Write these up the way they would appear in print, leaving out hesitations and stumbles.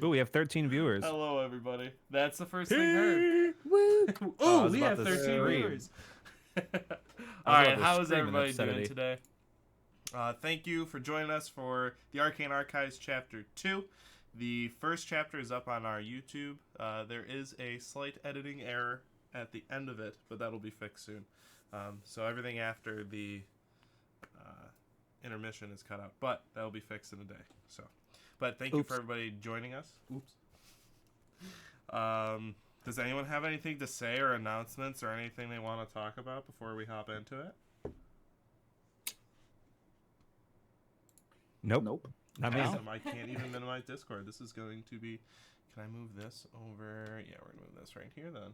Ooh, we have 13 viewers. Hello, everybody. That's the first thing heard. Woo! Ooh, we have 13 viewers. All right, how is everybody doing today? Thank you for joining us for the Arcane Archives Chapter 2. The first chapter is up on our YouTube. There is a slight editing error at the end of it, but that'll be fixed soon. So everything after the intermission is cut out, but that'll be fixed in a day. So, but thank you for everybody joining us. Oops. Does anyone have anything to say or announcements or anything they want to talk about before we hop into it? Nope. Not me. Awesome. I can't even minimize Discord. This is going to be... Can I move this over? Yeah, we're going to move this right here then.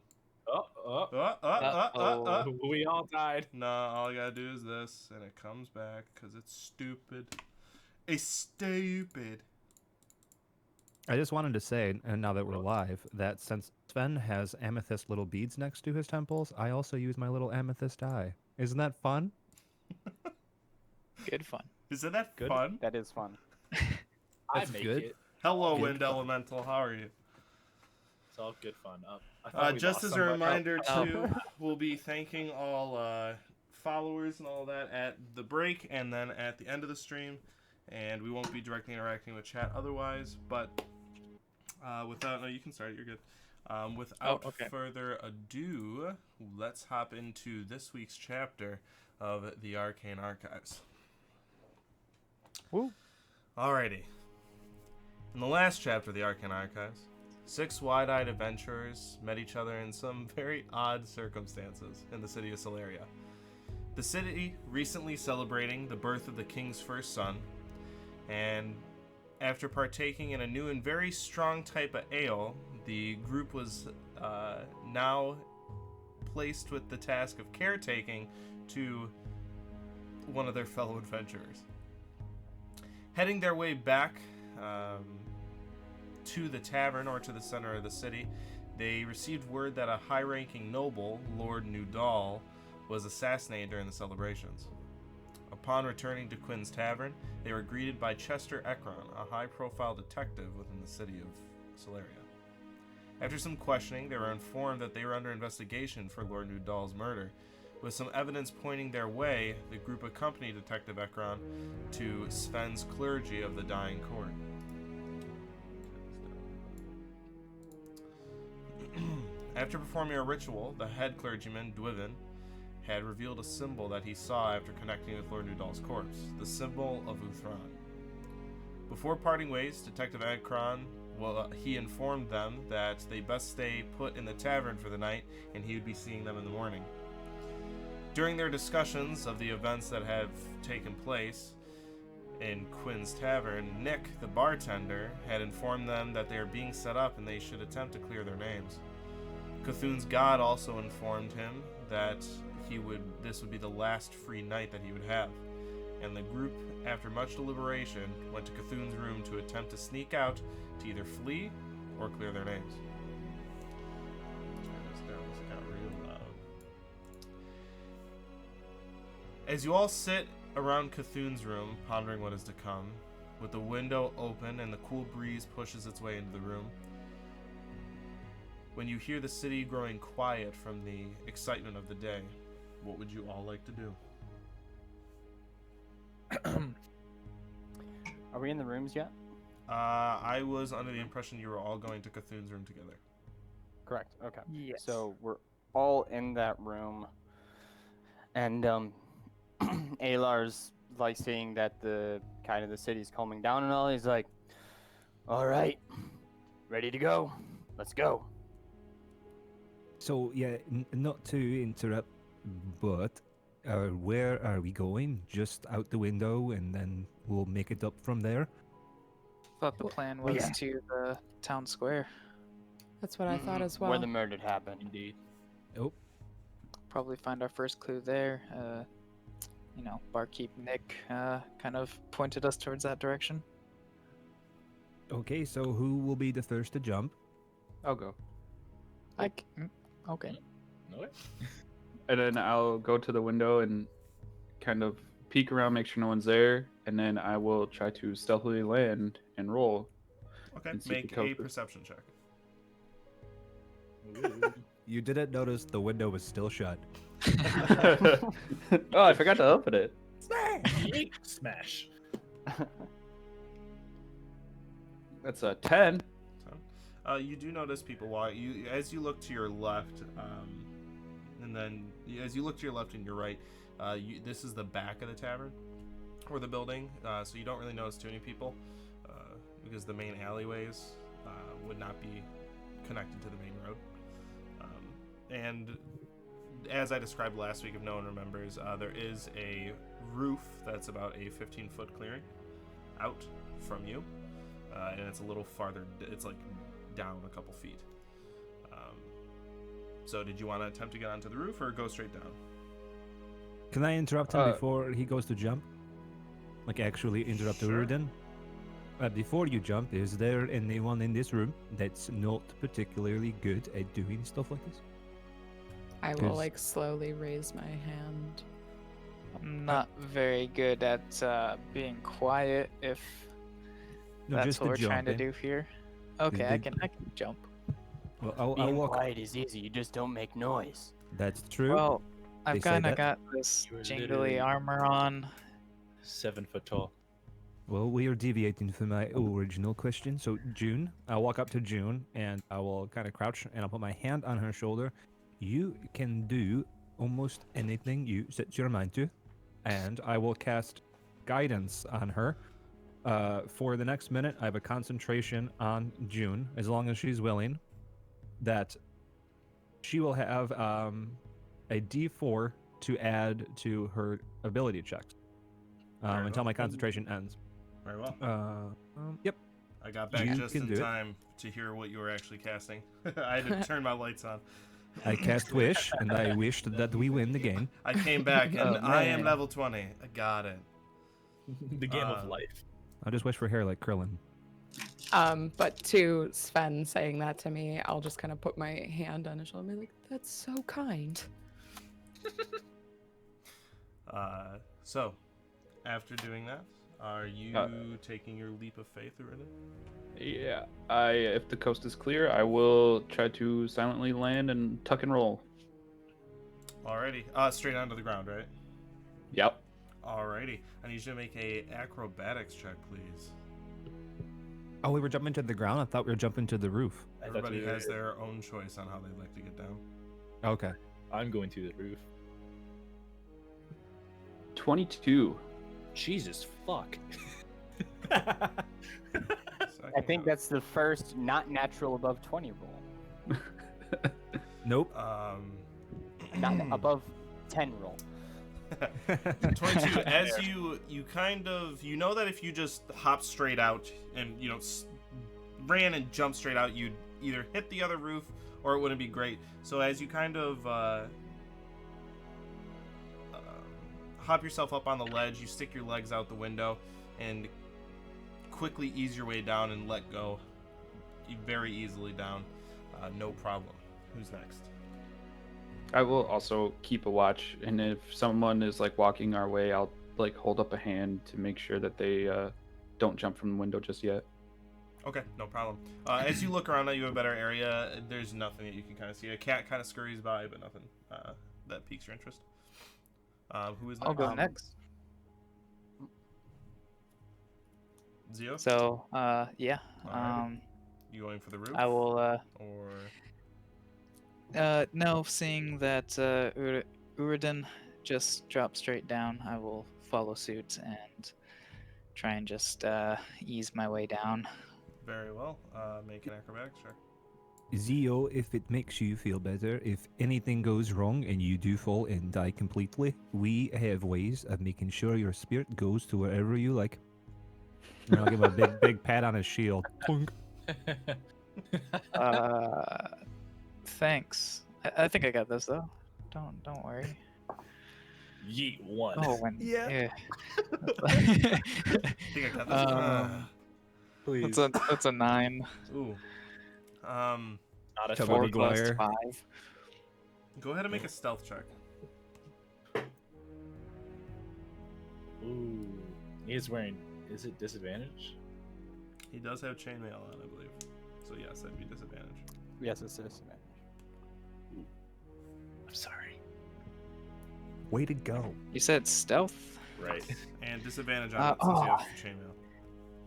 We all died. No, all I gotta do is this, and it comes back, because it's stupid. It's stupid. I just wanted to say, and now that we're live, that since Sven has amethyst little beads next to his temples, I also use my little amethyst eye. Isn't that fun? Good fun. Isn't that fun? That is fun. I make good. it. Hello, Wind Elemental. How are you? It's all good fun. I thought we Just lost as a somebody. reminder, too, we'll be thanking all followers and all that at the break and then at the end of the stream. And we won't be directly interacting with chat otherwise. But without... No, you can start. You're good. Without further ado, let's hop into this week's chapter of the Arcane Archives. Woo. Alrighty. In the last chapter of the Arcane Archives, 6 wide-eyed adventurers met each other in some very odd circumstances in the city of Selaria. The city recently celebrating the birth of the king's first son, and after partaking in a new and very strong type of ale, the group was now placed with the task of caretaking to one of their fellow adventurers. Heading their way back to the tavern or to the center of the city, they received word that a high-ranking noble, Lord Nudal, was assassinated during the celebrations. Upon returning to Quinn's Tavern, they were greeted by Chester Ekron, a high-profile detective within the city of Selaria. After some questioning, they were informed that they were under investigation for Lord Nudal's murder. With some evidence pointing their way, the group accompanied Detective Ekron to Sven's clergy of the Dying Court. After performing a ritual, the head clergyman, Dwiven, had revealed a symbol that he saw after connecting with Lord Nudal's corpse, the symbol of Uthran. Before parting ways, Detective Ekron, he informed them that they best stay put in the tavern for the night, and he would be seeing them in the morning. During their discussions of the events that have taken place in Quinn's Tavern, Nick, the bartender, had informed them that they are being set up and they should attempt to clear their names. Cthulhu's god also informed him that this would be the last free night that he would have, and the group, after much deliberation, went to Cthulhu's room to attempt to sneak out to either flee or clear their names. This got real loud. As you all sit around Cthulhu's room, pondering what is to come, with the window open and the cool breeze pushes its way into the room, when you hear the city growing quiet from the excitement of the day, what would you all like to do? Are we in the rooms yet? I was under the impression you were all going to Cthulhu's room together. Correct. Okay. Yes. So we're all in that room, and Alar's like seeing that the kind of the city's calming down and all. He's like, "All right, ready to go. Let's go." So, yeah, not to interrupt, but where are we going? Just out the window, and then we'll make it up from there? Thought the plan was to the town square. That's what I thought as well. Where the murder happened. Indeed. Oh. Probably find our first clue there. Barkeep Nick kind of pointed us towards that direction. Okay, so who will be the first to jump? I'll go. Okay. No way. And then I'll go to the window and kind of peek around, make sure no one's there, and then I will try to stealthily land and roll Okay, and see make the a token. perception check. You didn't notice the window was still shut. Oh, I forgot to open it. Yeet, smash. That's a 10. You do notice people while you as you look to your left, and then as you look to your left and your right, this is the back of the tavern or the building, so you don't really notice too many people because the main alleyways would not be connected to the main road. And as I described last week, if no one remembers, there is a roof that's about a 15-foot clearing out from you, and it's a little farther. It's like down a couple feet. So did you want to attempt to get onto the roof or go straight down? Can I interrupt him before he goes to jump? Like actually interrupt Sure. Urden? Before you jump, is there anyone in this room that's not particularly good at doing stuff like this? I will 'Cause- like slowly raise my hand. I'm not very good at being quiet if No, that's just what the we're trying to jumping. do here. Okay, I the- can jump. Well, I'll Being walk. quiet is easy. You just don't make noise. That's true. Well, They I've say kind that. of got this You were jingly literally- armor on. 7 foot tall. Well, we are deviating from my original question. So, June, I'll walk up to June and I will kind of crouch and I'll put my hand on her shoulder. You can do almost anything you set your mind to, and I will cast guidance on her. For the next minute, I have a concentration on June, as long as she's willing, that she will have a D4 to add to her ability checks Very until well. my concentration ends. Very well. Yep. I got back You just can in do it. time to hear what you were actually casting. I had to turn my lights on. I cast Wish, and I wished that we win the game. I came back and Oh, I am man. level 20. I got it. The game Uh, of life. I'll just wish for hair like Krillin. But to Sven saying that to me, I'll just kind of put my hand on his shoulder and be like, "That's so kind." So, after doing that, are you taking your leap of faith or anything? Yeah. If the coast is clear, I will try to silently land and tuck and roll. Alrighty. Straight onto the ground, right? Yep. Alrighty. I need you to make a acrobatics check, please. Oh, we were jumping to the ground? I thought we were jumping to the roof. I thought Everybody we were- has their own choice on how they'd like to get down. Okay. I'm going to the roof. 22. Jesus fuck. I think that's the first not natural above 20 roll. Nope. Not above 10 roll. 22. As you kind of know that if you just hop straight out and ran and jumped straight out, you'd either hit the other roof or it wouldn't be great. So as you kind of hop yourself up on the ledge, you stick your legs out the window and quickly ease your way down and let go very easily down. No problem. Who's next? I will also keep a watch, and if someone is like walking our way, I'll like hold up a hand to make sure that they don't jump from the window just yet. Okay, no problem. As you look around, you have a better area. There's nothing that you can kind of see. A cat kind of scurries by, but nothing that piques your interest. Who is next? I'll go next. Zio? So, yeah. Alrighty. You going for the roof? I will. Or No, seeing that Uridin just dropped straight down, I will follow suit and try and just ease my way down. very well. Make an acrobatics check. Zio, if it makes you feel better, if anything goes wrong and you do fall and die completely, we have ways of making sure your spirit goes to wherever you like. And I'll give him a big pat on his shield. Plunk. Thanks. I think I got this though. Don't worry. Yeet one. Oh, when Yeah. I think I got this. Please. That's a 9. Ooh. Not a Tell 4 me, plus Maguire. 5. Go ahead and make a stealth check. Ooh. He's wearing. Is it disadvantage? He does have chainmail on, I believe. So yes, that'd be disadvantage. Yes, it's disadvantage. I'm sorry. Way to go. You said stealth. Right. And disadvantage on it since you have chainmail.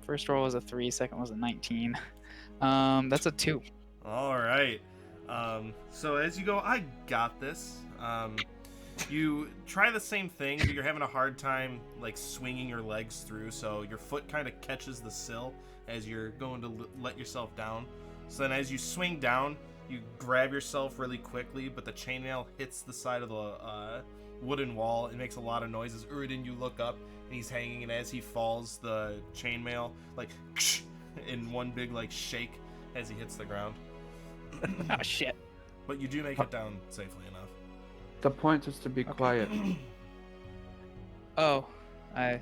First roll was a 3, second was a 19. That's a 2. All right. So as you go, I got this. You try the same thing, but you're having a hard time like swinging your legs through. So your foot kind of catches the sill as you're going to let yourself down. So then as you swing down, you grab yourself really quickly, but the chainmail hits the side of the wooden wall. It makes a lot of noises. Uridin, you look up and he's hanging, and as he falls, the chainmail like in one big like shake as he hits the ground. Oh shit. But you do make it down safely enough. The point is to be quiet. Oh, I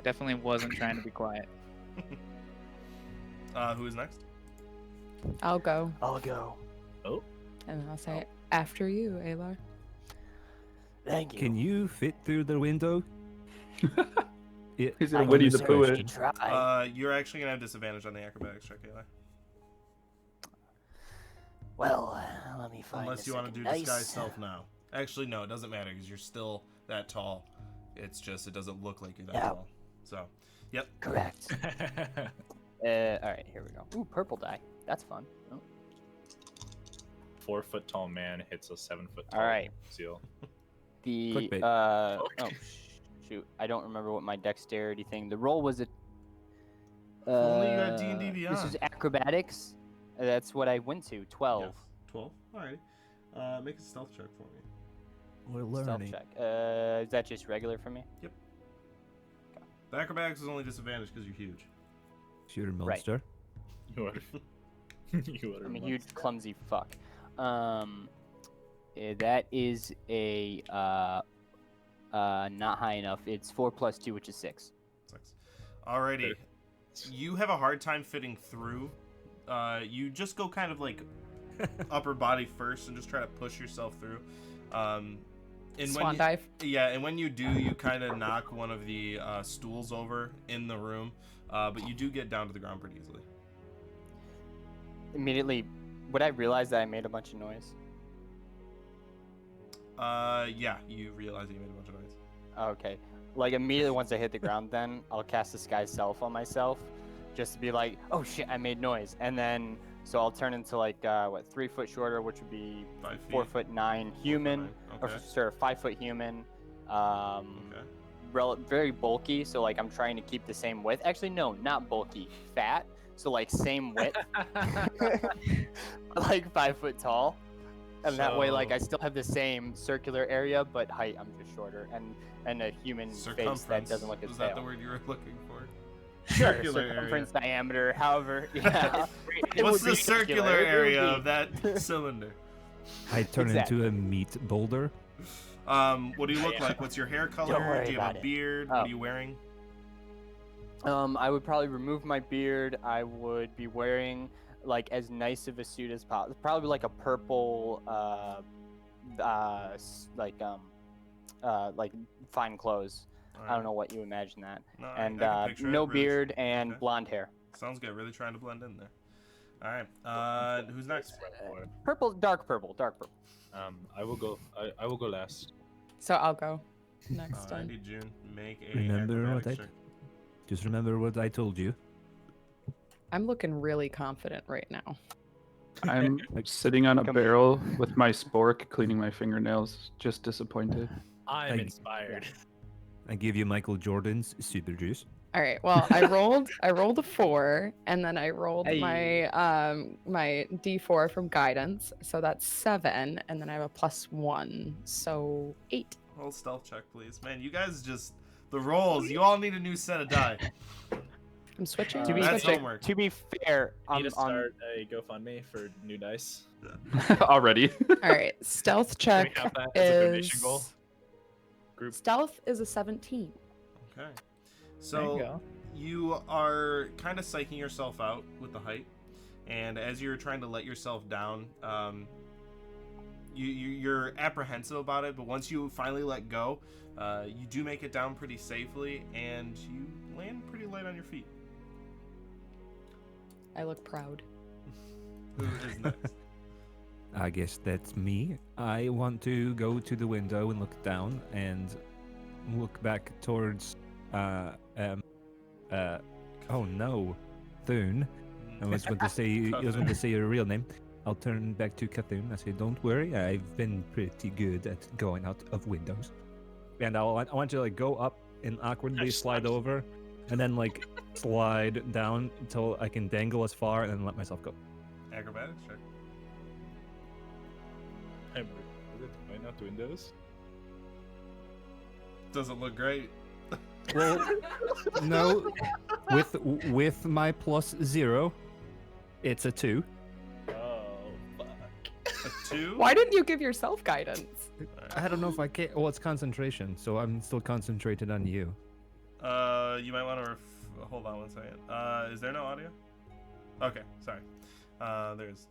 definitely wasn't trying to be quiet. Who is next? I'll go. I'll go. And I'll say, after you, Alar. Thank you. Can you fit through the window? Yeah, He's I a can Winnie the Pooh certainly it. try. You're actually gonna have disadvantage on the acrobatics check, Eli. Well, let me find. Unless you want to do disguise self now. Actually, no, it doesn't matter because you're still that tall. It's just it doesn't look like you're that Yeah. tall. So, yep. Correct. All right, here we go. Ooh, purple die. That's fun. Oh. 4 foot tall man hits a 7 foot tall All right. seal. The Clickbait. oh shoot, I don't remember what my dexterity thing. The roll was a. Only you got D&D Beyond. This is acrobatics. That's what I went to. 12. Yes. 12. Alright. Make a stealth check for me. We're Stealth learning. check. Is that just regular for me? The acrobatics is only disadvantage because you're huge. Shooter monster. You are. You are. I'm a huge clumsy fuck. That is a not high enough. It's 4 + 2, which is 6. 6. Alrighty. You have a hard time fitting through. You just go kind of like upper body first and just try to push yourself through. And Swan when you, dive. yeah, and when you do, you kind of knock one of the stools over in the room, but you do get down to the ground pretty easily. Immediately, would I realize that I made a bunch of noise? Yeah, you realize you made a bunch of noise. Okay. Like, immediately once I hit the ground, then I'll cast Disguise Self on myself, just to be like, oh shit, I made noise. And then, so I'll turn into like, 3 foot shorter, which would be 5 feet. 4'9" human, Okay. or sort of 5 foot human. Okay. Very bulky, so like I'm trying to keep the same width. Actually, no, not bulky, fat. So like same width, like 5 foot tall, and that way like I still have the same circular area, but height I'm just shorter, and a human face that doesn't look as Is that the pale. word you were looking for? Sure, Circular area. circumference, diameter, however. Yeah. It What's would the be circular It would area be- of that cylinder? I turn Exactly. into a meat boulder. What do you look like? What's your hair color? worry Do you have about a it. beard? Oh. What are you wearing? I would probably remove my beard. I would be wearing like as nice of a suit as possible. Probably like a purple, like fine clothes. I don't know what you imagine that. No, And I can picture it. no Really- beard and okay. blonde hair. Sounds good. Really trying to blend in there. All right. Who's next? Purple, dark purple, dark purple. I will go. I will go last. So I'll go next time. Alrighty, June. Make a Remember what acrobatics I- check. Just remember what I told you. I'm looking really confident right now. I'm sitting on a barrel with my spork, cleaning my fingernails, just disappointed. I'm I- inspired. I give you Michael Jordan's super juice. All right. Well, I rolled a 4, and then I rolled Hey. my D4 from guidance, so that's 7, and then I have a +1, so 8. Roll stealth check, please. Man, you guys just the rolls. You all need a new set of die. I'm switching. To be That's fair, homework. to be fair, Need to on start a GoFundMe for new dice. Already. All right. Stealth Can we check have that as a donation is goal? Group. stealth is a 17. Okay. There you So go. you are kind of psyching yourself out with the height, and as you're trying to let yourself down, you're apprehensive about it. But once you finally let go, you do make it down pretty safely, and you land pretty light on your feet. I look proud. Who is next? I guess that's me. I want to go to the window and look down and look back towards oh no, Thune. I was going to say your real name. I'll turn back to Cthulhu. I say, don't worry, I've been pretty good at going out of windows. And I want to like go up and awkwardly slide over, and then like slide down until I can dangle as far, and then let myself go. Acrobatics, check. I'm good at going out windows. Doesn't look great. Well, no, with my +0, it's a 2. Oh, fuck. A 2? Why didn't you give yourself guidance? I don't know if I can. Well, it's concentration, so I'm still concentrated on you. You might want to hold on 1 second. Is there no audio? Okay, sorry. There's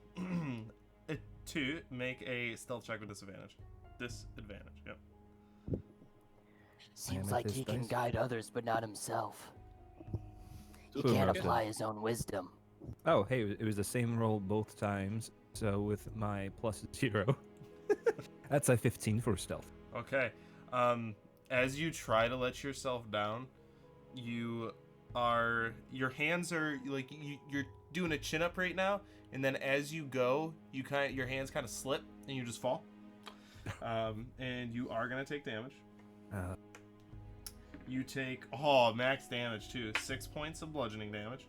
a 2. Make a stealth check with disadvantage. Disadvantage. Yep. Seems Amethyst like he can dice. guide others, but not himself. He Who can't knows? apply his own wisdom. Oh, hey, it was the same roll both times. So with my +0, that's a 15 for stealth. Okay. As you try to let yourself down, your hands are like you're doing a chin up right now, and then as you go, your hands kind of slip and you just fall. And you are gonna take damage. You take max damage too, 6 points of bludgeoning damage,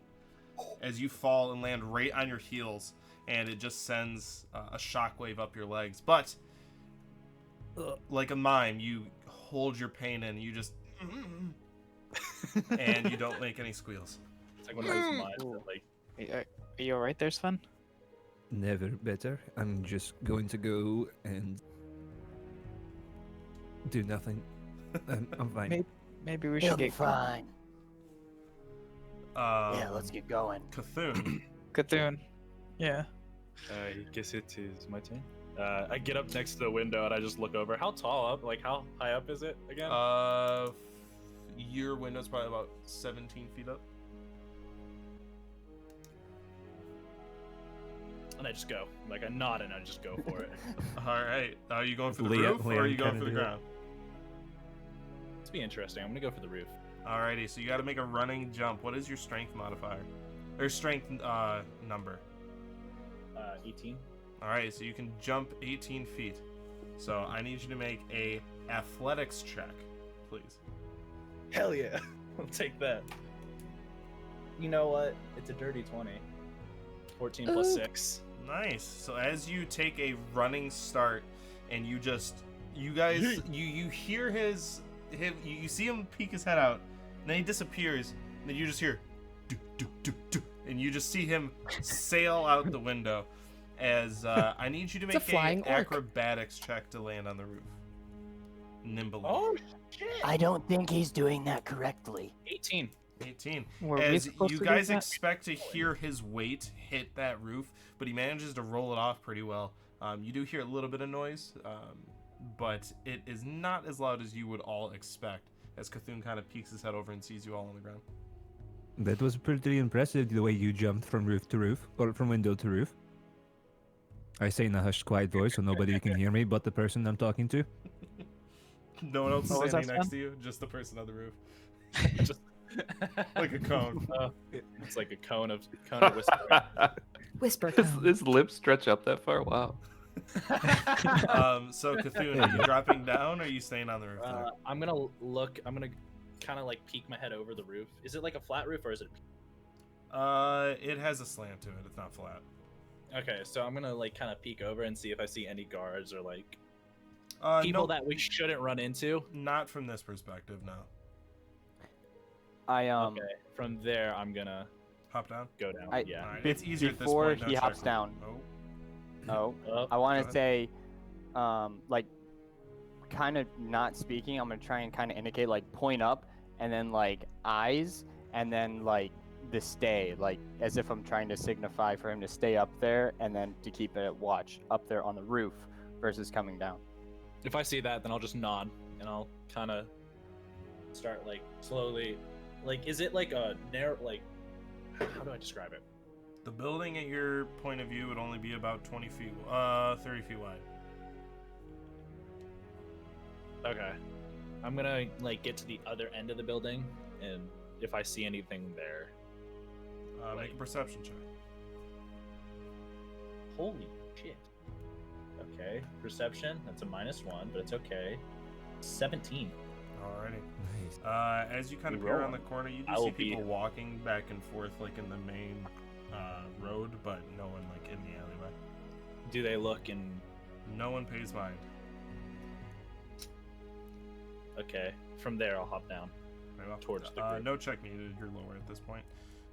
as you fall and land right on your heels, and it just sends a shockwave up your legs. But like a mime, you hold your pain in. You just and you don't make any squeals. It's like one of those mines that, like, Are you alright there, Sven? Never better. I'm just going to go and do nothing. I'm fine. Maybe we He'll should be get going. fine. Yeah, let's get going. Cthulhu. Cthulhu. Yeah. I guess it is my turn. I get up next to the window and I just look over. How tall up? Like, how high up is it again? Your window's probably about 17 feet up. And I just go. Like, I nod and I just go for it. All right. Are you going for the Leah- roof or Leah are you going kinda for the do it. ground? Let's be interesting. I'm gonna go for the roof. Alrighty, so you got to make a running jump. What is your strength modifier? Or strength number? 18. Alright, so you can jump 18 feet. So I need you to make a athletics check, please. Hell yeah. I'll take that. You know what? It's a dirty 20. 14 plus 6. Nice. So as you take a running start, and you guys, you hear you see him peek his head out, and then he disappears, and then you just hear, do, do, do, do, and you just see him sail out the window. As I need you to It's a make flying an orc. acrobatics check to land on the roof. Nimbly. Oh, shit. I don't think he's doing that correctly. 18. 18. Were we As supposed you to do guys that? expect to hear his weight hit that roof, but he manages to roll it off pretty well. You do hear a little bit of noise, but it is not as loud as you would all expect, as Cthulhu kind of peeks his head over and sees you all on the ground. That was pretty impressive, the way you jumped from roof to roof, or from window to roof. I say in a hushed, quiet voice so nobody can hear me but the person I'm talking to. No one else is What was standing that, next Sven? to you, just the person on the roof. Just Like a cone. it's like a cone of whispering. Whisper His, cone. his lips stretch up that far. Wow. So Cthulhu, are you dropping down or are you staying on the roof? there? I'm gonna look. I'm gonna kind of like peek my head over the roof. Is it like a flat roof or is it? It has a slant to it. It's not flat. Okay, so I'm gonna like kind of peek over and see if I see any guards or like No, people that we shouldn't run into. not from this perspective. No. I Okay, from there I'm gonna Hop down. go down. I- Yeah. All right. It's easier at this before point. no he hops check. down. Oh. I want Go to ahead. say, like, kind of not speaking. I'm gonna try and kind of indicate, like, point up, and then like eyes, and then like the stay, like as if I'm trying to signify for him to stay up there, and then to keep it at watch up there on the roof versus coming down. If I see that, then I'll just nod and I'll kind of start like slowly. Like, is it like a narrow? Like, how do I describe it? The building at your point of view would only be about 30 feet wide. Okay. I'm gonna like get to the other end of the building, and if I see anything there. Make a perception check. Holy shit. Okay. Perception, that's a -1, but it's okay. 17. Alrighty. Nice. As you kind of You peer roll. around the corner, you do I see will be- people walking back and forth, like in the main road, but no one like in the alleyway. Do they look and No one pays mind. okay. From there I'll hop down. Very well. Towards the group. No check needed. You're lower at this point.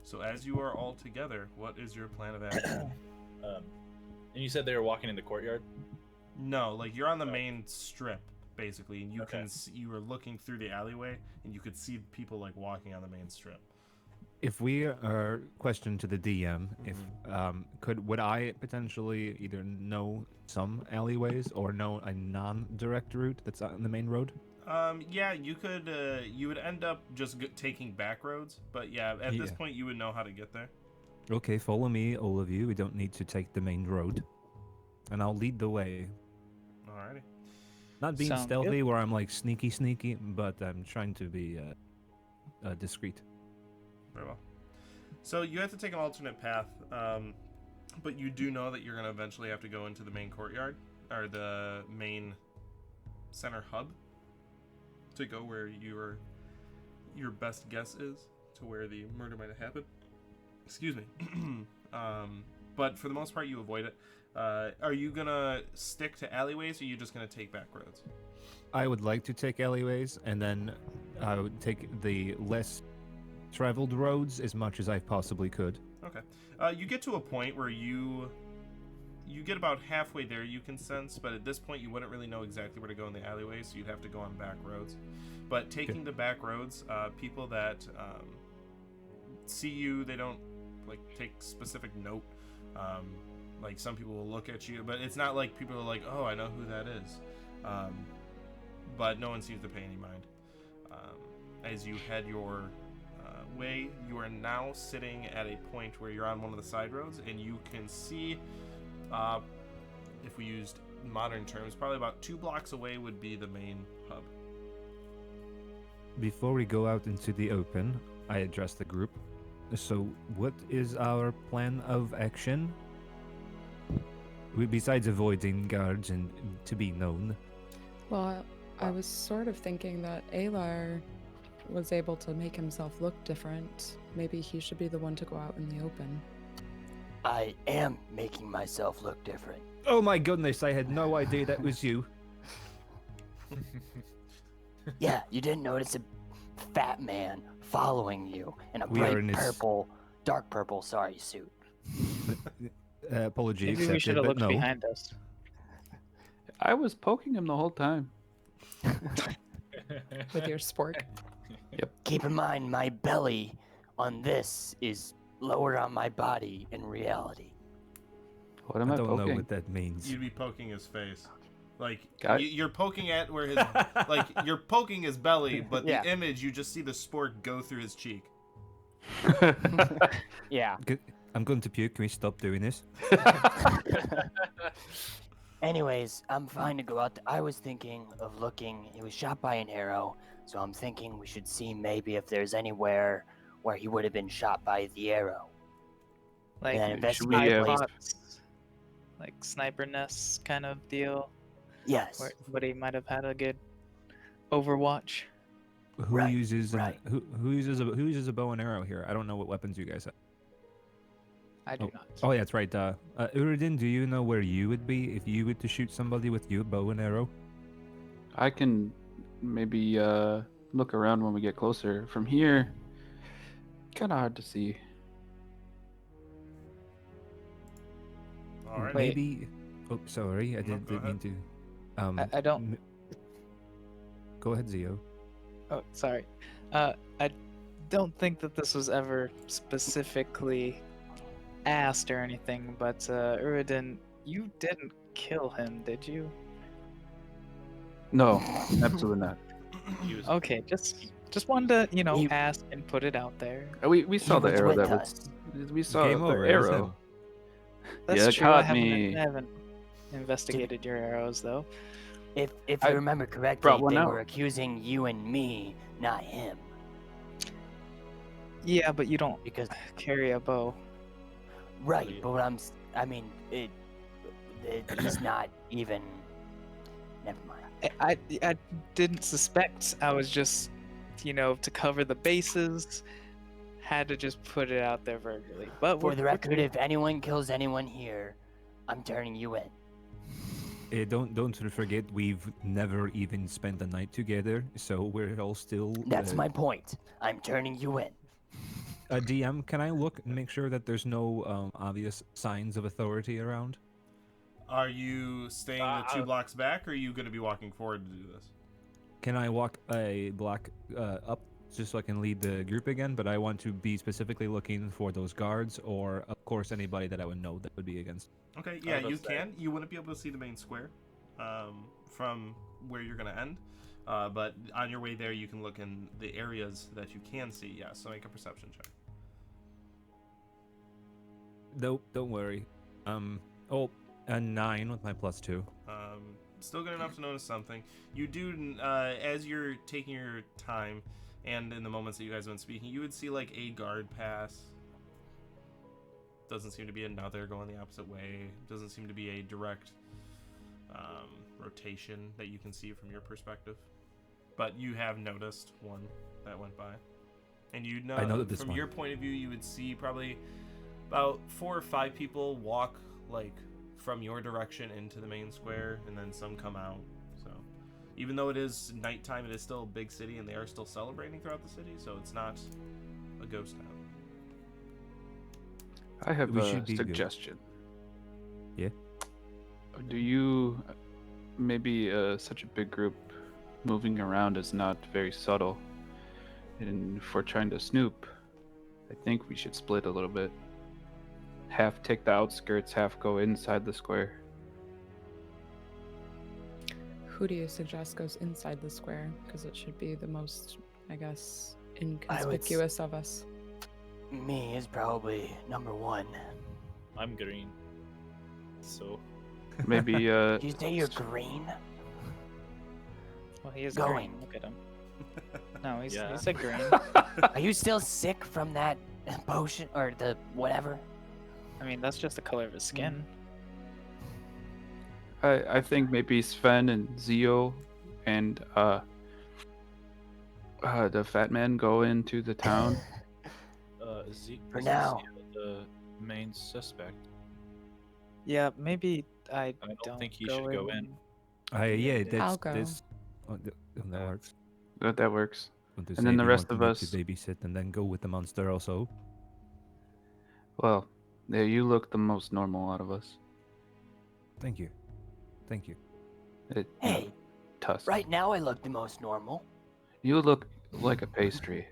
So as you are all together, what is your plan of action? And you said they were walking in the courtyard? No, like you're on the Oh. main strip basically, and you Okay. can see, you were looking through the alleyway, and you could see people like walking on the main strip. If we are questioned to the DM, if would I potentially either know some alleyways or know a non-direct route that's on the main road? Yeah, you could. You would end up just taking back roads, but yeah, at this Yeah. point, you would know how to get there. Okay, follow me, all of you. We don't need to take the main road, and I'll lead the way. Alrighty. Not being Sound stealthy, where I'm like sneaky, but I'm trying to be discreet. Very well. So you have to take an alternate path, but you do know that you're going to eventually have to go into the main courtyard, or the main center hub, to go where your best guess is to where the murder might have happened. Excuse me. But for the most part, you avoid it. Are you going to stick to alleyways, or are you just going to take back roads? I would like to take alleyways, and then I would take the less traveled roads as much as I possibly could. Okay. You get to a point where you get about halfway there, you can sense, but at this point you wouldn't really know exactly where to go in the alleyway, so you'd have to go on back roads. But taking the back roads, people that see you, they don't like take specific note. Like some people will look at you, but it's not like people are like, "Oh, I know who that is." But no one seems to pay any mind. As you head your way, you are now sitting at a point where you're on one of the side roads, and you can see, if we used modern terms, probably about 2 blocks away would be the main hub. Before we go out into the open, I address the group. So, what is our plan of action? Besides avoiding guards and to be known. Well, I was sort of thinking that Alar was able to make himself look different. Maybe he should be the one to go out in the open. I am making myself look different. Oh my goodness, I had no idea that was you. Yeah, you didn't notice a fat man following you in a We are bright in his- dark purple, suit. Apology Maybe we accepted, should have but looked no. behind us. I was poking him the whole time. With your spork. Keep in mind, my belly on this is lower on my body in reality. What am I I don't poking? know what that means. You'd be poking his face. Like, Got it. you're poking at where his, like, you're poking his belly, but Yeah. the image, you just see the sport go through his cheek. Yeah. I'm going to puke. Can we stop doing this? Anyways, I'm fine to go out. I was thinking of looking. He was shot by an arrow, so I'm thinking we should see maybe if there's anywhere where he would have been shot by the arrow. Like then should investigate we, the place. spots, like sniper nests kind of deal, Yes. where everybody might have had a good overwatch. Who Right, uses right. who uses a bow and arrow here? I don't know what weapons you guys have. I do not. Oh yeah, that's right. Uridin, do you know where you would be if you were to shoot somebody with your bow and arrow? I can maybe look around when we get closer. From here, kind of hard to see. All right. Wait. Maybe. Oh, sorry, I No, didn't go mean to. I don't. Go ahead, Zio. Oh, sorry. I don't think that this was ever specifically asked or anything, but Uridin, you didn't kill him, did you? No, absolutely not. He was Okay, just wanted to, He- ask and put it out there. We saw He the was arrow with that us. We saw Game the over. it was him. arrow. That's Yeah, true. I caught haven't, me. I haven't investigated your arrows though. If I you remember correctly, brought one they out. were accusing you and me, not him. Yeah, but you don't Because carry a bow. right, but what I mean, he's not even. Never mind. I didn't suspect. I was just, to cover the bases, had to just put it out there verbally. But For the record, if anyone kills anyone here, I'm turning you in. Don't forget, we've never even spent the night together, so we're all still. That's my point. I'm turning you in. DM, can I look and make sure that there's no obvious signs of authority around? Are you staying the 2 blocks back, or are you going to be walking forward to do this? Can I walk a block up just so I can lead the group again? But I want to be specifically looking for those guards, or of course anybody that I would know that would be against. Okay, yeah, you can. You wouldn't be able to see the main square from where you're going to end. But on your way there, you can look in the areas that you can see. Yeah, so make a perception check. Nope, don't worry. A 9 with my +2. Still good enough to notice something. You do, as you're taking your time, and in the moments that you guys have been speaking, you would see like a guard pass. Doesn't seem to be another going the opposite way. Doesn't seem to be a direct rotation that you can see from your perspective. But you have noticed one that went by. And you know, I know that this from one. your point of view, you would see probably about 4 or 5 people walk like from your direction into the main square, and then some come out. So even though it is nighttime, it is still a big city, and they are still celebrating throughout the city, so it's not a ghost town. I have We a should be good. suggestion. Yeah? Do you maybe such a big group moving around is not very subtle, and if we're trying to snoop, I think we should split a little bit. Half take the outskirts, half go inside the square. Who do you suggest goes inside the square? Because it should be the most, I guess, inconspicuous of us. Me is probably number 1. I'm green. So Maybe Did you say you're green? Well, he is Going. green. Look at him. No, he's Yeah. a green. Are you still sick from that potion or the whatever? I mean, that's just the color of his skin. I think maybe Sven and Zio and the fat man go into the town. Zeke For is now. the main suspect. Yeah, maybe I don't think he should go in. Yeah, I'll that's go. this. Oh, that works. That works. Want to And say then they the rest want of me us- to babysit and then go with the monster also. Well, yeah, you look the most normal out of us. Thank you. Thank you. Hey, Tusk. right now I look the most normal. You look like a pastry.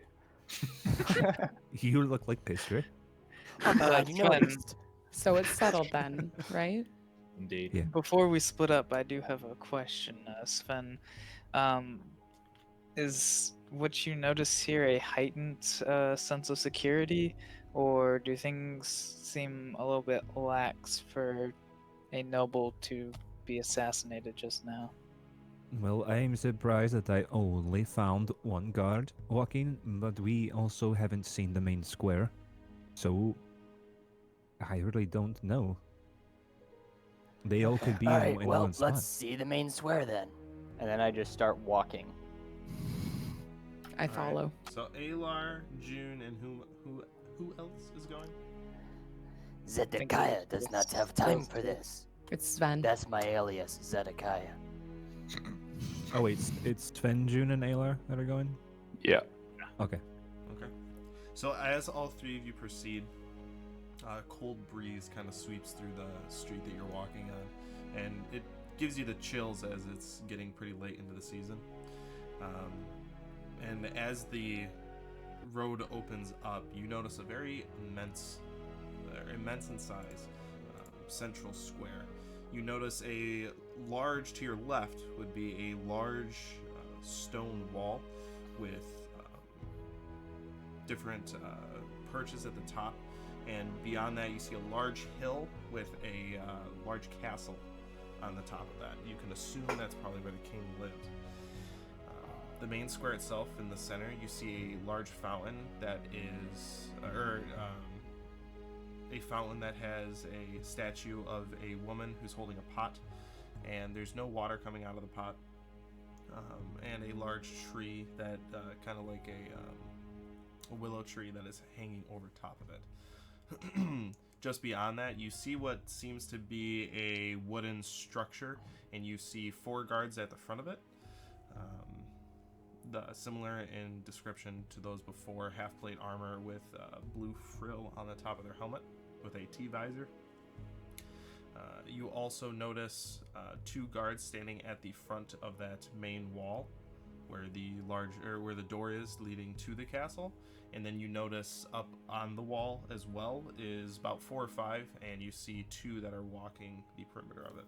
You look like pastry. I'm glad you Sven, noticed. So it's settled then, right? Indeed. Yeah. before we split up, I do have a question, Sven. Is what you notice here a heightened sense of security, or do things seem a little bit lax for a noble to be assassinated just now? Well, I'm surprised that I only found one guard walking, but we also haven't seen the main square. So, I really don't know. They all could be All in, right, in well, one spot. let's see the main square then. And then I just start walking. I All right. follow. So Alar, June, and who else is going? Zedekiah does not have time for this. It's Sven. That's my alias, Zedekiah. Oh wait, it's Sven, June, and Alar that are going? Yeah. Okay. Okay. So as all 3 of you proceed, a cold breeze kind of sweeps through the street that you're walking on, and it gives you the chills as it's getting pretty late into the season. And as the road opens up, you notice a very immense in size central square. You notice a large, to your left would be a large stone wall with different perches at the top, and beyond that you see a large hill with a large castle on the top of that. You can assume that's probably where the king lives. The main square itself, in the center, you see a large fountain that is, a fountain that has a statue of a woman who's holding a pot, and there's no water coming out of the pot, and a large tree that, kind of like a willow tree that is hanging over top of it. Just beyond that, you see what seems to be a wooden structure, and you see 4 guards at the front of it. Similar in description to those before, half-plate armor with blue frill on the top of their helmet with a T-visor. You also notice 2 guards standing at the front of that main wall where where the door is leading to the castle. And then you notice up on the wall as well is about 4 or 5, and you see 2 that are walking the perimeter of it.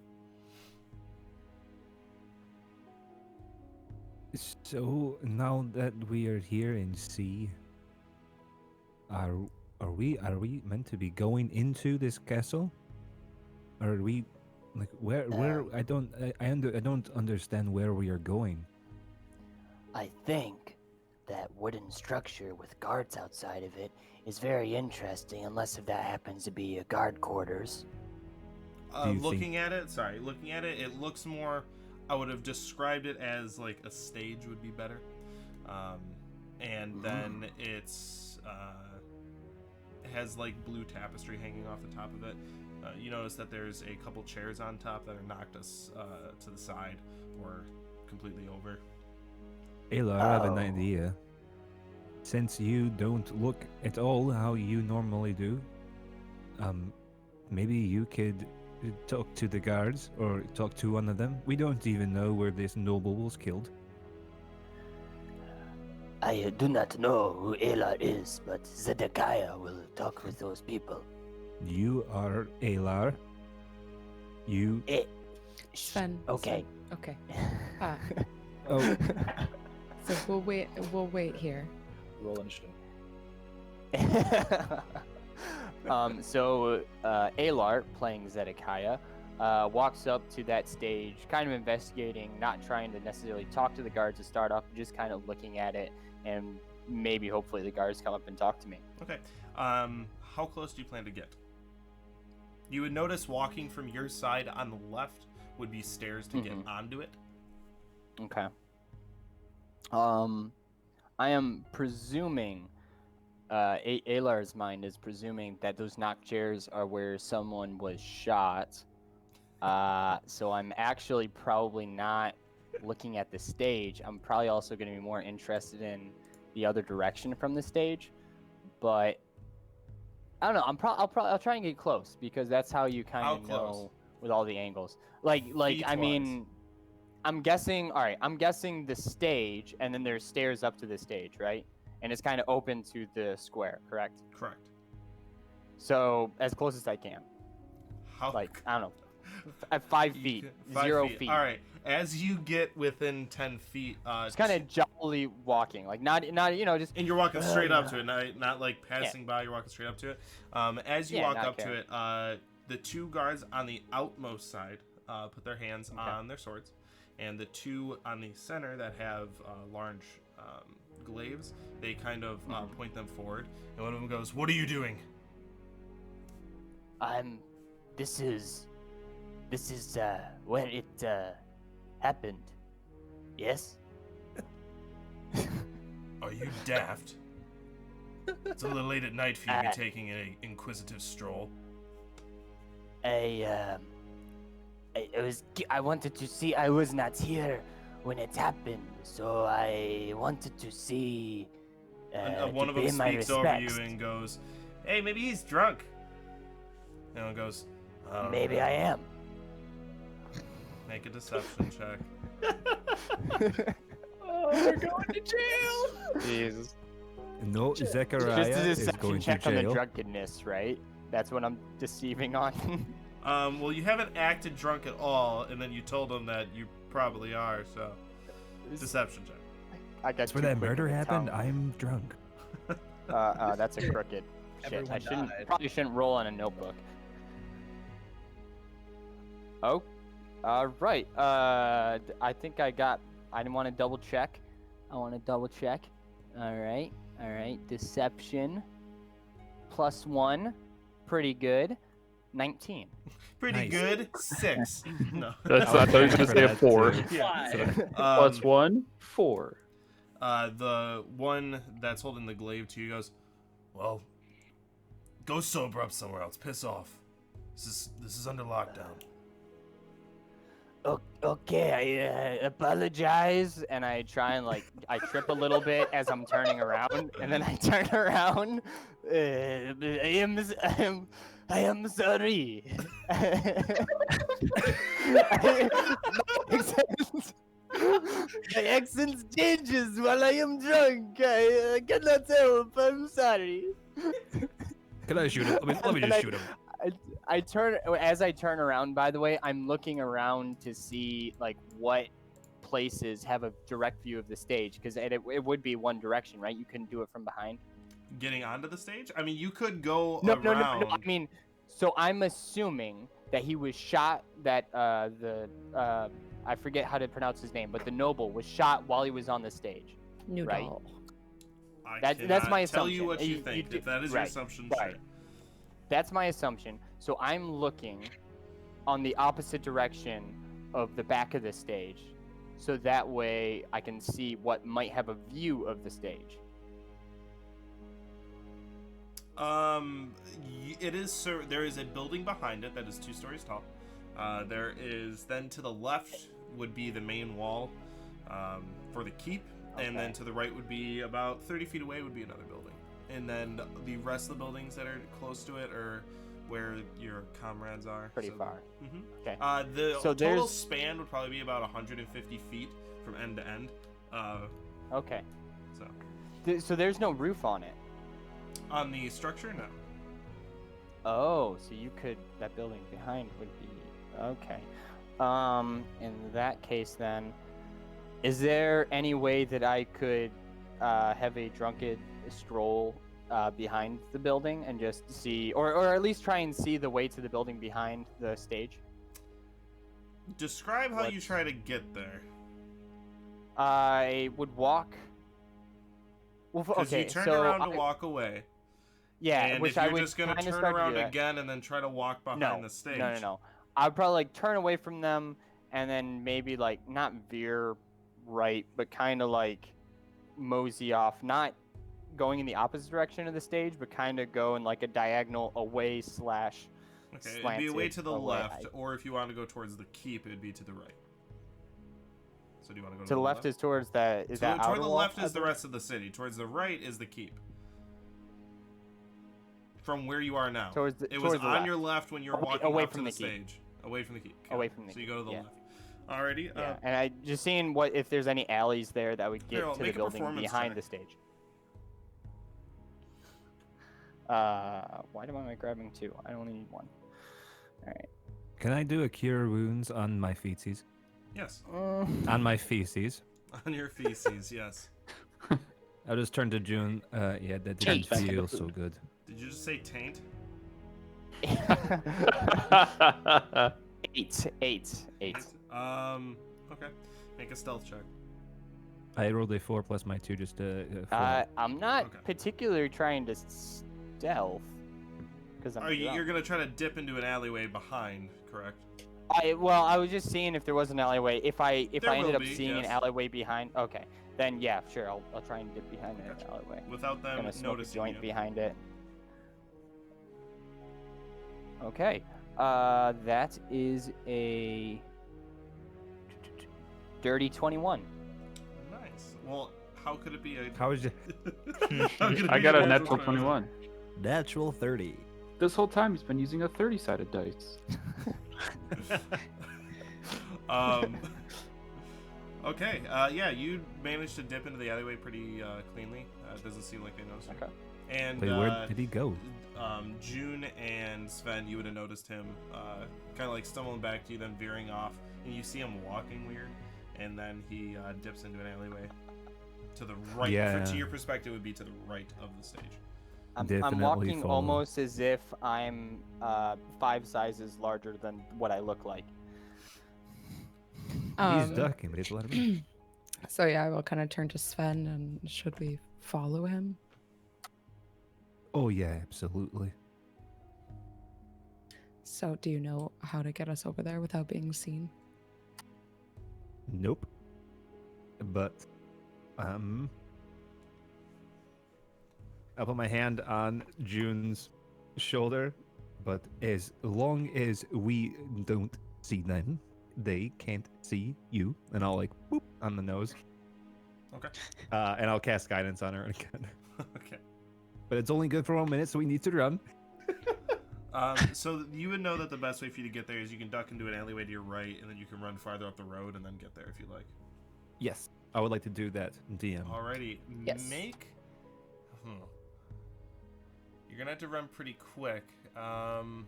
So now that we are here in C, are we meant to be going into this castle? Or are we like where I don't understand where we are going. I think that wooden structure with guards outside of it is very interesting, unless if that happens to be a guard quarters. Looking at it, it looks more. I would have described it as like a stage would be better, and then it has like blue tapestry hanging off the top of it. You notice that there's a couple chairs on top that are knocked us to the side or completely over. Ayla, I have an idea. Since you don't look at all how you normally do, maybe you could talk to the guards or talk to one of them. We don't even know where this noble was killed. I do not know who Ayla is, but Zedekiah will talk with those people. You are Aylar. You. Sven. Okay. Sven, okay. Oh. So we'll wait here. Roll initiative. So Aylar, playing Zedekiah, walks up to that stage, kind of investigating, not trying to necessarily talk to the guards to start off, just kind of looking at it, and maybe hopefully the guards come up and talk to me. Okay. How close do you plan to get? You would notice walking from your side on the left would be stairs to get onto it. Okay. I am presuming, Aylar's mind is presuming that those knock chairs are where someone was shot. So I'm actually probably not looking at the stage. I'm probably also going to be more interested in the other direction from the stage. But I don't know. I'll try and get close, because that's how you kind of know with all the angles. Like I mean, I'm guessing. All right, I'm guessing the stage, and then there's stairs up to the stage, right? And it's kind of open to the square, correct? Correct. So as close as I can. How? Like I don't know, at 5 feet, 0 feet. All right. As you get within 10 feet, it's kind of jolly walking, like not just. And you're walking straight up to it, not like passing by. You're walking straight up to it. As you walk up to it, the 2 guards on the outmost side put their hands on their swords, and the 2 on the center that have large glaives, they kind of point them forward, and one of them goes, "What are you doing?" This is where it happened. Yes? Are you daft? It's a little late at night for you to be taking an inquisitive stroll. I wanted to see. I was not here when it happened, so I wanted to see. One of them speaks over you and goes, "Hey, maybe he's drunk." And one goes, "Maybe I am." Make a deception check. Oh, we're going to jail. Jesus. No, Zechariah Just a is deception going to check on the jail. drunkenness, right? That's what I'm deceiving on. Well, you haven't acted drunk at all, and then you told them that you probably are, so deception check. I got That's where too that quick murder with the happened. tongue. I'm drunk. That's a crooked. Shit, Everyone died. probably shouldn't roll on a notebook. Oh, right. I think I didn't want to double check. I want to double check. All right. Deception. +1. Pretty good. 19. Pretty Nice. good. 6. No. That's, I thought he was going to say a 4. +1, 4. The one that's holding the glaive to you goes, well, go sober up somewhere else. Piss off. This is under lockdown. Okay, I apologize, and I try and I trip a little bit as I'm turning around, and then I turn around. I am sorry. My accent changes while I am drunk. I cannot help. I'm sorry. Can I shoot him? Let me just shoot him. As I turn around, by the way, I'm looking around to see what places have a direct view of the stage, because it would be one direction, right? You couldn't do it from behind. Getting onto the stage? I mean, you could go No. around. I mean, so I'm assuming that he was shot. That I forget how to pronounce his name, but the noble was shot while he was on the stage. Right? That's my assumption. Tell you what you think. If that is your assumption, sure. That's my assumption. So I'm looking on the opposite direction of the back of the stage, so that way I can see what might have a view of the stage. It is, sir. There is a building behind it that is 2 stories tall. There is then to the left would be the main wall for the keep, and then to the right would be about 30 feet away would be another building. And then the rest of the buildings that are close to it are where your comrades are. Pretty far. Mm-hmm. Okay. The total span would probably be about 150 feet from end to end. Okay. So there's no roof on it. On the structure, no. Oh, so that building behind would be okay. In that case, then, is there any way that I could have a drunken stroll behind the building and just see, or at least try and see the way to the building behind the stage? Describe how you try to get there. I would walk. Well, okay, you turn around to walk away. Yeah, and which if you're I would just gonna turn around again and then try to walk behind the stage. No. I'd probably turn away from them and then maybe not veer right, but kind of mosey off, not going in the opposite direction of the stage, but kind of go in a diagonal away / Okay, it'd be away to the left, or if you want to go towards the keep, it'd be to the right. So do you want to go to the left? Is towards that? Is that toward outer the wall? left is the rest of the city. Towards the right is the keep. From where you are now. It was on your left when you were walking away up from to the the keep. stage. Away from the keep. Away from the So you go to the yeah. left. Alrighty. Yeah, and I just seeing if there's any alleys there that would get to the building behind the stage. Why am I grabbing 2? I only need 1. All right. Can I do a cure wounds on my feces? Yes. On my feces. On your feces, yes. I'll just turn to June. Yeah, that didn't feel so good. Did you just say taint? 8. Okay. Make a stealth check. I rolled a 4 plus my 2 just to. I'm not particularly trying to stealth because you're gonna try to dip into an alleyway behind, correct? I was just seeing if there was an alleyway. If I ended up seeing an alleyway behind, okay, then yeah, sure, I'll try and dip behind an alleyway. Without them noticing a joint you. behind it. Okay, that is a dirty 21. Nice. Well, how could it be a? How is it? I got a natural 21. Natural 30. This whole time he's been using a 30-sided dice. Okay. Yeah, you managed to dip into the alleyway pretty cleanly. It doesn't seem like they noticed you. Okay. And Wait, where did he go? June and Sven, you would have noticed him kind of stumbling back to you, then veering off, and you see him walking weird, and then he dips into an alleyway to the right. Yeah. To your perspective, would be to the right of the stage. I'm definitely walking follow. almost as if I'm 5 sizes larger than what I look like. He's ducking, but he's let him. So yeah, I will kind of turn to Sven, and should we follow him? Oh yeah, absolutely. So do you know how to get us over there without being seen? Nope. But I'll put my hand on June's shoulder, but as long as we don't see them, they can't see you. And I'll like whoop on the nose. Okay. And I'll cast guidance on her again. Okay. But it's only good for 1 minute, so we need to run. So you would know that the best way for you to get there is you can duck into an alleyway to your right, and then you can run farther up the road and then get there if you like. Yes, I would like to do that, DM. Alrighty. Yes. You're gonna have to run pretty quick. Going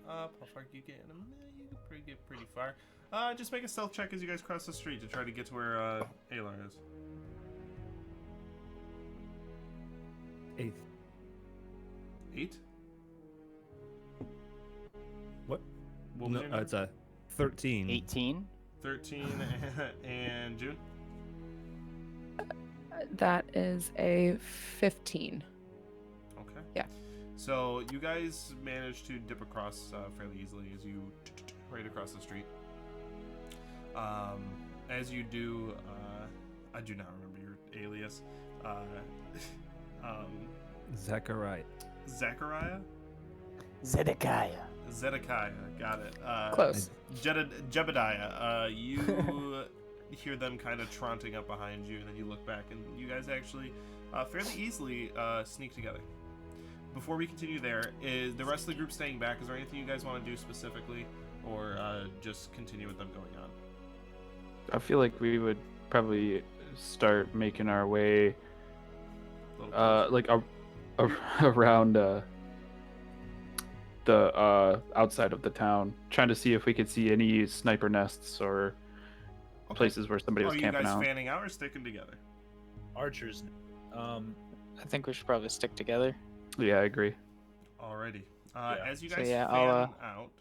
up. How far can you get in a minute? You can get pretty far. Just make a stealth check as you guys cross the street to try to get to where Alar is. 8. 8? What? What was No, your number? it's a 13. 18. 13 and June? That is a 15. Okay. Yeah. So you guys managed to dip across fairly easily as you right across the street. As you do, I do not remember your alias. Zachariah. Zachariah? Zedekiah. Zedekiah, got it. Close. Jebediah, you hear them kind of taunting up behind you, and then you look back, and you guys actually fairly easily sneak together. Before we continue there, is the rest of the group staying back? Is there anything you guys want to do specifically, or just continue with them going on? I feel like we would probably start making our way like around the outside of the town, trying to see if we could see any sniper nests or places where somebody was Are you camping guys out. fanning out or sticking together? Archers. I think we should probably stick together. Yeah, I agree. Alrighty. Yeah. As you So, guys yeah, fan I'll, out,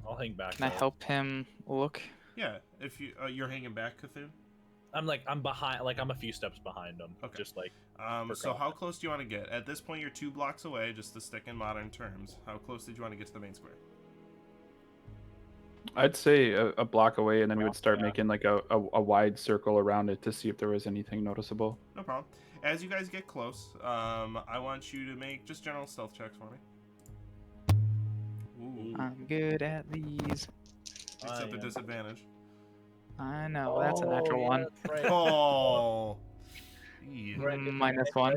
I'll hang back. Can I though. help him look? yeah, if you're hanging back, Cthulhu. I'm behind. Like I'm a few steps behind them. Okay. Just like. So how close do you want to get? At this point, you're 2 blocks away, just to stick in modern terms. How close did you want to get to the main square? I'd say a block away, and then we would start Yeah. making like a wide circle around it to see if there was anything noticeable. No problem. As you guys get close, I want you to make just general stealth checks for me. Ooh. I'm good at these. Except the am. disadvantage. I know, that's a natural yeah, one. that's right. Oh. Yeah. Right. -1.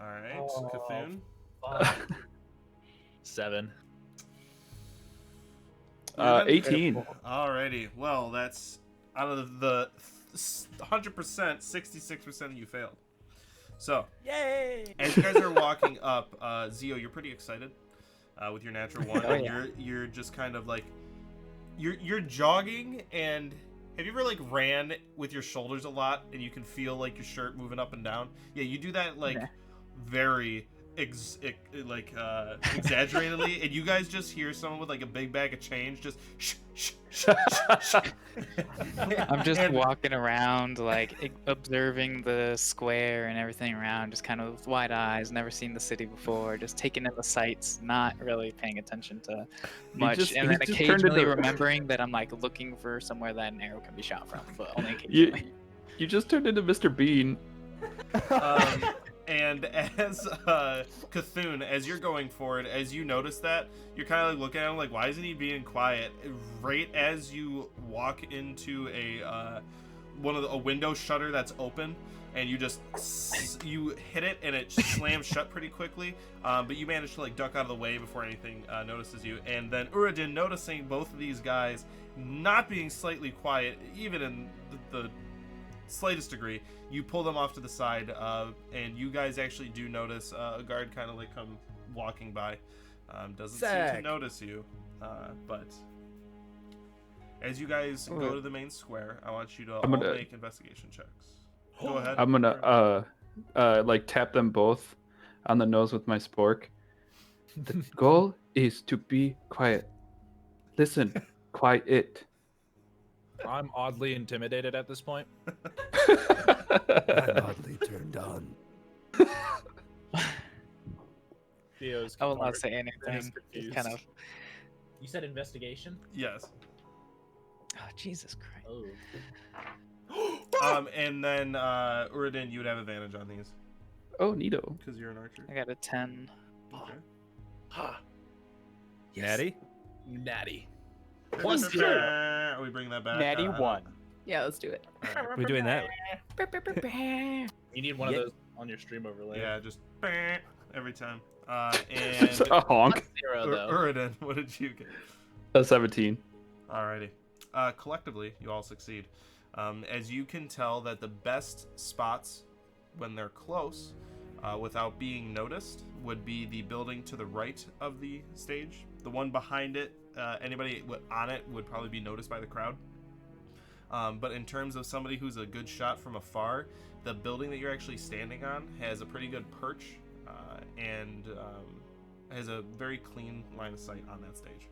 All right, Oh. Cthulhu. 7. 18. Alrighty. Well, that's out of the 100%, 66% of you failed. So, Yay! as you guys are walking up, Zio, you're pretty excited with your natural 1. Oh, And yeah. you're just kind of like you're jogging, and have you ever like ran with your shoulders a lot and you can feel like your shirt moving up and down? Yeah, you do that like Yeah. very exaggeratedly, and you guys just hear someone with like a big bag of change just I'm just And- walking around, like observing the square and everything around, just kind of with wide eyes, never seen the city before, just taking in the sights, not really paying attention to much, just- and he then just turned occasionally into- remembering that I'm like looking for somewhere that an arrow can be shot from, but only You, occasionally. you just turned into Mr. Bean. And as Cthulhu, as you're going forward, as you notice that, you're kind of like looking at him like, why isn't he being quiet? Right as you walk into a window shutter that's open, and you just you hit it and it slams shut pretty quickly. But you manage to like duck out of the way before anything notices you. And then Uradin, noticing both of these guys not being slightly quiet, even in the slightest degree, you pull them off to the side, and you guys actually do notice a guard kind of like come walking by. Doesn't seem to Sick. notice you, but as you guys go to the main square, I want you to all I'm gonna- make investigation checks. Go ahead. I'm gonna like tap them both on the nose with my spork. The goal is to be quiet. Listen, quiet. I'm oddly intimidated at this point. I'm oddly turned on. Theo's I will not Mark say is anything. Just confused. kind of. You said investigation? Yes. Oh, Jesus Christ. Oh. And then Uridin, you would have advantage on these Oh, neato. because you're an archer. I got a 10. Okay. Ha. Natty? Natty. Plus 0. Are we bringing that back? Natty 1. Yeah, let's do it. We're doing that. You need one of those on your stream overlay. Yeah, just every time. It's And a honk. 0 though. Uridin, what did you get? A 17. Alrighty. Collectively, you all succeed. As you can tell that the best spots when they're close, without being noticed, would be the building to the right of the stage. The one behind it, anybody on it would probably be noticed by the crowd. But in terms of somebody who's a good shot from afar, the building that you're actually standing on has a pretty good perch and has a very clean line of sight on that stage.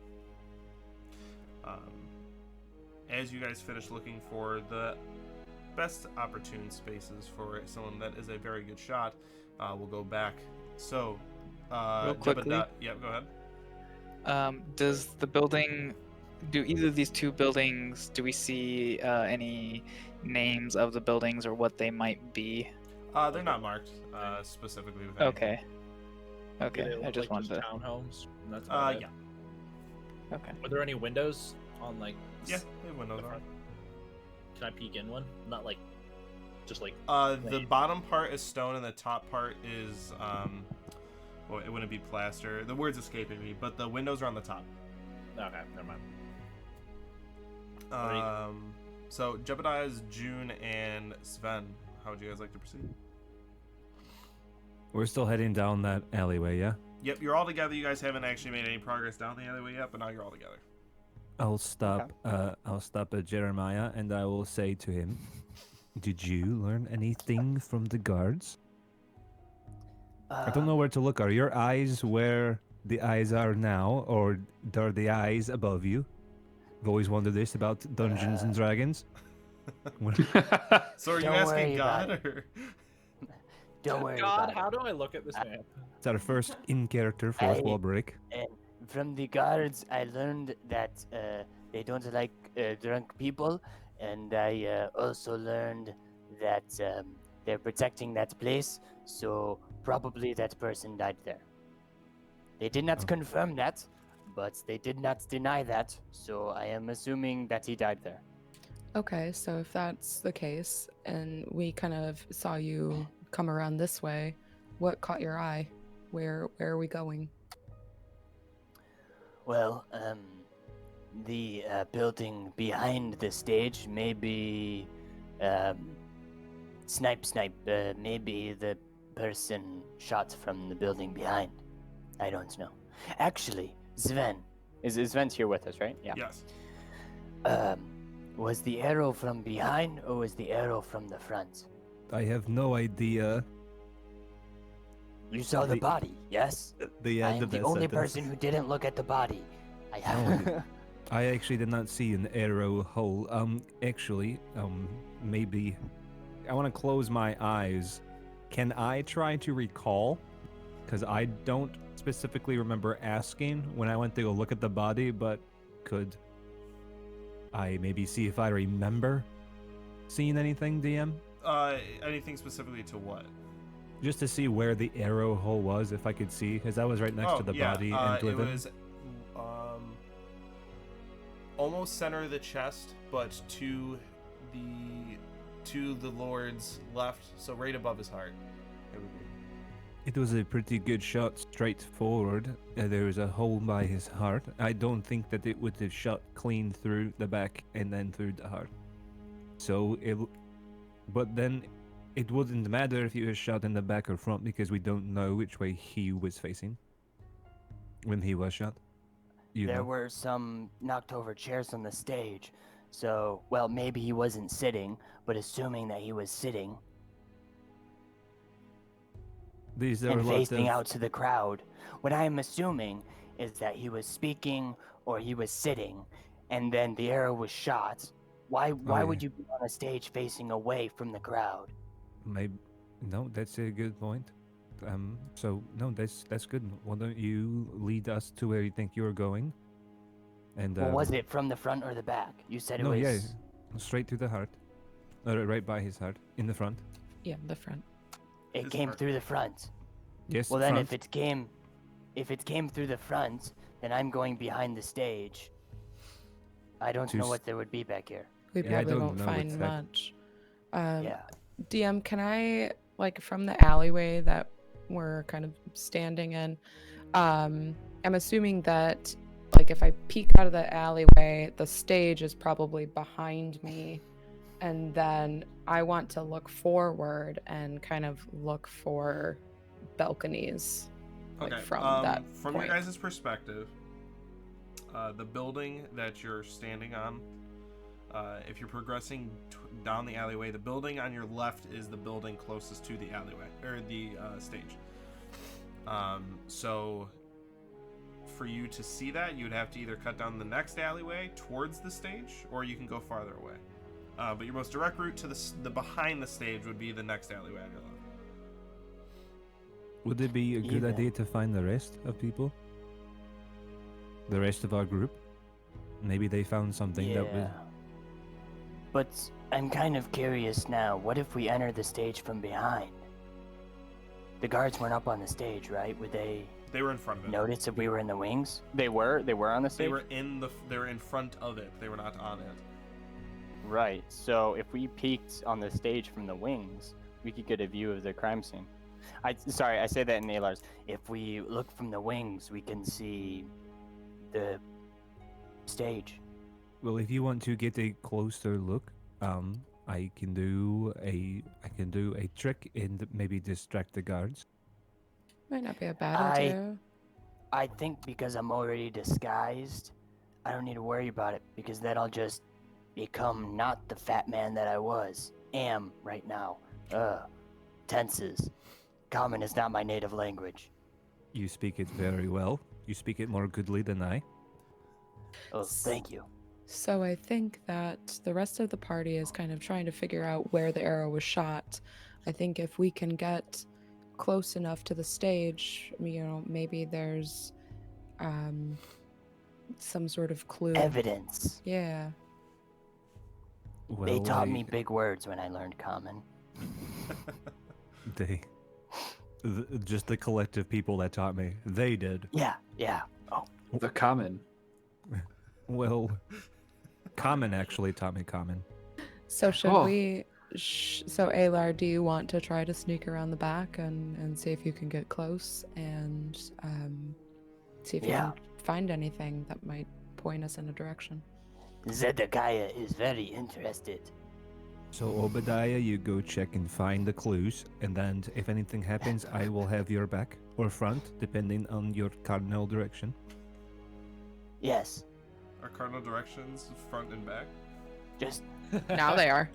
As you guys finish looking for the best opportune spaces for someone that is a very good shot, we'll go back. So, Real quickly. Yeah, go ahead. Does the building, do either of these two buildings, do we see any names of the buildings or what they might be? They're not marked specifically with anything. Okay. Do Okay, they I look just like wanted to. townhomes. And that's about it? Yeah. Okay. Are there any windows on like? Yeah, they have windows the on. front? Can I peek in one? Not like, just like. The plain. bottom part is stone and the top part is well, it wouldn't be plaster. The word's escaping me, but the windows are on the top. Okay, never mind. So Jebediah's, June, and Sven. How would you guys like to proceed? We're still heading down that alleyway, yeah? Yep, you're all together. You guys haven't actually made any progress down the alleyway yet, but now you're all together. I'll stop at Jeremiah and I will say to him, did you learn anything from the guards? I don't know where to look. Are your eyes where the eyes are now, or are the eyes above you? I've always wondered this about Dungeons and Dragons. So are you Don't asking worry God about or? Don't worry God, about how do I look at this map? It's our first in-character fourth wall break. it. And from the guards, I learned that they don't like drunk people, and I also learned that they're protecting that place, so probably that person died there. They did not confirm that, but they did not deny that, so I am assuming that he died there. Okay, so if that's the case, and we kind of saw you come around this way, what caught your eye? Where are we going? Well, the building behind the stage, maybe, snipe, maybe the person shot from the building behind. I don't know. Actually, Sven. Sven's here with us, right? Yeah. Yes. Was the arrow from behind or was the arrow from the front? I have no idea. You saw the The- body, yes? The I end am of the that only sentence. person who didn't look at the body. I have. I actually did not see an arrow hole. Maybe I want to close my eyes. Can I try to recall? Because I don't specifically remember asking when I went to go look at the body, but could I maybe see if I remember seeing anything, DM? Anything specifically to what? Just to see where the arrow hole was, if I could see, because that was right next to the body and it Dwiven. was almost center of the chest, but to the Lord's left, so right above his heart. It would be. It was a pretty good shot straight forward. There was a hole by his heart. I don't think that it would have shot clean through the back and then through the heart. But then it wouldn't matter if he was shot in the back or front because we don't know which way he was facing when he was shot. There were some knocked over chairs on the stage, so, well, maybe he wasn't sitting, but assuming that he was sitting, These are and lots facing of... out to the crowd. What I am assuming is that he was speaking or he was sitting, and then the arrow was shot. Why yeah. would you be on a stage facing away from the crowd? Maybe... No, that's a good point. So, no, that's good. Why don't you lead us to where you think you're going? And, Well, was it from the front or the back? You said it No, was... yeah, straight to the heart. Right by his heart, in the front. Yeah, the front. It His came front. through the front. Yes, Well, then front. if it came through the front, then I'm going behind the stage. I don't To know s- what there would be back here. We Yeah, I probably don't won't know find exact- much. Yeah. DM, can I, like, from the alleyway that we're kind of standing in, I'm assuming that, like, if I peek out of the alleyway, the stage is probably behind me, and then I want to look forward and kind of look for balconies, like, Okay. from that From point. your guys' perspective, the building that you're standing on, if you're progressing down the alleyway, the building on your left is the building closest to the alleyway or the stage. So for you to see that, you'd have to either cut down the next alleyway towards the stage, or you can go farther away. But your most direct route to the behind the stage would be the next alleyway on your left. Would it be a good Even. idea to find the rest of people? The rest of our group? Maybe they found something that was... But I'm kind of curious now. What if we enter the stage from behind? The guards weren't up on the stage, right? Would they They were in front of it. notice if we were in the wings? They were on the They stage. were in front of it. They were not on it. Right. So if we peeked on the stage from the wings, we could get a view of the crime scene. Sorry, I say that in Alar's. If we look from the wings, we can see the stage. Well, if you want to get a closer look, I can do a trick and maybe distract the guards. Might not be a bad I- idea. I think because I'm already disguised, I don't need to worry about it because then I'll just become not the fat man that I am right now. Tenses. Common is not my native language. You speak it very well. You speak it more goodly than I. Oh, thank you. So I think that the rest of the party is kind of trying to figure out where the arrow was shot. I think if we can get close enough to the stage, you know, maybe there's some sort of clue. Evidence. Yeah. Well, They taught me big words when I learned common. Just the collective people that taught me. They did. Yeah. Oh, The common. Well, Common actually taught me Common. So should Oh. we? So Alar, do you want to try to sneak around the back and see if you can get close and see if you Yeah. can find anything that might point us in a direction? Zedekiah is very interested. So Obadiah, you go check and find the clues, and then if anything happens, I will have your back or front, depending on your cardinal direction. Yes. Our cardinal directions, front and back. Just Now they are.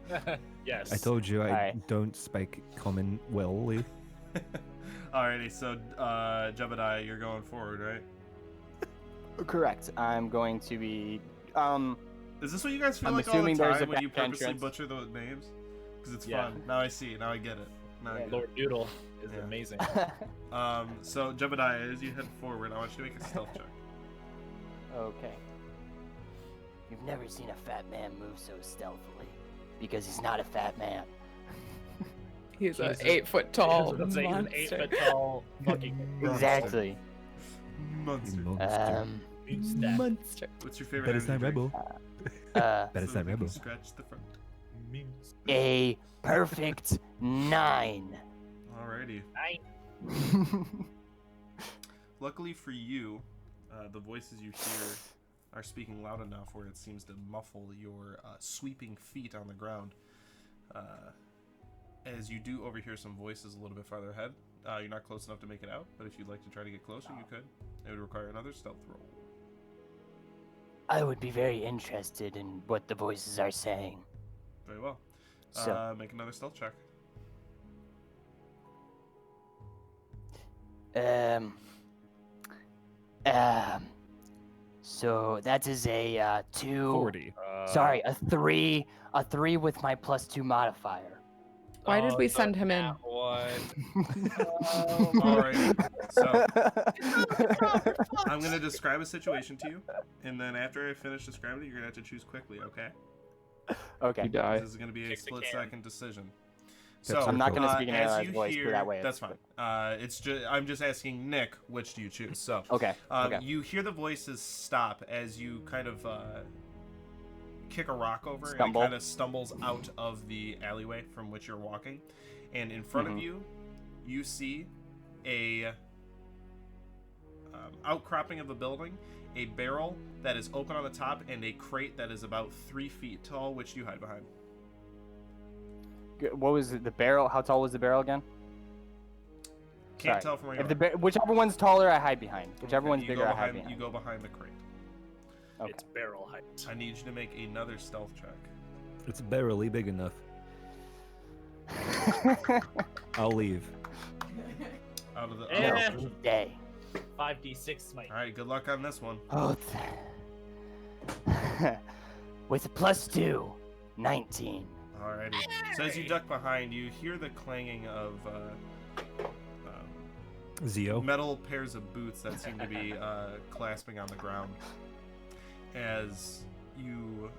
Yes. I told you I Alright. don't speak Common well. Alrighty, so Jebediah, you're going forward, right? Correct. I'm going to be. Is this what you guys feel I'm like all the assuming there's time a when you back purposely entrance. butcher the names? Because it's Yeah. fun. Now I see. Now I get it. Now I get Lord Doodle is Yeah. amazing. it. So Jebediah, as you head forward, I want you to make a stealth check. Okay. You've never seen a fat man move so stealthily. Because he's not a fat man. He's a He's a- 8 foot tall He's an monster. 8 foot tall fucking Exactly. Monster. monster. Monster. What's your favorite? That is not energy drink? rebel. Uh, That is So not we can rebel. Scratch the front. a perfect 9. Alrighty. Luckily for you, the voices you hear are speaking loud enough where it seems to muffle your sweeping feet on the ground. As you do overhear some voices a little bit farther ahead, you're not close enough to make it out, but if you'd like to try to get closer, you could. It would require another stealth roll. I would be very interested in what the voices are saying. Very well. So- Make another stealth check. So that is a 2. 40. Sorry, a 3. A 3 with my +2 modifier. Why did we so send him in? that one. Alrighty. So I'm gonna describe a situation to you, and then after I finish describing it, you're gonna have to choose quickly. Okay? Okay. You die. This is gonna be a Kick the can. split-second decision. That's So I'm not gonna speak in as Allies you voice, hear, but that way that's it's fine. I'm just asking Nick, which do you choose? So Okay. Okay. you hear the voices stop as you kind of kick a rock over, Stumble. and it kind of stumbles out of the alleyway from which you're walking, and in front of you, you see a outcropping of a building, a barrel that is open on the top, and a crate that is about 3 feet tall, which you hide behind. What was the barrel? How tall was the barrel again? Can't Sorry. tell from where you If are. whichever one's taller, I hide behind. Whichever Okay, one's you bigger, go I hide behind, behind. You go behind the crate. Okay. It's barrel height. I need you to make another stealth check. It's barely big enough. I'll leave. Out of the. Eh. Day. 5d6 smite. All right, good luck on this one. Oh. With a +2, 19. Alrighty. So as you duck behind, you hear the clanging of Zio. metal pairs of boots that seem to be clasping on the ground. As you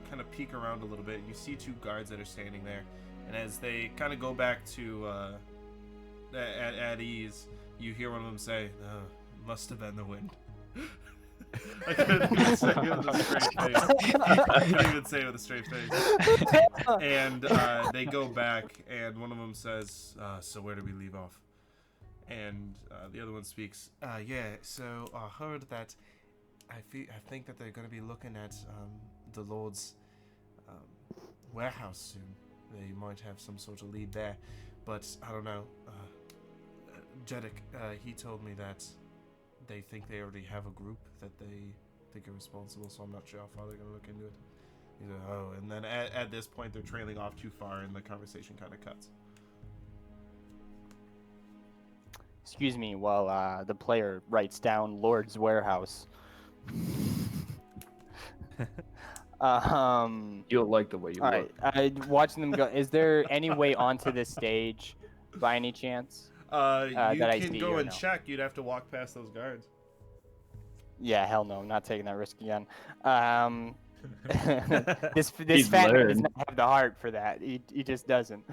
kind of peek around a little bit, you see 2 guards that are standing there, and as they kind of go back to at ease, you hear one of them say, "Oh, must have been the wind." I couldn't even say it with a straight face. I couldn't even say it with a straight face. And they go back, and one of them says, "So where do we leave off?" And the other one speaks, "Yeah. So I heard that. I think that they're going to be looking at the Lord's warehouse soon. They might have some sort of lead there, but I don't know. Jeddick, he told me that they think they already have a group that they think are responsible, so I'm not sure how far they're going to look into it." He's like, "Oh," and then at this point they're trailing off too far, and the conversation kind of cuts. Excuse me while the player writes down Lord's warehouse. You'll like the way you All look. right. Watching them go. Is there any way onto this stage, by any chance? You that I can see go or and no? check. You'd have to walk past those guards. Yeah, hell no, I'm not taking that risk again. This He's fat man does learned. not have the heart for that. He just doesn't.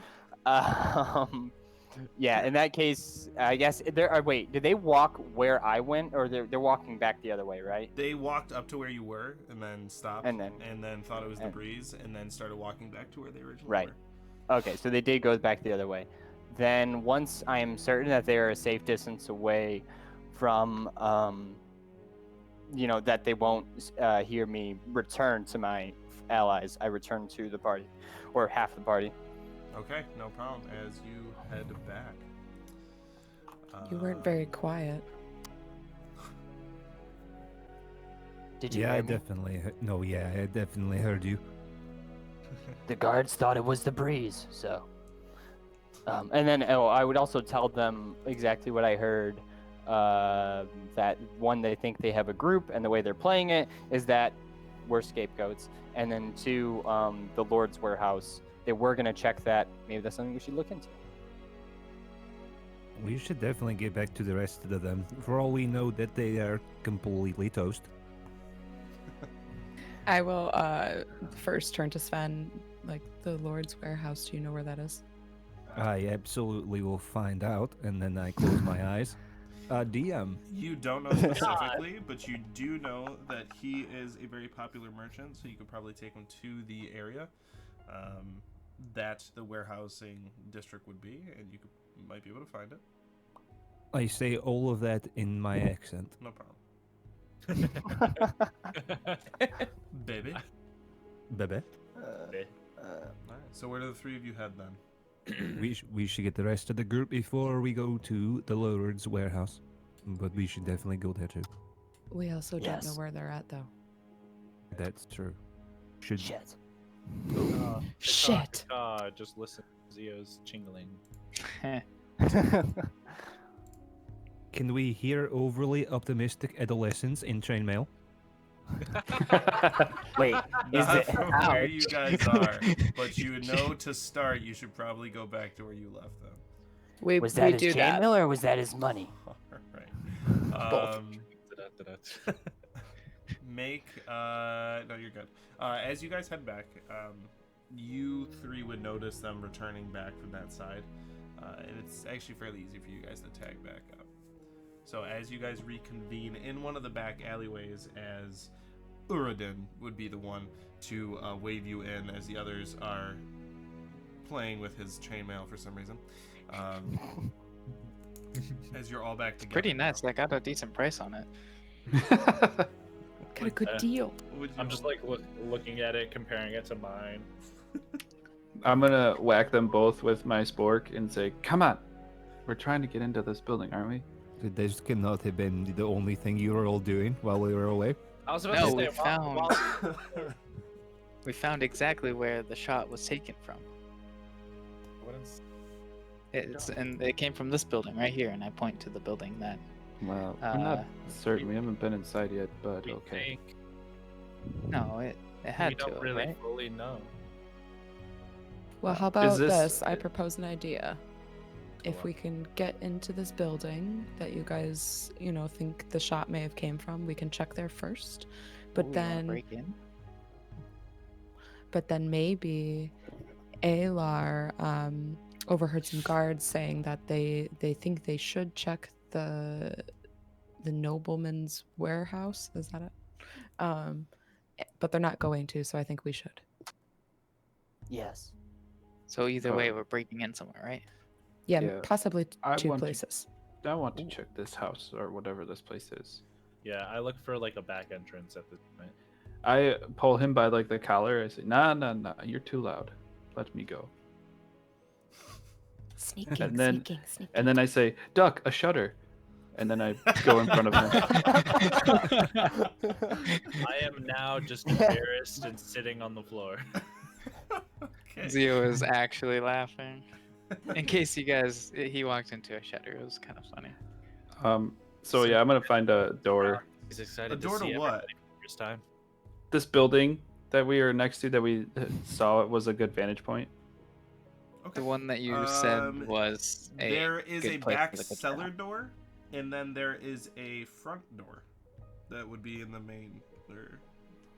Yeah, in that case, I guess wait, did they walk where I went, or they're walking back the other way, right? They walked up to where you were, and then stopped, And then- thought it was the and- breeze, and then started walking back to where they originally Right. were. Okay, so they did go back the other way. Then once I am certain that they are a safe distance away from, that they won't hear me return to my allies, I return to the party, or half the party. Okay, no problem. As you head back. You weren't very quiet. Did you Yeah, hear I me? definitely. I definitely heard you. The guards thought it was the breeze, so. And then I would also tell them exactly what I heard. That one, they think they have a group, and the way they're playing it is that we're scapegoats. And then 2, the Lord's warehouse. They were gonna check that. Maybe that's something we should look into. We should definitely get back to the rest of them. For all we know, that they are completely toast. I will first turn to Sven. Like, the Lord's warehouse, do you know where that is? I absolutely will find out, and then I close my eyes. DM. You don't know specifically, but you do know that he is a very popular merchant, so you could probably take him to the area that the warehousing district would be, and you might be able to find it. I say all of that in my accent. No problem. Baby. Bebe. Alright, so where do the 3 of you head then? We should get the rest of the group before we go to the Lord's warehouse. But we should definitely go there too. We also don't know Yes. where they're at, though. That's true. Should Shit. Shit. Just listen to Zio's jingling. can we hear overly optimistic adolescents in chainmail? Wait, is Not it? from where Ouch. you guys are, but you know to start, you should probably go back to where you left them. We Was that do his that. chainmail or was that his money? All right. Both. Make no, you're good. As you guys head back, you three would notice them returning back from that side, and it's actually fairly easy for you guys to tag back up. So as you guys reconvene in one of the back alleyways, as Uradin would be the one to wave you in, as the others are playing with his chainmail for some reason. As you're all back together. Pretty nice. I got a decent price on it. Got a good deal. I'm just like looking at it, comparing it to mine. I'm gonna whack them both with my spork and say, "Come on, we're trying to get into this building, aren't we?" This cannot have been the only thing you were all doing while we were away. I was about No, to we say, found we found exactly where the shot was taken from. And it came from this building right here, and I point to the building that. Well, we're not certain. We haven't been inside yet, but we okay. think No, it we had don't to, really right? fully know. Well, how about this- this? I propose an idea. If we can get into this building that you guys, think the shot may have came from, we can check there first. But Ooh, you wanna then, break in? maybe Alar overheard some guards saying that they think they should check the nobleman's warehouse. Is that it? But they're not going to, so I think we should. Yes. So either way, we're breaking in somewhere, right? Yeah, Yeah, possibly I two want to- places. I want to check this house or whatever this place is. Yeah, I look for like a back entrance at this point. I pull him by like the collar. I say, "Nah, you're too loud. Let me go." Sneaking, And then- sneaking. And then I say, "Duck, a shutter," and then I go in front of him. I am now just embarrassed and sitting on the floor. Okay. Zio is actually laughing. In case you guys, he walked into a shutter. It was kind of funny. So yeah, I'm gonna find a door. He's excited A door to see to what? everything for the first time. This building that we are next to that we saw it was a good vantage point. Okay. The one that you said was a There is good a place back for the good cellar shot. door, and then there is a front door that would be in the main. Or,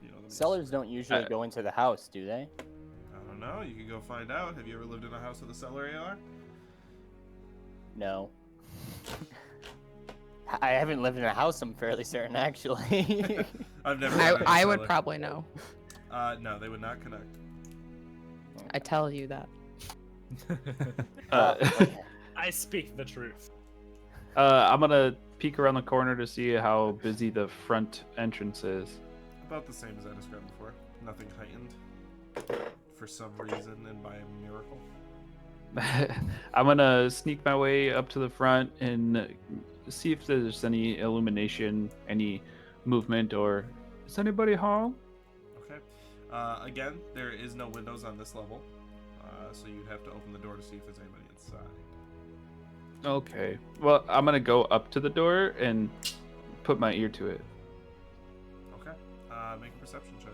the main Sellers don't usually Uh, go into the house, do they? I don't know. You could go find out. Have you ever lived in a house with a cellar, AR? No. I haven't lived in a house, I'm fairly certain, actually. I've never. been in a I would cellar. probably know. No, they would not connect. I tell you that. Okay. I speak the truth. I'm gonna peek around the corner to see how busy the front entrance is. About the same as I described before. Nothing heightened. For some reason and by a miracle. I'm gonna sneak my way up to the front and see if there's any illumination, any movement, or is anybody home? Okay. Again, there is no windows on this level, so you'd have to open the door to see if there's anybody inside. Okay. Well, I'm gonna go up to the door and put my ear to it. Okay. Make a perception check.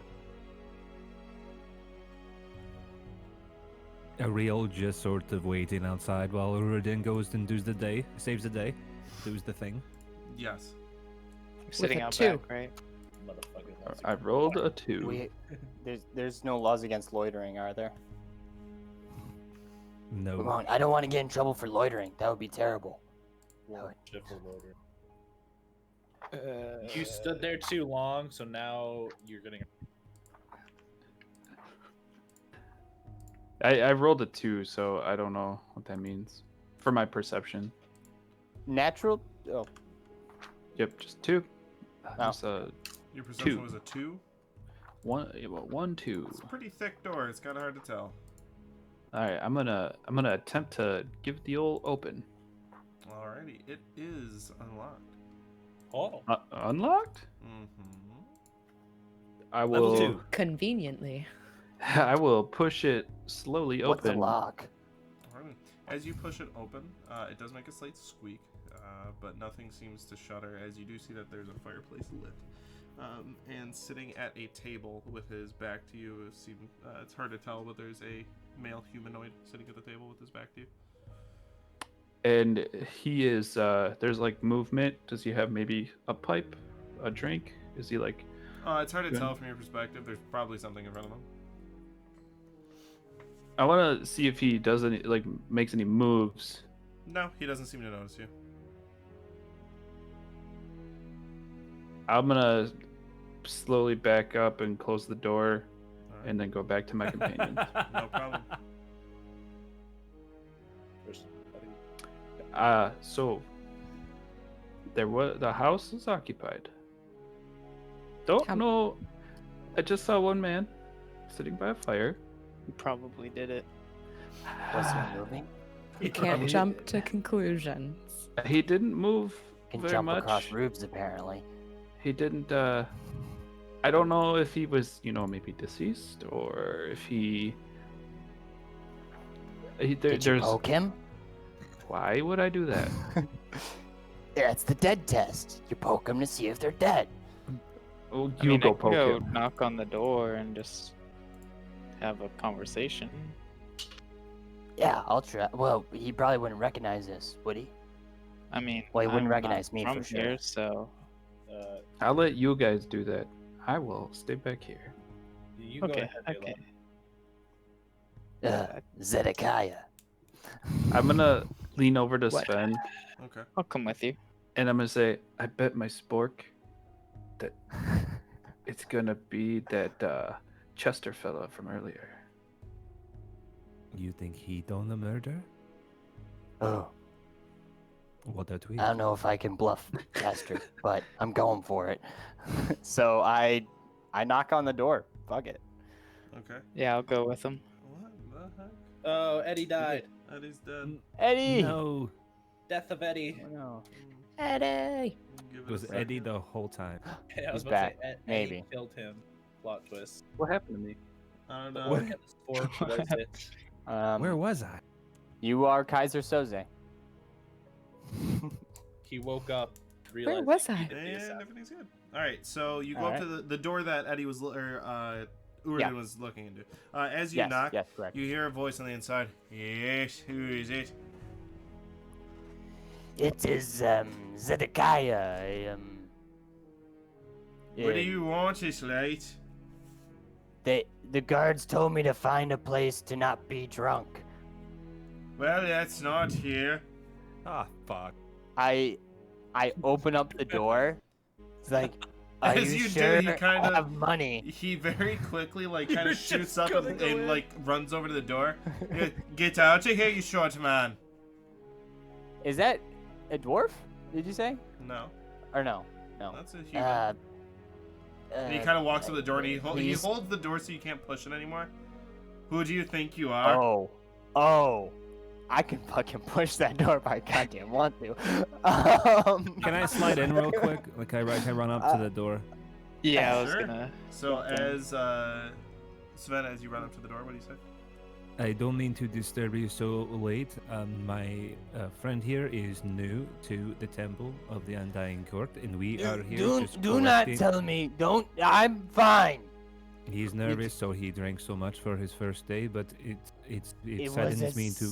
Ariel just sort of waiting outside while Uradin goes and saves the day, does the thing. Yes. You're sitting a out 2. back, right? Motherfucker. I rolled a 2. There's no laws against loitering, are there? No. Come on, I don't want to get in trouble for loitering. That would be terrible. You stood there too long, so now you're gonna. I rolled a 2, so I don't know what that means for my perception. Natural? Oh, Yep, just 2. Oh. Just Your perception 2. was a 2. 1, 2. It's a pretty thick door. It's kind of hard to tell. All right, I'm gonna attempt to give the old open. Alrighty, it is unlocked. Oh. Unlocked? Mm-hmm. I Level will. 2. Conveniently. I will push it slowly What's the open. lock? Alrighty. As you push it open, it does make a slight squeak, but nothing seems to shudder, as you do see that there's a fireplace lit. And sitting at a table with his back to you, it's hard to tell, but there's a male humanoid sitting at the table with his back to you. And he is, there's like movement. Does he have maybe a pipe, a drink? Is he like... It's hard to Good. tell from your perspective. There's probably something in front of him. I want to see if he does any, like, makes any moves. No, he doesn't seem to notice you. I'm gonna slowly back up and close the door, Alright. and then go back to my companions. No problem. So the house is occupied. Don't How- know. I just saw one man sitting by a fire. You probably did it. Was he moving? You can't jump to conclusions. He didn't move Can very jump much. across roofs apparently. He didn't. I don't know if he was, maybe deceased or if he. Did you poke him? Why would I do that? That's the dead test. You poke them to see if they're dead. Oh, I you mean, go I can poke go him. knock on the door and just have a conversation. Yeah, I'll try. Well, he probably wouldn't recognize us, would he? I mean, Well, he wouldn't I'm recognize not me from for sure. here, so I'll let you guys do that. I will stay back here. You go okay, ahead, okay. Ayla. Zedekiah. I'm gonna lean over to What? Sven Okay. I'll come with you. and I'm gonna say, I bet my spork that it's gonna be that Chester fella from earlier. You think he done the murder? Oh, What a tweet. I don't know if I can bluff Chester, but I'm going for it. So I knock on the door. Fuck it. Okay. Yeah, I'll go with him. What the heck? Oh, Eddie died. Eddie's dead. Eddie. No, Death of Eddie. Oh, no. Eddie. Give it was a Eddie second. the whole time. Yeah, I was He's about back. to say, Eddie Maybe. killed him. Plot twist. What happened to me? I don't know. Look at this fork. What is it? Where was I? You are Kaiser Soze. He woke up. Where realized was he I? needed the And assassin. everything's good. All right, so you go All up to the door that Eddie was, Uridan Yeah. was looking into. As you Yes, knock, yes, correct. you hear a voice on the inside. Yes, who is it? It is Zedekiah. What do you want this late? The guards told me to find a place to not be drunk. Well, that's not here. Ah, fuck. I open up the door. It's like, are As you you do, sure he I kinda- have money? He very quickly, kind You're of shoots just up gonna and, go in. runs over to the door. Get out of here, you short man. Is that a dwarf? Did you say? No, Or no? No. that's a human. And And he kind of walks to the door and he he's- holds the door so you can't push it anymore. Who do you think you are? Oh. I can fucking push that door if I goddamn want to. Can I slide in real quick? Like, can I run up to the door? Yeah, I was Sure. gonna. So Okay. as Sven, as you run up to the door, what do you say? I don't mean to disturb you so late. My friend here is new to the Temple of the Undying Court, and we are here just Do not collecting- tell me. Don't. I'm fine. He's nervous, so he drank so much for his first day, but it It was saddens me to.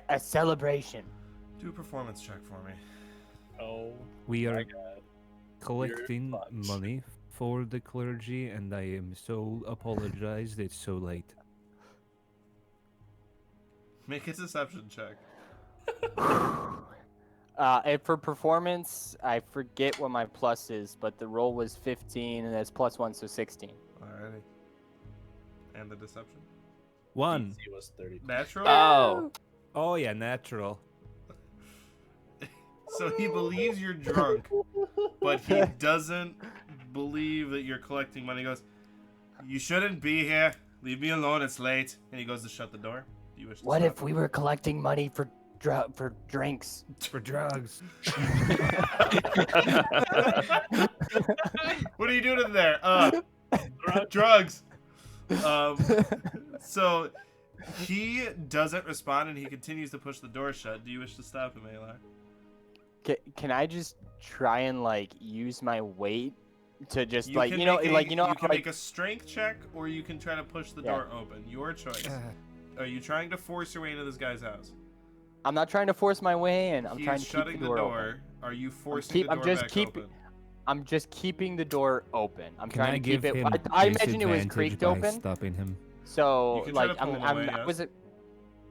a celebration. Do a performance check for me. Oh, We my are God. collecting fucked. money for the clergy, and I am so apologized. It's so late. Make a deception check. And for performance, I forget what my plus is, but the roll was 15, and that's +1, so 16. Alrighty. And the deception. 1. DC was 30. Natural. Oh, Oh yeah, natural. So he believes you're drunk, but he doesn't believe that you're collecting money. He goes, "You shouldn't be here. Leave me alone. It's late." And he goes to shut the door. Do you wish to What stop? if we were collecting money for drinks? For drugs. What are you doing in there? Drugs. So He doesn't respond, and he continues to push the door shut. Do you wish to stop him, Alar? Can I just try and like use my weight to just You like can you know make a- like you know you how, can like, make a strength check, or you can try to push the Yeah. door open. Your choice. Are you trying to force your way into this guy's house? I'm not trying to force my way in. I'm He trying is to keep shutting the door open. Are you forcing keep- the I'm door just back keep- open? I'm just keeping the door open. I'm Can trying I to keep give it. him I imagine it was disadvantage creaked by open, stopping him? so You can try like to pull him away, I yes. was it.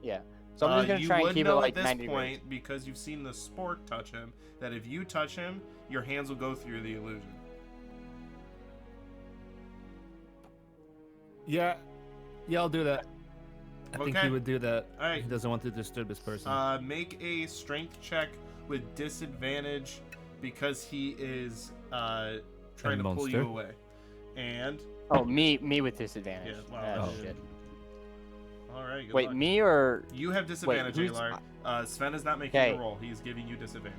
Yeah. So I'm just gonna you try and would keep it know like at this 90 point, degrees. because you've seen the spork touch him, that if you touch him, your hands will go through the illusion. Yeah, I'll do that. I think Okay. he would do that. Alright. He doesn't want to disturb this person. Make a strength check with disadvantage because he is trying to pull you monster. away. And Oh, me with disadvantage. Yeah, wow, Ah, oh. shit. all right. Good Wait, luck. me or You have disadvantage, who's- Alar. Sven is not making Okay. the roll. He's giving you disadvantage.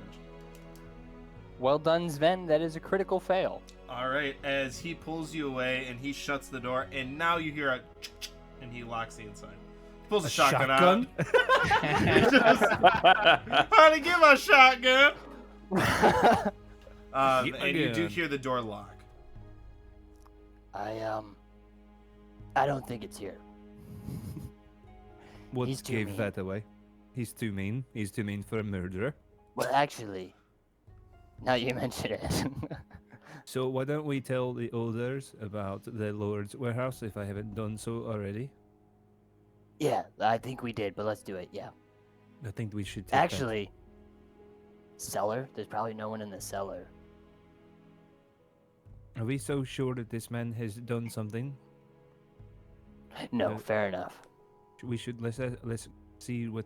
well done, Sven. That is a critical fail. All right. As he pulls you away and he shuts the door, and now you hear a and he locks the inside. He pulls a shotgun out. Honey, give my shotgun. And you do Again. hear the door lock. I don't think it's here. What he's too gave mean. that away? He's too mean. He's too mean for a murderer. Well, actually, now you mention it. So why don't we tell the others about the Lord's warehouse if I haven't done so already? Yeah, I think we did, but let's do it. Yeah. I think we should take that. Actually, cellar? There's probably no one in the cellar. Are we so sure that this man has done something? No, fair enough. We should let's see what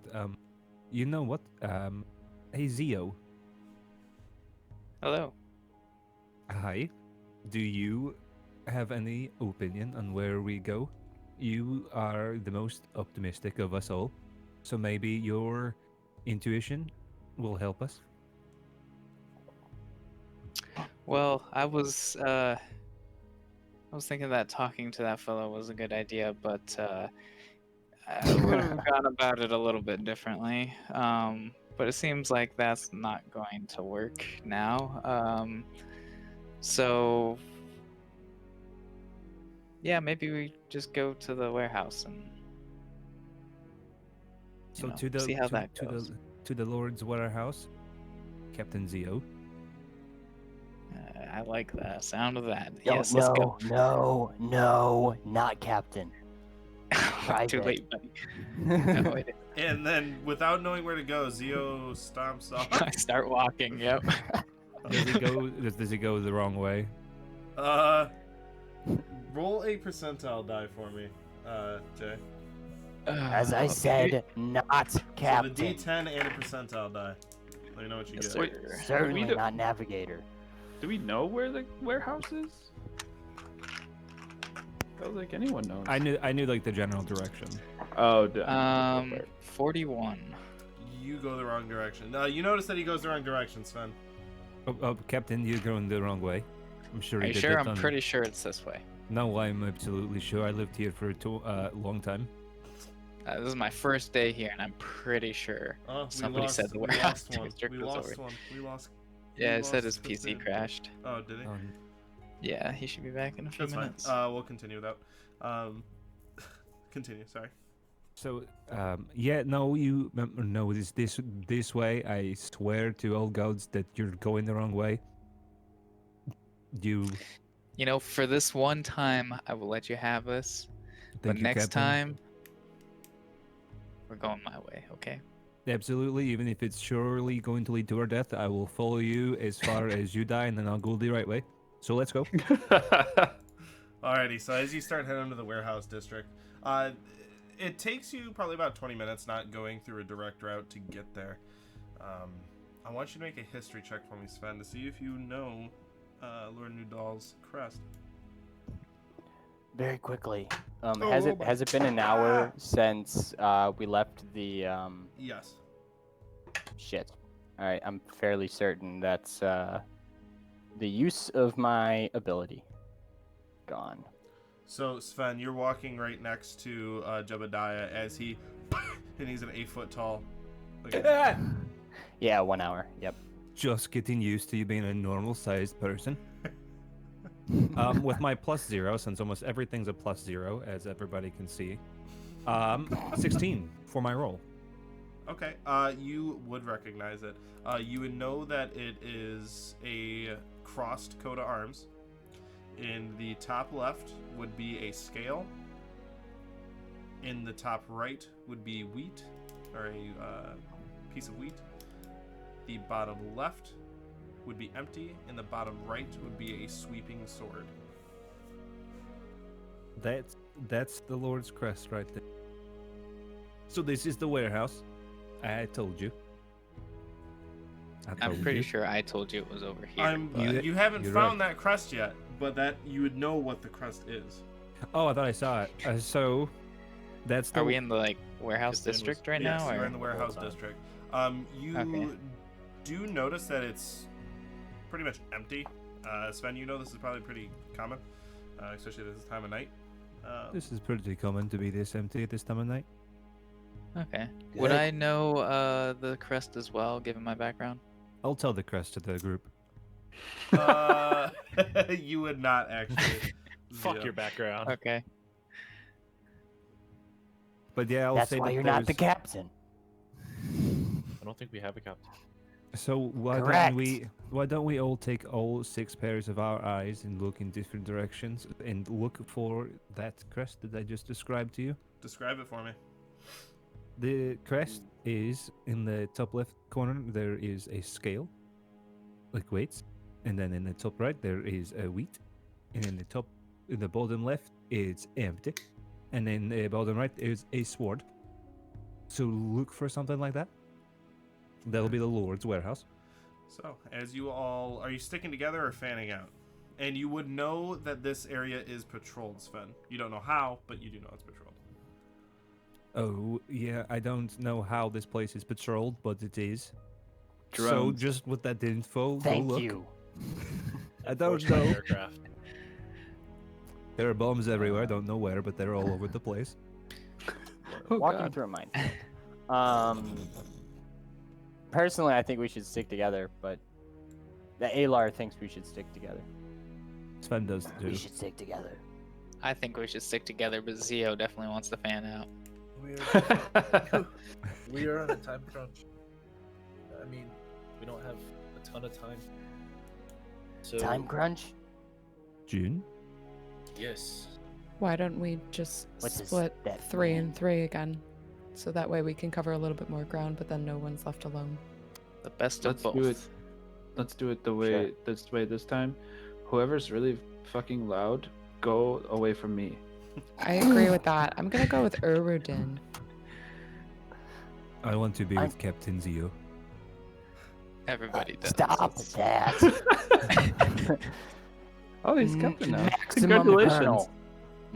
you know what hey Zio. Hello. Hi. Do you have any opinion on where we go? You are the most optimistic of us all, so maybe your intuition will help us. Well, I was thinking that talking to that fellow was a good idea, but I would have gone about it a little bit differently. But it seems like that's not going to work now. So yeah, maybe we just go to the warehouse and So know, to the see how to, that to goes. the Lord's warehouse, Captain Zio. I like the sound of that. Yo, Yes, let's go. no, not Captain. Too Private. late, buddy. No, it- And then, without knowing where to go, Zio stomps off. I start walking. Yep. Does he go the wrong way? Roll a percentile die for me, Jay. As I said, not Captain. So the D10 and a percentile die. Let me know what you Yes, get. sir. Wait, Certainly We do- not Navigator. Do we know where the warehouse is? Feels like anyone knows. I knew like the general direction. Oh, 41. You go the wrong direction. You notice that he goes the wrong direction, Sven. Oh, Captain, you're going the wrong way. I'm sure. Are he you did sure? that I'm on- pretty sure it's this way. No, I'm absolutely sure. I lived here for a long time. This is my first day here, and I'm pretty sure. Oh, we Somebody lost, said the we warehouse lost one. district We was lost over. one. We lost. Yeah, we it said lost his PC Christine. crashed. Oh, did he? Yeah, he should be back in a few That's minutes. fine. We'll continue without. Continue. Sorry. So, yeah, no, you no, this way. I swear to all gods that you're going the wrong way. You. You know, for this one time, I will let you have this. Thank But you, next Captain. time, we're going my way, okay? Absolutely, even if it's surely going to lead to our death, I will follow you as far as you die, and then I'll go the right way. So let's go. Alrighty. So as you start heading to the warehouse district, it takes you probably about 20 minutes, not going through a direct route to get there. I want you to make a history check for me, Sven, to see if you know Lord Nudal's crest. Very quickly. Oh, Has it been an hour since we left the Yes. shit? All right, I'm fairly certain that's the use of my ability gone. So Sven, you're walking right next to Jebediah as he, and he's an 8-foot tall. Yeah, 1 hour. Yep. Just getting used to you being a normal-sized person. With my +0, since almost everything's a +0, as everybody can see. 16 for my roll. Okay. You would recognize it. You would know that it is a crossed coat of arms. In the top left would be a scale. In the top right would be wheat, or a piece of wheat. The bottom left would be empty, and the bottom right would be a sweeping sword. That's the Lord's crest right there. So this is the warehouse. I told you. I'm pretty sure I told you it was over here. You haven't you're found right. that crest yet, but that you would know what the crest is. Oh, I thought I saw it. So that's the. Are we in the like warehouse Cthulhu's- district right Yes, now? you're Or? in the warehouse district. You Okay. do notice that it's pretty much empty. Sven, you know this is probably pretty common, especially this time of night. This is pretty common to be this empty at this time of night. Okay. Would I know the crest as well, given my background? I'll tell the crest to the group. You would not actually. Fuck Zio. your background. Okay. But yeah, I'll That's say why that you're not the there's- captain. I don't think we have a captain. So why Correct. don't we all take all 6 pairs of our eyes and look in different directions and look for that crest that I just described to you? Describe it for me. The crest is in the top left corner. There is a scale, like weights, and then in the top right there is a wheat, and in the bottom left it's empty, and in the bottom right is a sword. So look for something like that. That'll be the Lord's warehouse. So, as you all are you sticking together or fanning out? And you would know that this area is patrolled, Sven. You don't know how, but you do know it's patrolled. Oh yeah, I don't know how this place is patrolled, but it is. So Drones. just with that info, go Thank look. you. I don't Force-fed know. aircraft. There are bombs everywhere. Don't know where, but they're all over the place. Oh, Walking God. through a minefield. Personally, I think we should stick together, but the Alar thinks we should stick together. Sven does too. We should stick together. I think we should stick together, but Zio definitely wants to fan out. We are on a time crunch. I mean, we don't have a ton of time. So Time crunch? June. yes. Why don't we just What does split that 3 mean? and 3 again? So that way we can cover a little bit more ground, but then no one's left alone. The best of Let's both. do it. Let's do it the way Sure. this time. Whoever's really fucking loud, go away from me. I agree with that. I'm gonna go with Urudin. I want to be I'm- with Captain Zio. Everybody does. Stop It's- that. Oh, he's captain now. Maximum Congratulations. Colonel. So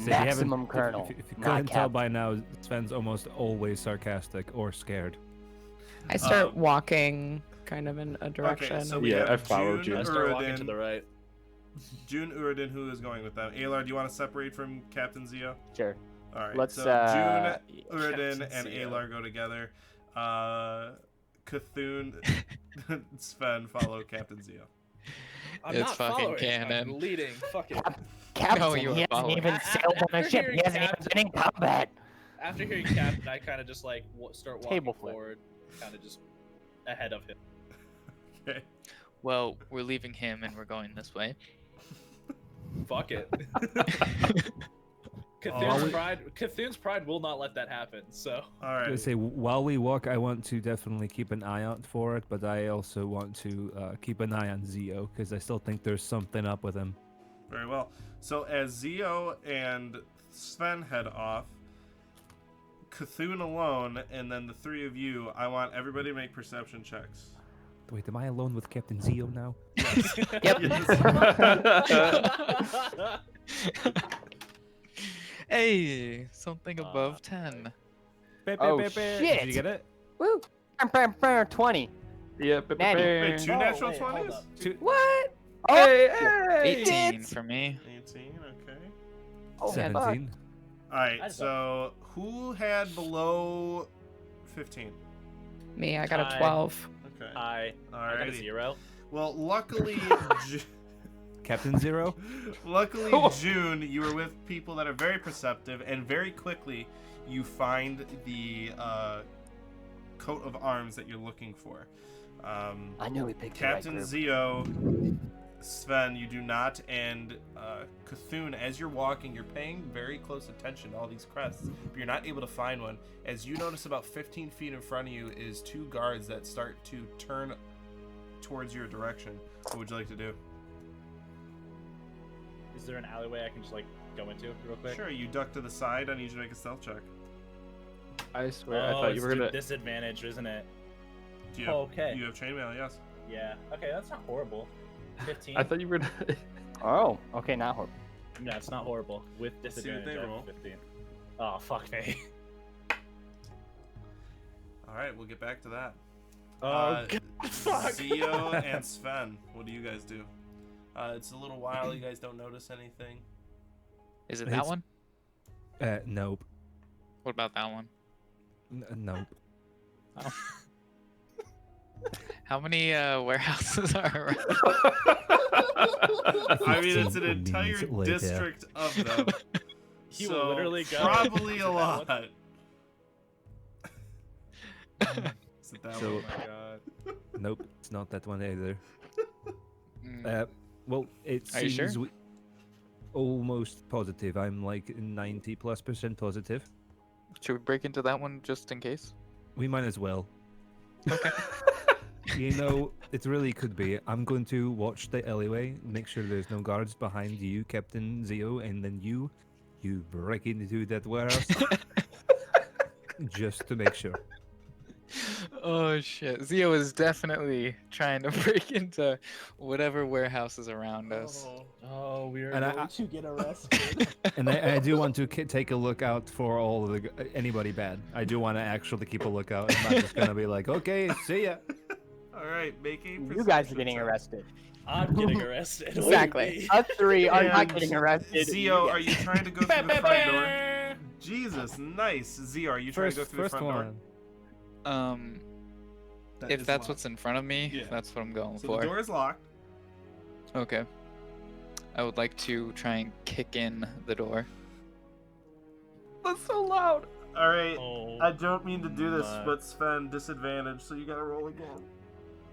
if you haven't- Maximum Colonel. If you not couldn't tell captain. by now, Sven's almost always sarcastic or scared. I start Um, walking kind of in a direction. Okay, so we Yeah, have I followed June, you. I start walking to Uridin, the right. June Uridin, who is going with them. Alar, do you want to separate from Captain Zio? Sure. All right. Let's, so June, Captain Uridin, and Zio. Alar go together. Cthulhu, Sven follow Captain Zio. I'm It's not fucking following. canon. I'm leading. Fuck it. Captain, No, you he were hasn't following. even sailed on a After ship. He hearing hasn't even Captain- been in combat. After hearing Captain, I kind of just like start walking Table flip. forward, kind of just ahead of him. Okay. Well, we're leaving him and we're going this way. Fuck it. While we- Cthulhu's pride will not let that happen. So All I right. say while we walk, I want to definitely keep an eye out for it, but I also want to keep an eye on Zio because I still think there's something up with him. Very well. So as Zio and Sven head off, Cthulhu alone, and then the three of you, I want everybody to make perception checks. Wait, am I alone with Captain Zio now? Hey, something above 10. Oh, Did shit. you get it? Woo! 20. Yeah, Natty. Wait, two Oh, natural wait, hold 20s? up. What? Oh, Hey, hey. 18 for me. 18, okay. Oh, fuck. 17. All right. That's So who had below 15? Me, I got a Hi. 12. Okay. I got a Alrighty. 0. Well, luckily, Captain Zero. luckily, June, you were with people that are very perceptive, and very quickly, you find the coat of arms that you're looking for. I knew we picked the right Captain group. Zio, Sven, you do not, and Cthulhu, as you're walking, you're paying very close attention to all these crests, but you're not able to find one. As you notice, about 15 feet in front of you is 2 guards that start to turn towards your direction. What would you like to do? Is there an alleyway I can just like go into real quick? Sure, you duck to the side. I need you to make a stealth check. I swear, Oh, I thought you it's were gonna. disadvantage, isn't it? Do you have, Okay. You have chainmail, yes. Yeah. Okay, that's not horrible. 15. I thought you were gonna. Oh, okay, not horrible. No, it's not horrible. With Let's see what disadvantage, they I have roll. 15. Oh, fuck me. All right, we'll get back to that. Oh, God, fuck. Zio and Sven, what do you guys do? It's a little while. You guys don't notice anything. Is it that It's- one? Nope. What about that one? Nope. How many warehouses are around? I mean, it's an 15 entire minutes later. district of them. He so will literally go probably to a that lot. one. Is it that So- one? Oh my god. Nope. It's not that one either. Mm, Well, it Are you seems sure? almost positive. I'm like 90+% positive. Should we break into that one just in case? We might as well. Okay. You know, it really could be. I'm going to watch the alleyway, make sure there's no guards behind you, Captain Zio, and then you break into that warehouse just to make sure. Oh shit. Zio is definitely trying to break into whatever warehouse is around us. Oh, we are And going I- to get arrested. And I do want to take a look out for all of the anybody bad. I do want to actually keep a lookout. I'm not just gonna be like, okay, see ya. All right, make a You guys are perception getting check. arrested. I'm getting arrested. What do you Exactly. mean? Us three are not And getting arrested. Zio, are you trying to go through the front door? Jesus, nice. Zio, are you trying to go through the front door? That If is that's locked. what's in front of me, Yeah. that's what I'm going So for. the door is locked. Okay. I would like to try and kick in the door. That's so loud. All right. Oh, I don't mean to do this, my. but Sven, disadvantage, so you gotta roll again.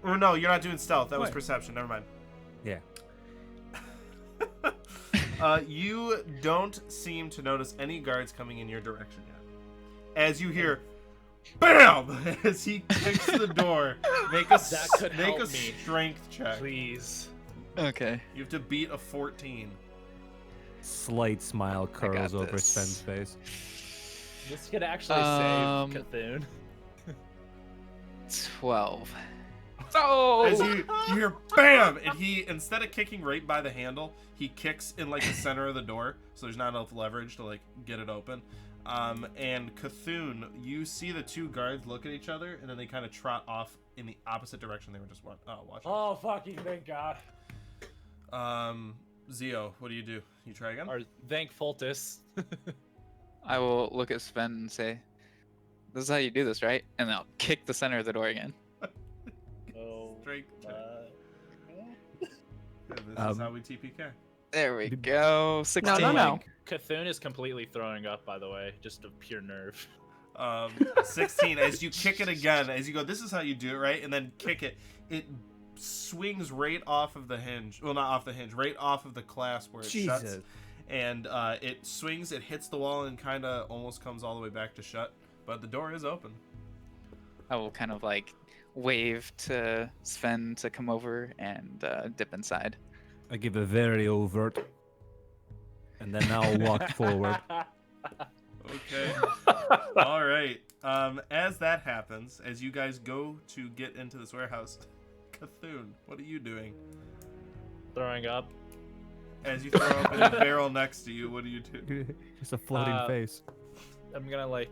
Oh no, you're not doing stealth. That was What? perception. Never mind. Yeah. You don't seem to notice any guards coming in your direction yet. As you hear, BAM! As he kicks the door, make a That could make help a me. strength check. please. Okay. You have to beat a 14. Slight smile I curls got over this. Sven's face. This could actually Um, save Cthulhu. 12. Oh! As you hear BAM! And he, instead of kicking right by the handle, he kicks in like the center of the door, so there's not enough leverage to like get it open. And Cthulhu, you see the 2 guards look at each other, and then they kind of trot off in the opposite direction they were just watching. Oh, fucking thank God. Zio, what do? You try again? Or thank Fultus. I will look at Sven and say, "This is how you do this, right?" And I'll kick the center of the door again. Oh, Strength check. my. And this is Um, how we TPK. There we go. 16. no. Cthulhu is completely throwing up, by the way, just of pure nerve. 16, as you kick it again, as you go, this is how you do it, right? And then kick it. It swings right off of the hinge. Well, not off the hinge, right off of the clasp where it shuts. Jesus. And it swings, it hits the wall, and kind of almost comes all the way back to shut. But the door is open. I will kind of like wave to Sven to come over and dip inside. I give a very overt, and then I'll walk forward. Okay. All right. As that happens, as you guys go to get into this warehouse, Cthulhu, what are you doing? Throwing up. As you throw up in a barrel next to you, what do you do? Just a floating face. I'm gonna like,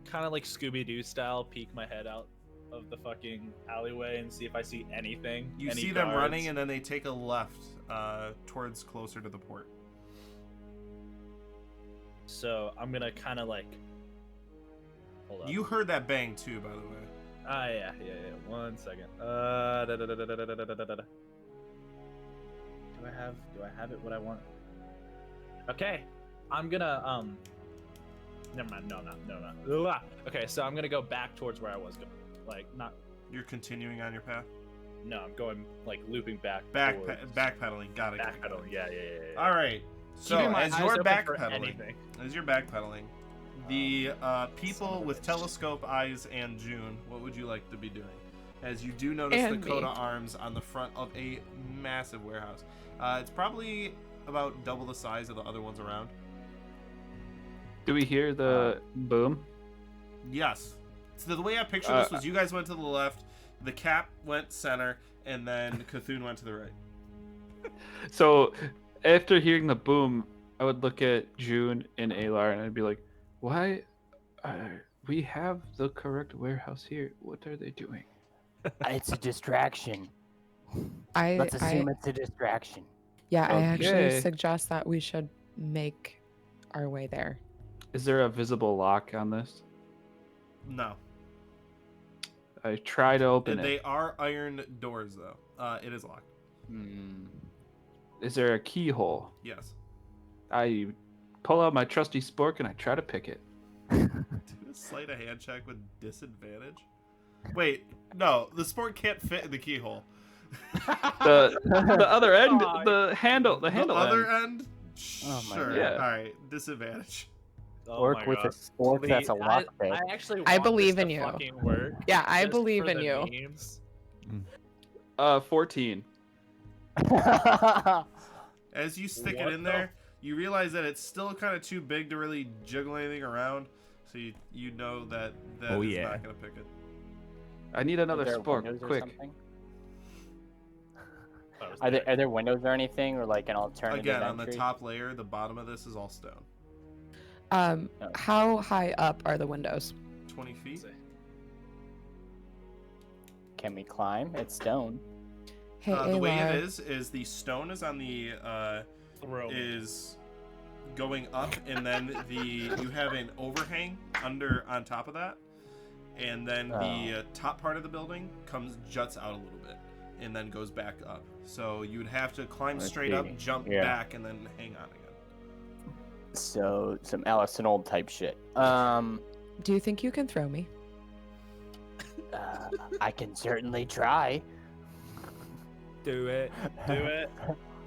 kind of like Scooby-Doo style, peek my head out of the fucking alleyway and see if I see anything. You any see them guards. running, and then they take a left towards closer to the port. So I'm gonna kind of like. Hold on. You heard that bang too, by the way. Ah, yeah. 1 second. Da, da, da, da, da, da, da, da, da. Do I have it what I want? Okay. I'm gonna never mind. No, not. Okay, so I'm gonna go back towards where I was going. Like not. You're continuing on your path. No, I'm going like looping back. Backpedaling. Got it. Backpedaling. Yeah. All right. So Keeping my as eyes you're open for backpedaling, anything. the people with telescope eyes and June, what would you like to be doing? As you do notice And the coat me. of arms on the front of a massive warehouse. It's probably about double the size of the other ones around. Do we hear the boom? Yes. So the way I picture this was you guys went to the left, the cap went center, and then Cthulhu went to the right. So after hearing the boom, I would look at June and Alar and I'd be like, why we have the correct warehouse here? What are they doing? It's a distraction. I Let's assume it's a distraction. yeah, I actually Okay. suggest that we should make our way there. Is there a visible lock on this? No. I try to open They it. are iron doors, though. It is locked. Is there a keyhole? Yes. I pull out my trusty spork and I try to pick it. Do a sleight of hand check with disadvantage. Wait, no, the sport can't fit in the keyhole. The other end, God. the handle The other end? Oh my Sure. God. Yeah. All right, disadvantage. Oh Work my with a God. spork that's a Please, lockpick. I actually I want believe this in to you. fucking work. Yeah, I just believe for in the you. memes. 14. As you stick What it in the- there, you realize that it's still kind of too big to really jiggle anything around. So you know that Oh, is yeah. not going to pick it. I need another Are there spork, windows or quick. something? That was Are there. there windows or anything, or like an alternative Again, on the entry? top layer, the bottom of this is all stone. How high up are the windows? 20 feet. Can we climb? It's stone. Hey, The way Alar. it is the stone is on the Throw me. is going up, and then you have an overhang on top of that, and then the top part of the building juts out a little bit, and then goes back up. So you would have to climb Let's straight see. up, jump Yeah. back, and then hang on again. So some Alice in Old type shit. Do you think you can throw me? I can certainly try. Do it. Do it.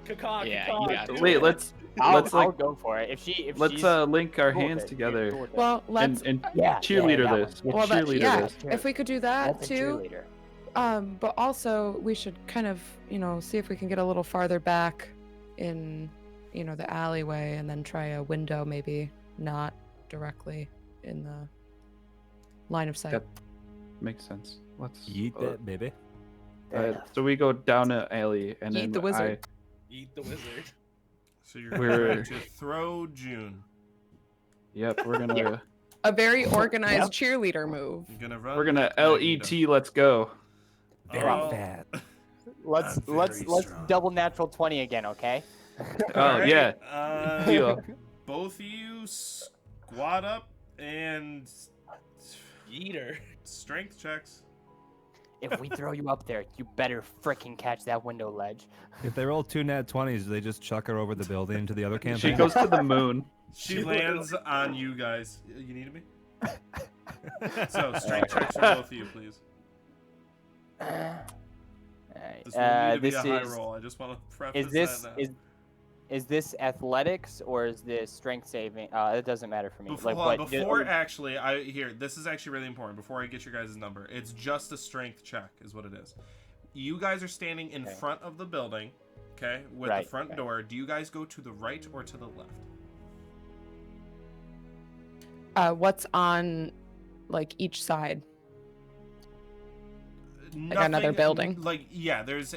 Cacaw, Yeah, cacaw, you got do it. Wait, it. let's I'll like go for it. If she's let's link our cool with hands it, together cool with it. Well, let's. and yeah, cheerleader that this. one. We'll cheerleader yeah, this. if we could do that That's a too. cheerleader. But also we should kind of, see if we can get a little farther back in, the alleyway, and then try a window, maybe not directly in the line of sight. That makes sense. Let's Yeet that, baby. Fair enough. so we go down an alley and Yeet then the wizard. Eat the wizard. So you're We're- going to throw June. Yep, we're gonna A very organized cheerleader move. You're gonna run. we're gonna Magneto. LET. Let's go. Very Oh. fat. Let's I'm let's very let's strong. double natural 20 again, okay? Oh Alright, yeah. Deal. Both of you squat up and Eater. strength checks. If we throw you up there, you better freaking catch that window ledge. If they roll 2 nat 20s, do they just chuck her over the building into the other She campaign? goes to the moon. She lands on you guys. You needed me? So, strength checks for both of you, please. Alright, This will need to be this a high is roll. I just want to preface is this that now. is this athletics or is this strength saving? It doesn't matter for me. Before, like hold on, what? before actually, this is actually really important. Before I get your guys' number, it's just a strength check, is what it is. You guys are standing in Okay. front of the building, okay, with Right, the front right. door. Do you guys go to the right or to the left? What's on, each side? another building? There's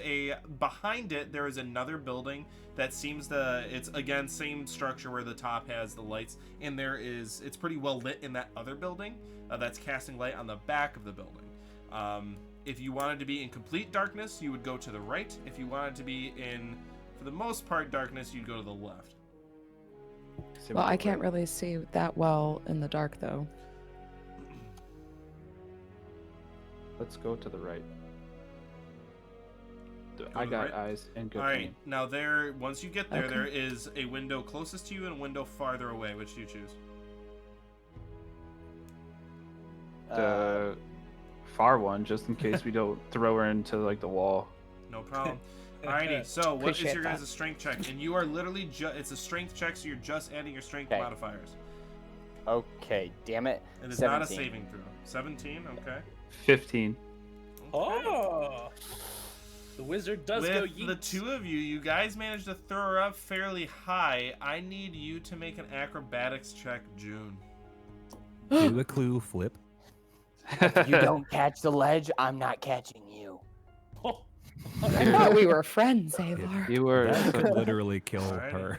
behind it. There is another building that seems it's again same structure where the top has the lights, and it's pretty well lit in that other building that's casting light on the back of the building. If you wanted to be in complete darkness, you would go to the right. If you wanted to be in, for the most part, darkness, you'd go to the left. Well, I can't really see that well in the dark, though. Let's go to the right. Go I to the got right? eyes and good All right. aim. Now once you get there, Okay. there is a window closest to you and a window farther away. Which do you choose? The far one, just in case we don't throw her into like the wall. No problem. Alrighty, so what is Appreciate your that. guys' strength check? And you are literally it's a strength check, so you're just adding your strength Okay. modifiers. Okay, damn it. It is not a 17. saving throw. 17, okay. 15. Oh, the wizard does go With the yeet. two of you, you guys managed to throw her up fairly high. I need you to make an acrobatics check, June. Do a clue flip. If you don't catch the ledge, I'm not catching you. I thought we were friends, Alar. You were That could literally kill Alrighty. her.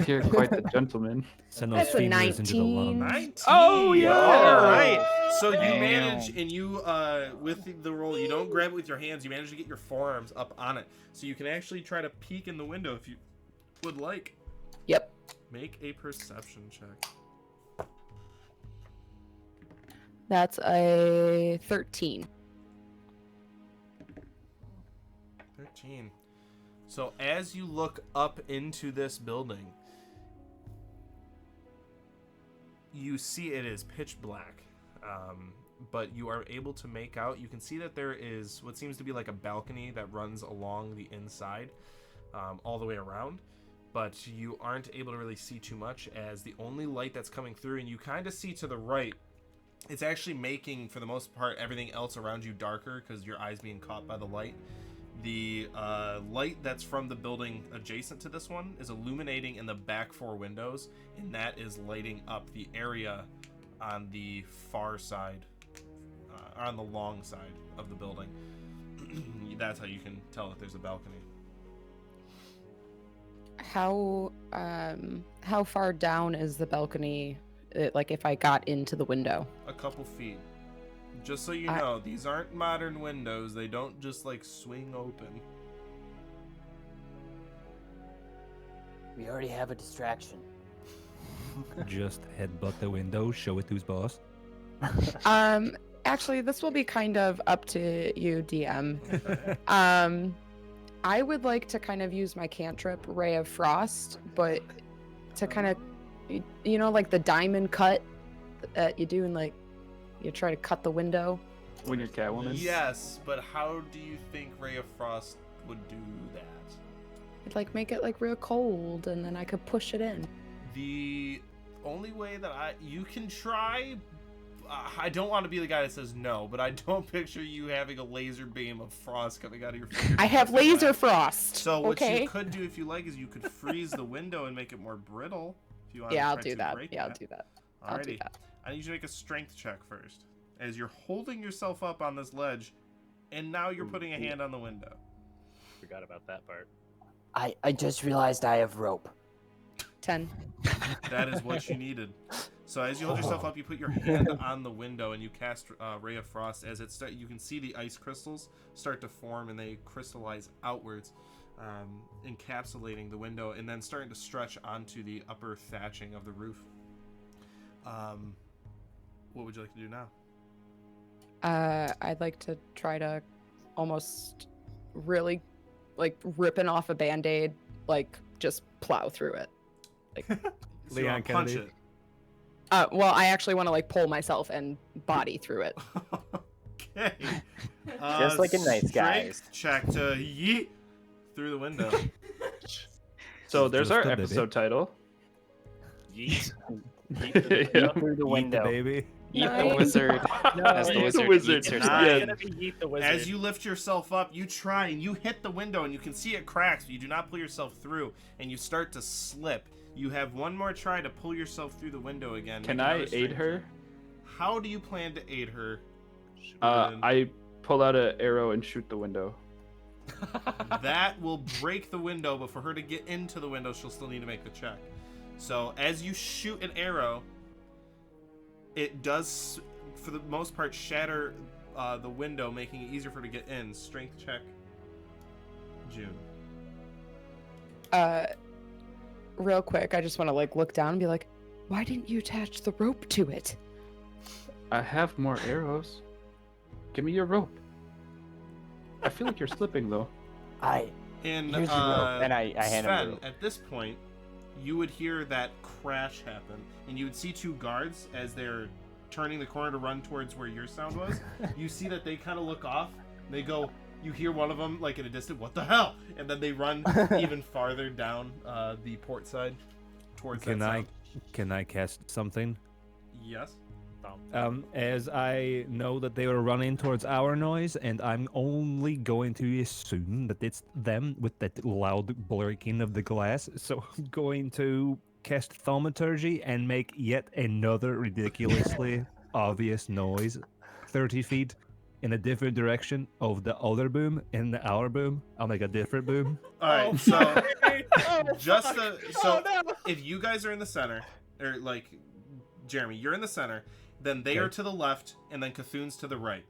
you're quite the gentleman. Send those That's a femurs into the 19. lungs. 19. Oh, yeah. All right. So you Damn. manage, and you, with the roll, you don't grab it with your hands. You manage to get your forearms up on it, so you can actually try to peek in the window if you would like. Yep. Make a perception check. That's a 13. 13. So as you look up into this building, you see it is pitch black, but you are able to make out, you can see that there is what seems to be like a balcony that runs along the inside, all the way around, but you aren't able to really see too much, as the only light that's coming through, and you kind of see to the right, it's actually making, for the most part, everything else around you darker because your eyes being caught by the light. The light that's from the building adjacent to this one is illuminating in the back 4 windows, and that is lighting up the area on the far side, on the long side of the building. That's how you can tell that there's a balcony. How far down is the balcony? Like if I got into the window. A couple feet. Just so you I- know, these aren't modern windows. They don't just like swing open. We already have a distraction. Just headbutt the window, show it who's boss. Actually, this will be kind of up to you, DM. I would like to kind of use my cantrip, Ray of Frost, but to kind of, you know, like the diamond cut that you do, and like you try to cut the window. When you're Catwoman. Yes, but how do you think Ray of Frost would do that? I'd like make it like real cold, and then I could push it in. The only way that you can try, I don't want to be the guy that says no, but I don't picture you having a laser beam of frost coming out of your fingers. I have laser frost. So what okay. you could do if you like is you could freeze the window and make it more brittle. If you want Yeah, to I'll try do to that. break Yeah, I'll that. do that. I'll do Alrighty. that. I need you to make a strength check first, as you're holding yourself up on this ledge, and now you're putting a hand on the window. Forgot about that part. I just realized I have rope. 10. That is what you needed. So as you hold yourself up, you put your hand on the window and you cast Ray of Frost. As it you can see the ice crystals start to form and they crystallize outwards, encapsulating the window and then starting to stretch onto the upper thatching of the roof. What would you like to do now? I'd like to try to almost really like ripping off a band-aid, like just plow through it. Like, So you Leon wanna punch Kennedy. well, I actually want to like pull myself and body through it. Okay. Just like a nice guy. Strength check to yeet through the window. So there's Just our a baby. episode title. Yeet. Yeah. Through the Eat window. the baby. Eat the Nice. wizard. As the Eat the wizard, wizard. eats her Nice. slime. Yeah. Gonna be yeet the wizard. As you lift yourself up, you try and you hit the window and you can see it cracks, but you do not pull yourself through and you start to slip. You have one more try to pull yourself through the window again. Can Make I another aid strength her? check. How do you plan to aid her? I pull out an arrow and shoot the window. That will break the window, but for her to get into the window, she'll still need to make the check. So as you shoot an arrow, it does, for the most part, shatter the window, making it easier for her to get in. Strength check, June. real quick, I just want to like look down and be like, why didn't you attach the rope to it? I have more arrows. Give me your rope. I feel like you're slipping though. And Here's your rope. And I hand him the Sven, rope. at this point, you would hear that crash happen, and you would see two guards as they're turning the corner to run towards where your sound was. You see that they kind of look off. And they go. You hear one of them like in a distance. What the hell? And then they run even farther down the port side towards that sound. Can I cast something? Yes. As I know that they were running towards our noise, and I'm only going to assume that it's them with that loud breaking of the glass. So I'm going to cast thaumaturgy and make yet another ridiculously obvious noise 30 feet in a different direction of the other boom and our boom. I'll make a different boom. All right. So if you guys are in the center, or like Jeremy, you're in the center. Then they are to the left, and then Cthulhu's to the right.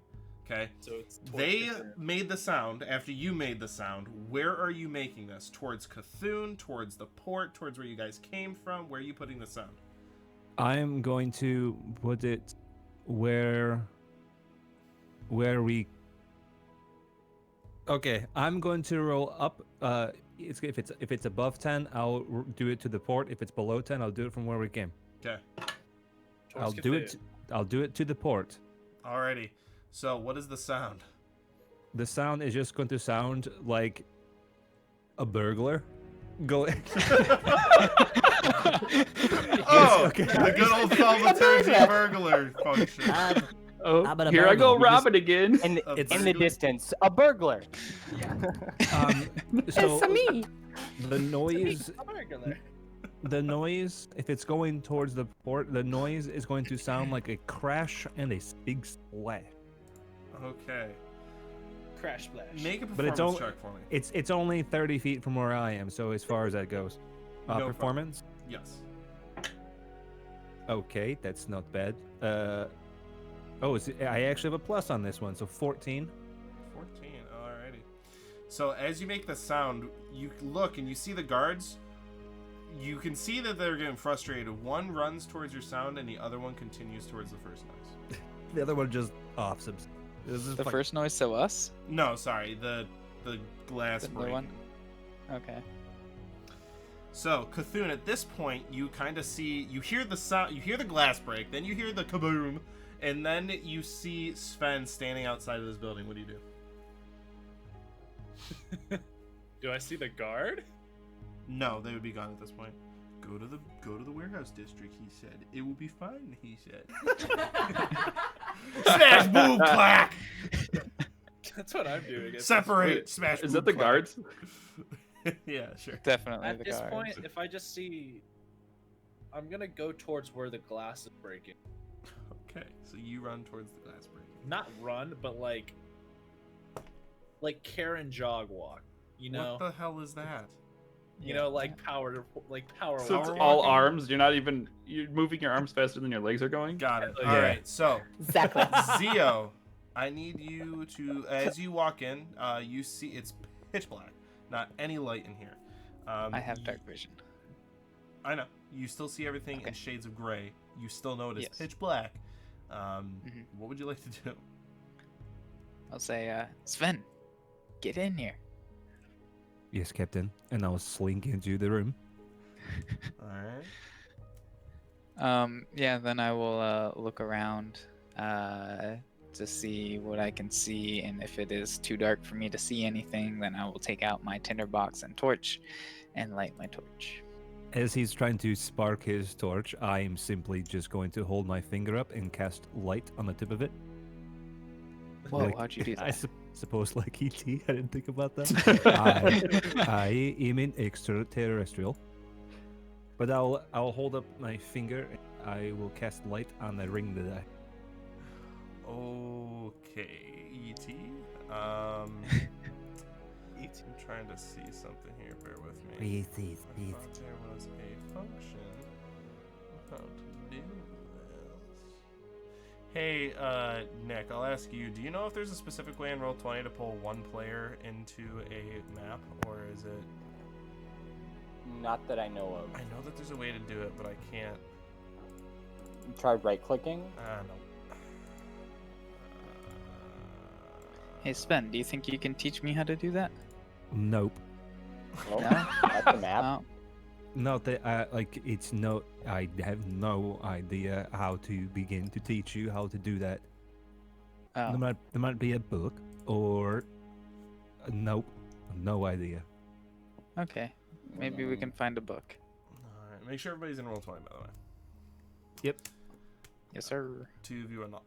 Okay? So it's they made the sound after you made the sound. Where are you making this? Towards Cthulhu, towards the port, towards where you guys came from? Where are you putting the sound? I'm going to put it where we... Okay, I'm going to roll up. If it's above 10, I'll do it to the port. If it's below 10, I'll do it from where we came. Okay. I'll do it to the port. Alrighty. So, what is the sound? The sound is just going to sound like a burglar. Go. The good old thaumaturgy burglar function. Oh, How about a here I go burglar? robbing again. In A the distance, a burglar. So It's me. the noise, if it's going towards the port, the noise is going to sound like a crash and a big splash. Okay. Crash splash. Make a But it's performance all- check for me. It's only 30 feet from where I am, so as far as that goes. No problem. Performance? Yes. Okay, that's not bad. I actually have a plus on this one, so 14. 14. Alrighty. So as you make the sound, you look and you see the guards. You can see that they're getting frustrated. One runs towards your sound, and the other one continues towards the first noise. The other one just off. The first noise, so us? No, sorry, the glass The breaking. one? Okay. So, Cthulhu, at this point, you kind of see, you hear the sound, you hear the glass break, then you hear the kaboom, and then you see Sven standing outside of this building. What do you do? Do I see the guard? No, they would be gone at this point. Go to the warehouse district, he said. It will be fine, he said. Smash, boom, clack! That's what I'm doing. Separate, Wait, smash, Is boom, that the clack. guards? Yeah, sure. Definitely At the this guards. point, if I just see, I'm gonna go towards where the glass is breaking. Okay, so you run towards the glass break. Not run, but like Karen jog walk. You know, What the hell is that? you know, like power So it's walk. all arms. You're moving your arms faster than your legs are going. Got it. Yeah. All right, so Exactly. Zio, I need you to, as you walk in, you see it's pitch black, not any light in here. I have dark vision. I know. You still see everything in Okay. shades of gray. You still know it is Yes. pitch black. Mhm. What would you like to do? I'll say, Sven, get in here. Yes, Captain. And I'll slink into the room. All right. Yeah, then I will look around to see what I can see, and if it is too dark for me to see anything, then I will take out my tinderbox and torch and light my torch. As he's trying to spark his torch, I'm simply just going to hold my finger up and cast light on the tip of it. Whoa, Like, how'd you do I that? suppose like E.T. I didn't think about that. I am an extraterrestrial. But I'll hold up my finger and I will cast light on the ring that I... Okay, E.T. I'm trying to see something here. Bear with me. E.T. I thought there was a function of how to do this. Hey, Nick, I'll ask you, do you know if there's a specific way in Roll20 to pull one player into a map, or is it... Not that I know of. I know that there's a way to do it, but I can't. Try right-clicking. No. Hey Sven, do you think you can teach me how to do that? Nope. Oh, No? that's a map. Oh, Not that like it's no. I have no idea how to begin to teach you how to do that. oh. There might be a book or nope, no idea. Okay. Maybe we can find a book. Alright, make sure everybody's in roll 20, by the way. Yep. Yes, sir. 2 of you are not.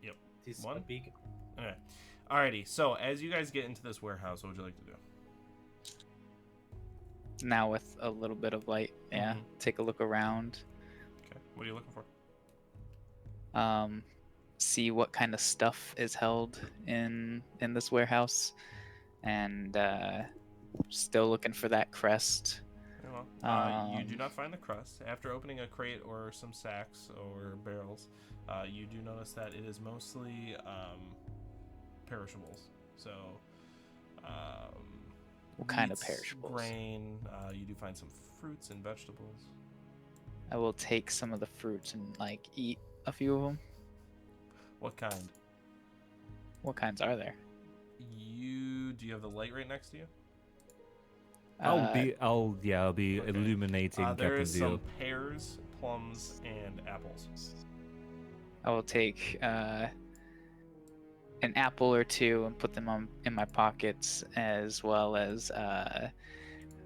Yep. This One? a big. Okay. Alrighty, so as you guys get into this warehouse, what would you like to do? Now with a little bit of light, yeah. Mhm. Take a look around. Okay, what are you looking for? See what kind of stuff is held in this warehouse, and still looking for that crest. Very well. You do not find the crust. After opening a crate or some sacks or barrels, you do notice that it is mostly perishables. So, What kind of meats, perishables? Grain. You do find some fruits and vegetables. I will take some of the fruits and like eat a few of them. What kind? What kinds are there? Do you have the light right next to you? I'll be okay. illuminating There Captain is Zio. some pears, plums, and apples. I will take an apple or two and put them in my pockets, as well as I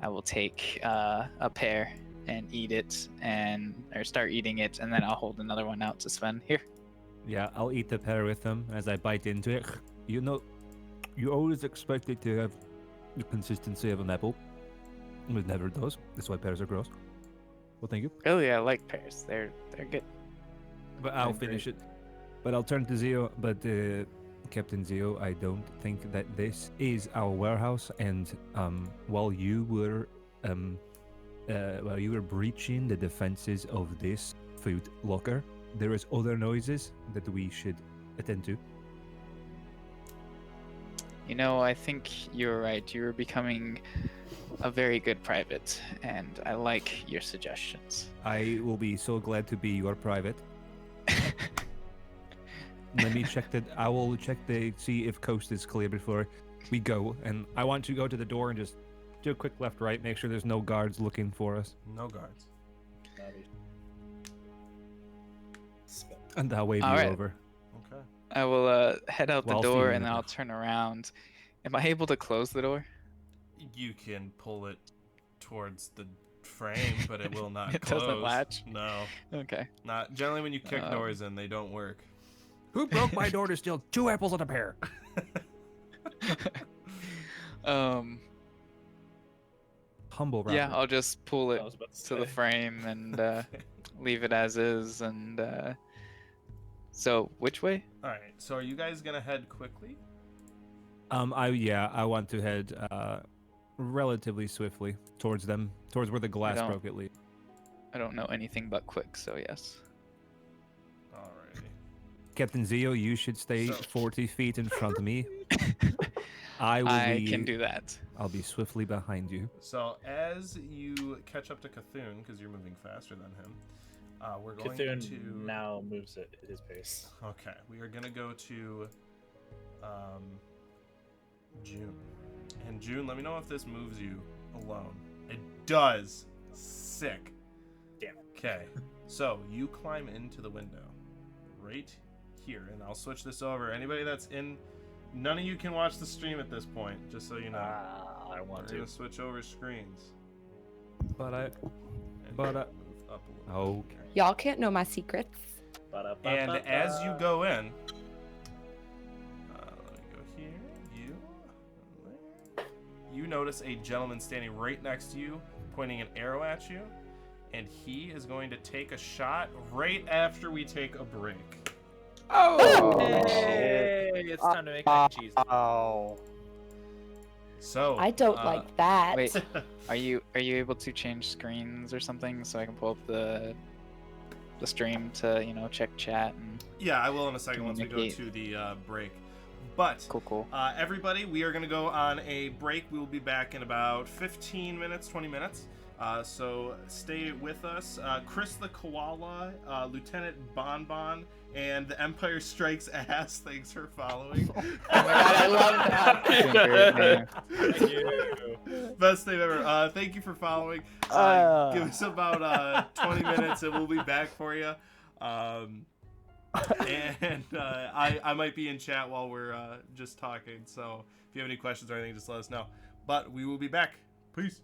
will take a pear and eat it, or start eating it, and then I'll hold another one out to Sven. Here. Yeah, I'll eat the pear with them as I bite into it. You know, you always expect it to have the consistency of an apple. It never does. That's why pears are gross. Well, thank you. Really, I like pears. They're good. But I'll They're finish it. But I'll turn to Zio. But Captain Zio, I don't think that this is our warehouse. And while you were breaching the defenses of this food locker, there is other noises that we should attend to. You know, I think you're right. You're becoming a very good private, and I like your suggestions. I will be so glad to be your private. Let me check that. I will check see if coast is clear before we go. And I want to go to the door and just do a quick left, right, make sure there's no guards looking for us. No guards. And I'll wave All you right. over. Okay. I will head out the While door, feeling and then it. I'll turn around. Am I able to close the door? You can pull it towards the frame, but it will not It close. doesn't latch? No. Okay. Not generally when you kick doors in, they don't work. Who broke my door to steal 2 apples and a pear? Humble Yeah, rapper. I'll just pull it I was about to the frame and leave it as is. And so, which way? All right. So are you guys gonna head quickly? I want to head relatively swiftly towards them, towards where the glass don't- broke at least. I don't know anything but quick, so yes. Alrighty. Captain Zio, you should stay So- 40 feet in front of me. I can do that. I'll be swiftly behind you. So as you catch up to Cthulhu, because you're moving faster than him, we're going Cthulhu to. now moves at his pace. Okay, we are gonna go to June. And June, let me know if this moves you alone. It does. Sick. Damn it. Okay, so you climb into the window right here, and I'll switch this over. Anybody that's in, none of you can watch the stream at this point, just so you know. I We're want gonna to. switch over screens. But I. And But, move up a little. Okay. Y'all can't know my secrets. And as you go in, let me go here. You notice a gentleman standing right next to you, pointing an arrow at you, and he is going to take a shot right after we take a break. Oh! Hey, it's time to make mac and cheese. Oh. So I don't like that. Wait, are you able to change screens or something so I can pull up the stream to check chat and Yeah, I will in a second once we go Communicate. to the break. But Cool. everybody, we are going to go on a break. We will be back in about 15 minutes, 20 minutes. So stay with us. Chris the Koala, Lieutenant Bonbon, and the Empire Strikes Ass. Thanks for following. Oh my god, I love that. Great name. Thank you. Best name ever. Thank you for following. Give us about 20 minutes and we'll be back for you. And I might be in chat while we're just talking. So if you have any questions or anything, just let us know. But we will be back. Peace.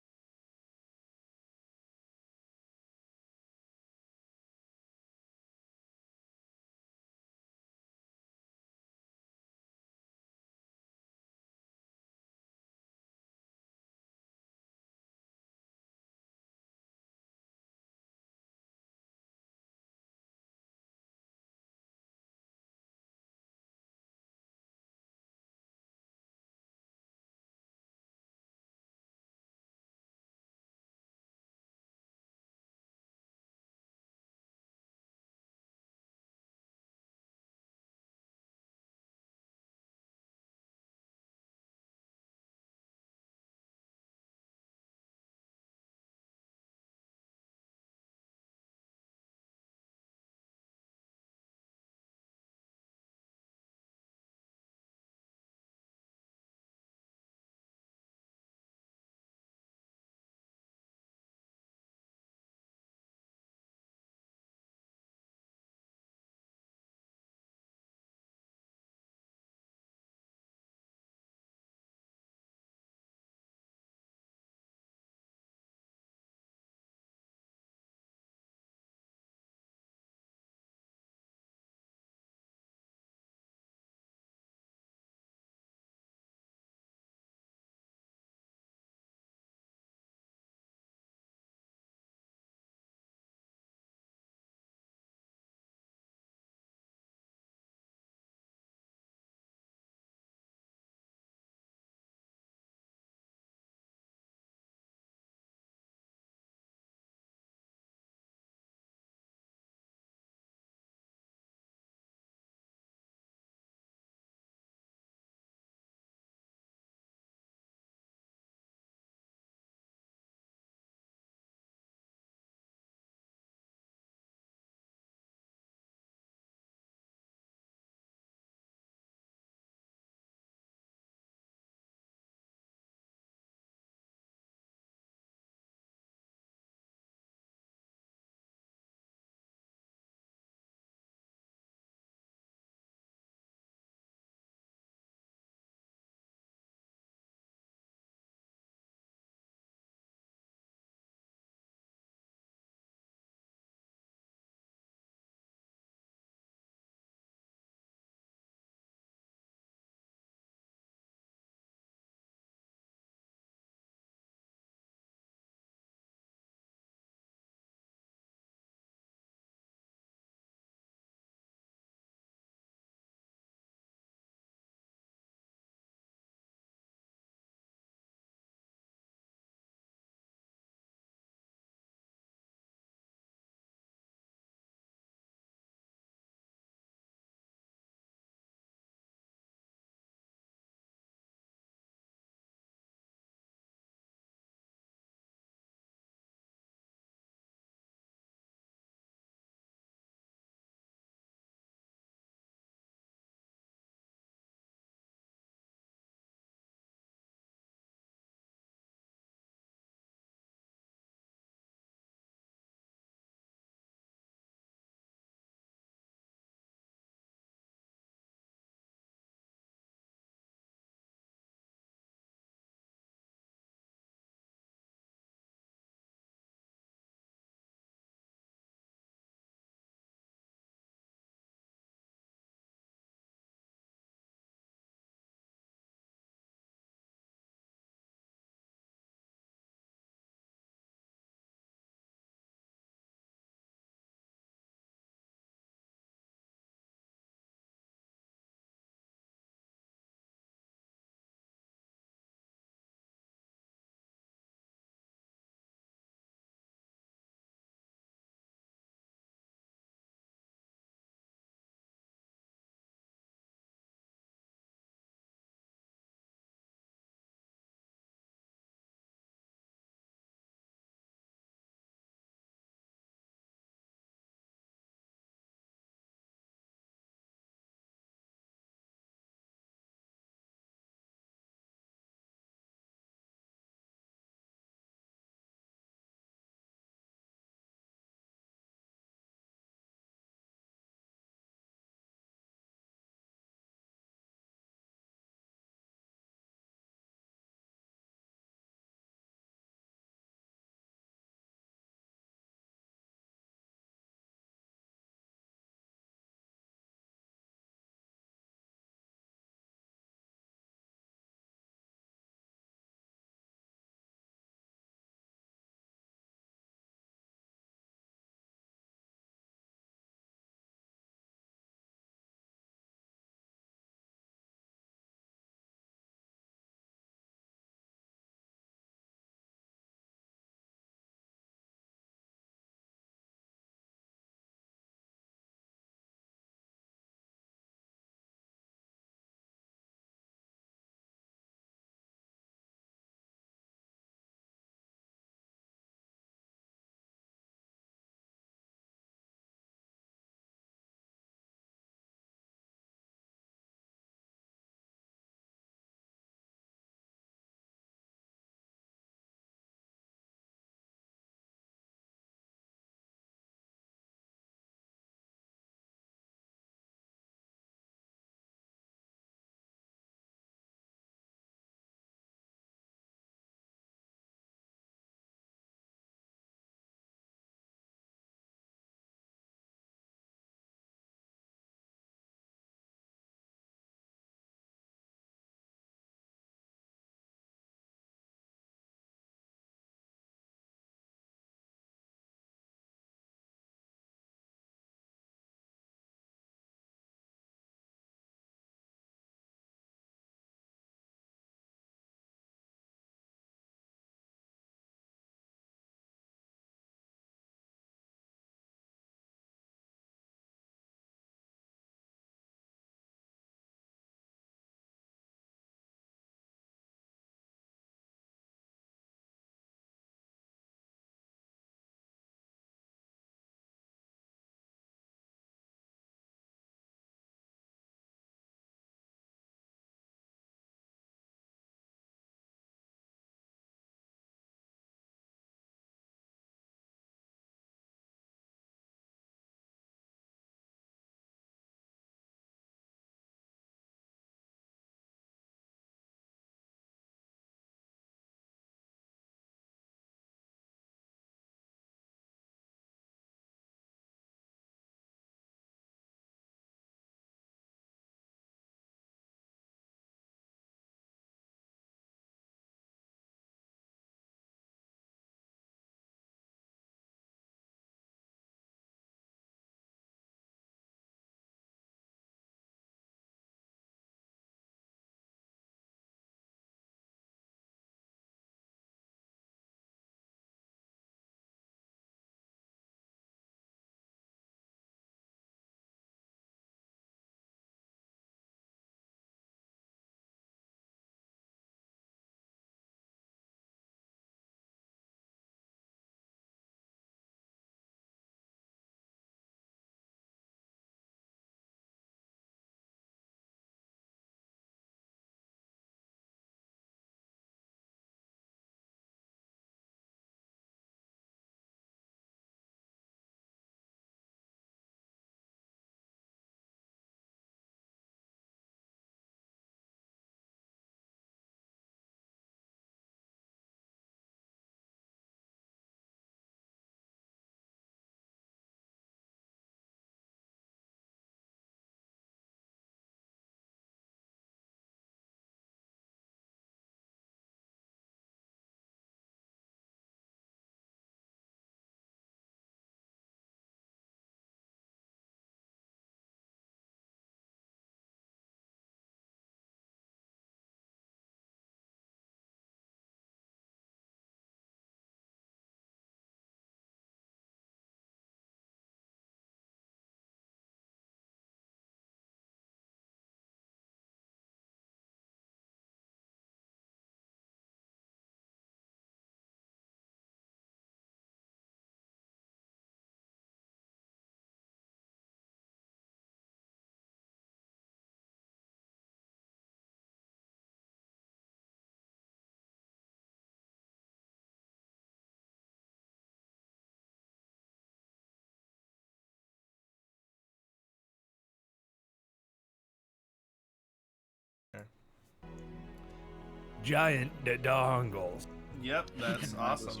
Giant dongles. Yep, that's awesome.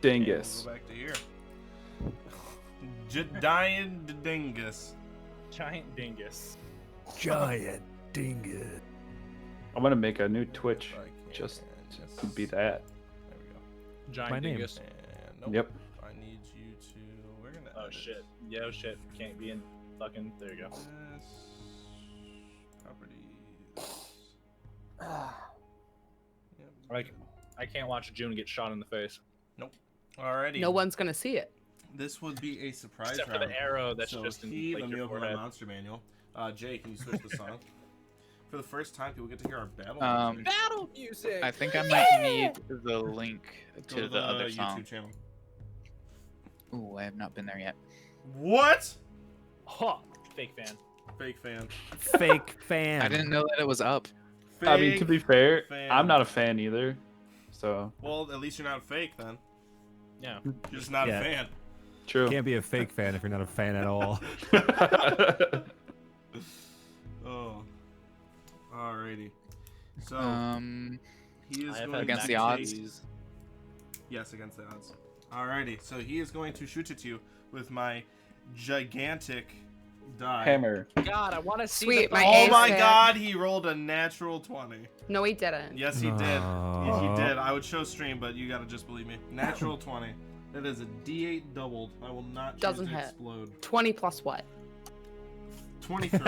Dingus. We'll go back to here. Giant dingus. Giant dingus. Giant dingus. I'm gonna make a new Twitch Arcane, just yes. to be that. There we go. Giant My name. dingus. And nope. Yep. I need you to. We're gonna. Oh edit shit. Yo shit. Can't be in fucking. There you go. This properties. Yep. Like, I can't watch June get shot in the face. Alrighty. No one's gonna see it. This would be a surprise Except for round. the arrow that's So just in he, like, let me your open my forehead. monster manual. Jay, can you switch the song? For the first time, people get to hear our battle music. Battle music! I think I might need the link Go to the other YouTube song. channel. Ooh, I have not been there yet. What? Huh. Fake fan. Fake fan. Fake fan. I didn't know that it was up. Fake I mean, to be fair, fan. I'm not a fan either. So Well, at least you're not fake then. Yeah. You're just not Yeah. a fan. true. Can't be a fake fan if you're not a fan at all. Oh. Alrighty. So he is I have going had against to the take- odds. Yes, against the odds. Alrighty. So he is going to shoot at you with my gigantic die. Hammer. God, I want to see Sweet, the my Oh aim my set. god, he rolled a natural 20. No, he didn't. Yes, he did. He No. did. I would show stream, but you gotta just believe me. Natural 20. That is a D8 doubled. I will not choose Doesn't to hit. explode. 20 plus what? 23.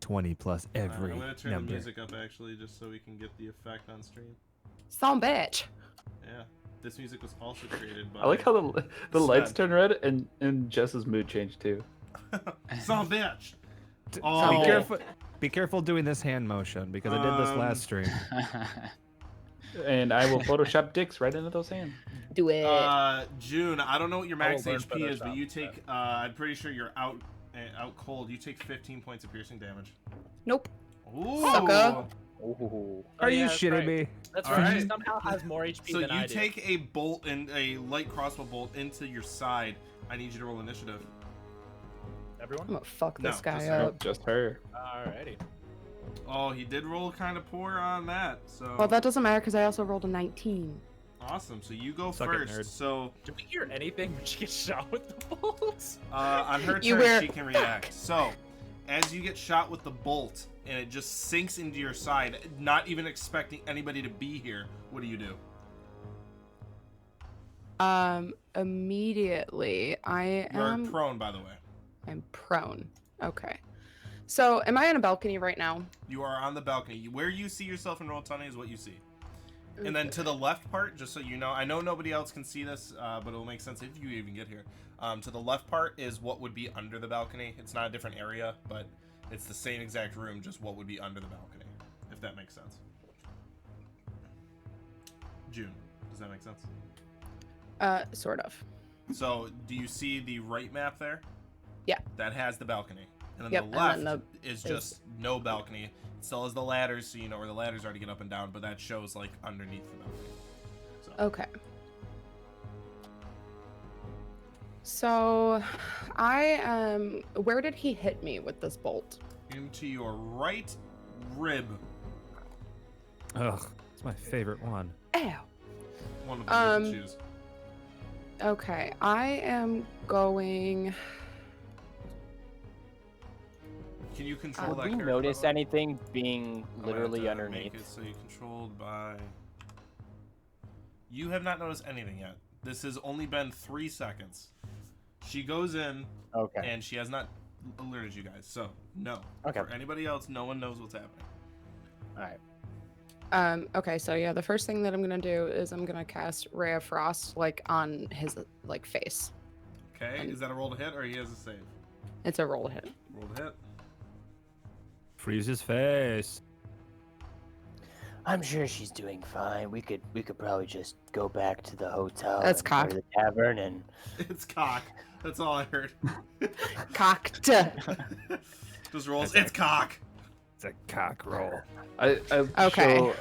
20 plus every I'm gonna turn number. the music up actually, just so we can get the effect on stream. Some bitch. Yeah, this music was also created by. I like how the lights Sven. turn red and Jess's mood changed too. Some bitch. Be Oh, careful. Be careful doing this hand motion because I did this last stream. And I will Photoshop dicks right into those hands. Do it. June. I don't know what your max I will learn HP is, but Photoshop. you take. I'm pretty sure you're out cold. You take 15 points of piercing damage. Nope. Ooh. Sucker. Ooh. Are you that's shitting right. me? That's All right. right. She somehow has more HP So than I you do. take a bolt and a light crossbow bolt into your side. I need you to roll initiative. I'm Everyone? gonna fuck No, this guy just up. Just her. Alrighty. Oh, he did roll kind of poor on that. So Well, that doesn't matter because I also rolled a 19. awesome. So you go Suck it, first. nerd. So Did we hear anything when she gets shot with the bolts? on her You turn, were- she can react. So as you get shot with the bolt and it just sinks into your side, not even expecting anybody to be here, what do you do? Immediately, I You're am. prone, by the way. I'm prone. Okay. So, am I on a balcony right now? You are on the balcony. Where you see yourself in Roll20 is what you see. And then to the left part, just so you know, I know nobody else can see this, but it'll make sense if you even get here. To the left part is what would be under the balcony. It's not a different area, but it's the same exact room, just what would be under the balcony, if that makes sense. June, does that make sense? Sort of. So, do you see the right map there? Yeah. That has the balcony. And then Yep, the and left then is just no balcony. It still has the ladders, so you know where the ladders are to get up and down, but that shows like underneath the balcony. So, Okay. So, I am. Where did he hit me with this bolt? into your right rib. Ugh, it's my favorite one. Ow. One of them you can Um, choose. Okay, I am going. Can you control Did that we character? notice by the way? anything being I'm gonna have literally to underneath? Make it so you're controlled by. You have not noticed anything yet. This has only been 3 seconds. She goes in Okay. and she has not alerted you guys. So no. Okay. For anybody else, no one knows what's happening. All right. Okay, so yeah, the first thing that I'm gonna do is I'm gonna cast Ray of Frost like on his like face. Okay. Is that a roll to hit or he has a save? It's a roll hit. Roll to hit. Freeze his face. I'm sure she's doing fine. We could probably just go back to the hotel. That's and go to cock. the tavern and It's cock. That's all I heard. Cocked. Just rolls. It's cock. It's a cock roll. I Okay. show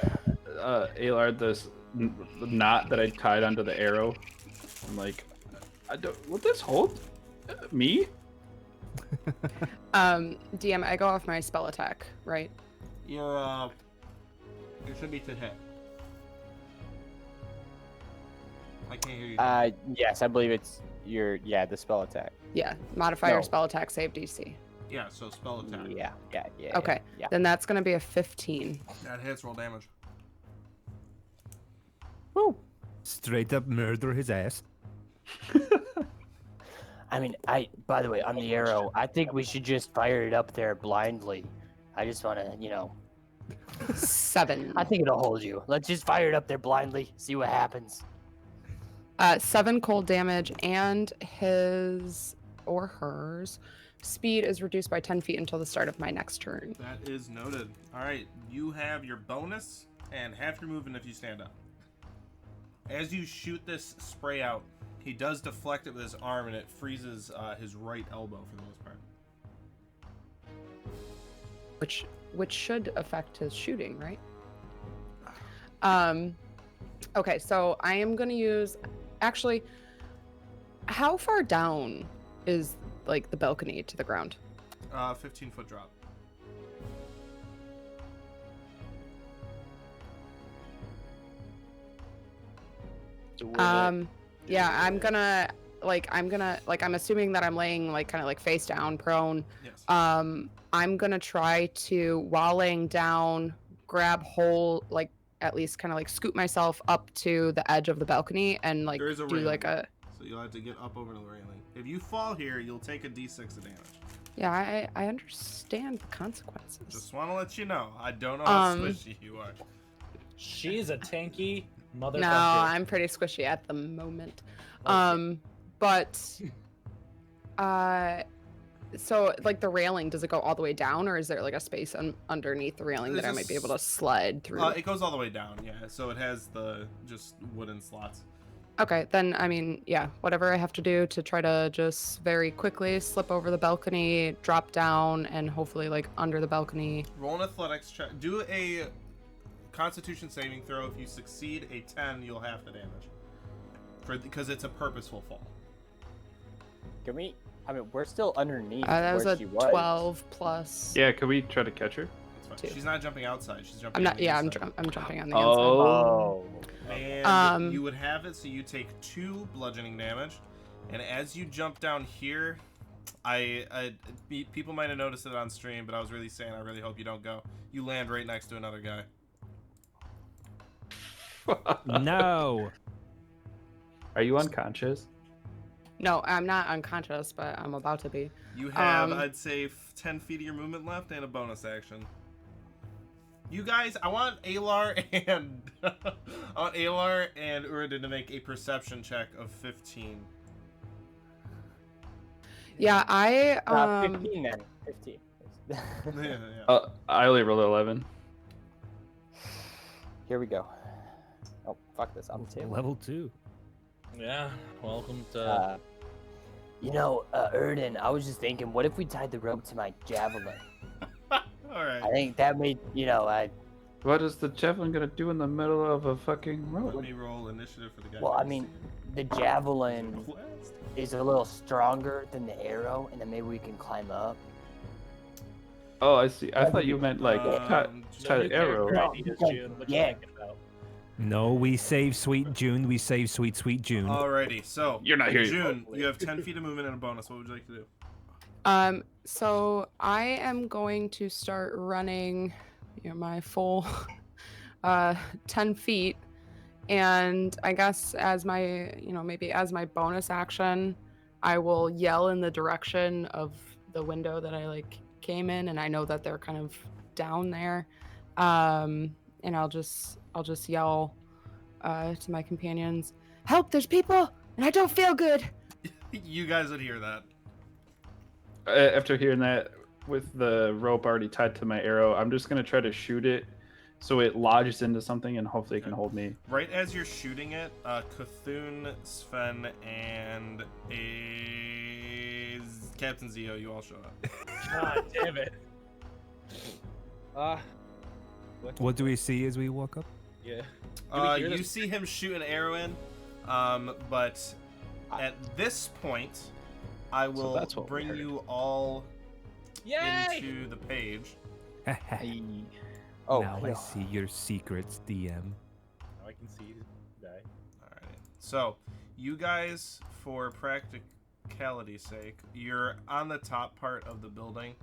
Aelard this knot that I tied onto the arrow. I'm like, I don't. Will this hold? Me? DM, I go off my spell attack, right? You're It should be to hit. I can't hear you. Yes, I believe it's the spell attack. Yeah, modifier No. spell attack save DC. Yeah, so spell attack. Yeah. Okay, Yeah. then that's gonna be a 15. That hits, roll damage. Woo! Straight up murder his ass. I mean, by the way, on the arrow, I think we should just fire it up there blindly. I just want to, 7. I think it'll hold you. Let's just fire it up there blindly, see what happens. 7 cold damage, and his or hers speed is reduced by 10 feet until the start of my next turn. That is noted. All right, you have your bonus and half your movement if you stand up. As you shoot this spray out, he does deflect it with his arm, and it freezes his right elbow for the most part. Which should affect his shooting, right? Okay, so I am gonna use. Actually, how far down is like the balcony to the ground? 15-foot drop. Yeah, I'm assuming that I'm laying like kind of like face down, prone. Yes. I'm gonna try to, while laying down, grab hold, like at least kind of like scoot myself up to the edge of the balcony and like There is a do railing, like a. so you'll have to get up over the railing. If you fall here, you'll take a d6 of damage. Yeah, I understand the consequences. Just want to let you know. I don't know how Um, squishy you are. She's a tanky motherfucker. No, I'm pretty squishy at the moment. But so like the railing, does it go all the way down, or is there like a space underneath the railing that I might be able to slide through? It goes all the way down, yeah. So it has the just wooden slots. Okay, then I mean, yeah, whatever I have to do to try to just very quickly slip over the balcony, drop down, and hopefully like under the balcony. Roll an athletics check. Do a Constitution saving throw. If you succeed a 10, you'll half the damage. Because it's a purposeful fall. Can we? I mean, we're still underneath That was where a she was. 12 plus. Yeah, can we try to catch her? That's fine. Two. She's not jumping outside. She's jumping. I'm not. on the Yeah, inside. I'm jumping on the Oh. And you would have it, so you take 2 bludgeoning damage, and as you jump down here, people might have noticed it on stream, but I was really saying I really hope you don't go. You land right next to another guy. No. Are you unconscious? inside. No, I'm not unconscious, but I'm about to be. You have, I'd say, 10 feet of your movement left and a bonus action. You guys, I want Alar and Uridin to make a perception check of 15. Yeah, 15 then. 15. Yeah. I only rolled 11. Here we go. Oh, fuck this. I'm 2. Level 2. Yeah, welcome to. Erden, I was just thinking, what if we tied the rope to my javelin? All right. I think that made, What is the javelin gonna do in the middle of a fucking Let road? me roll initiative for the guy. well, I mean, the javelin is a little stronger than the arrow, and then maybe we can climb up. Oh, I see. I thought you meant like tie the arrow. Yeah. No, we save sweet June. We save sweet June. Alrighty, so You're not here. June, you have 10 feet of movement and a bonus. What would you like to do? So I am going to start running, my full 10 feet, and I guess as my, maybe as my bonus action, I will yell in the direction of the window that I came in, and I know that they're kind of down there, and I'll just yell to my companions, "Help! There's people, and I don't feel good." You guys would hear that. After hearing that, with the rope already tied to my arrow, I'm just gonna try to shoot it so it lodges into something and hopefully it can hold me. Right as you're shooting it, Cthulhu, Sven, and Captain Zio, you all show up. God damn it. What do we see as we walk up? Yeah. You see him shoot an arrow in, but at this point, I will that's what we bring heard. you all Yay! into the page. Oh, now I yeah. see your secrets, DM. Now I can see who's die. Alright. So, you guys, for practicality's sake, you're on the top part of the building,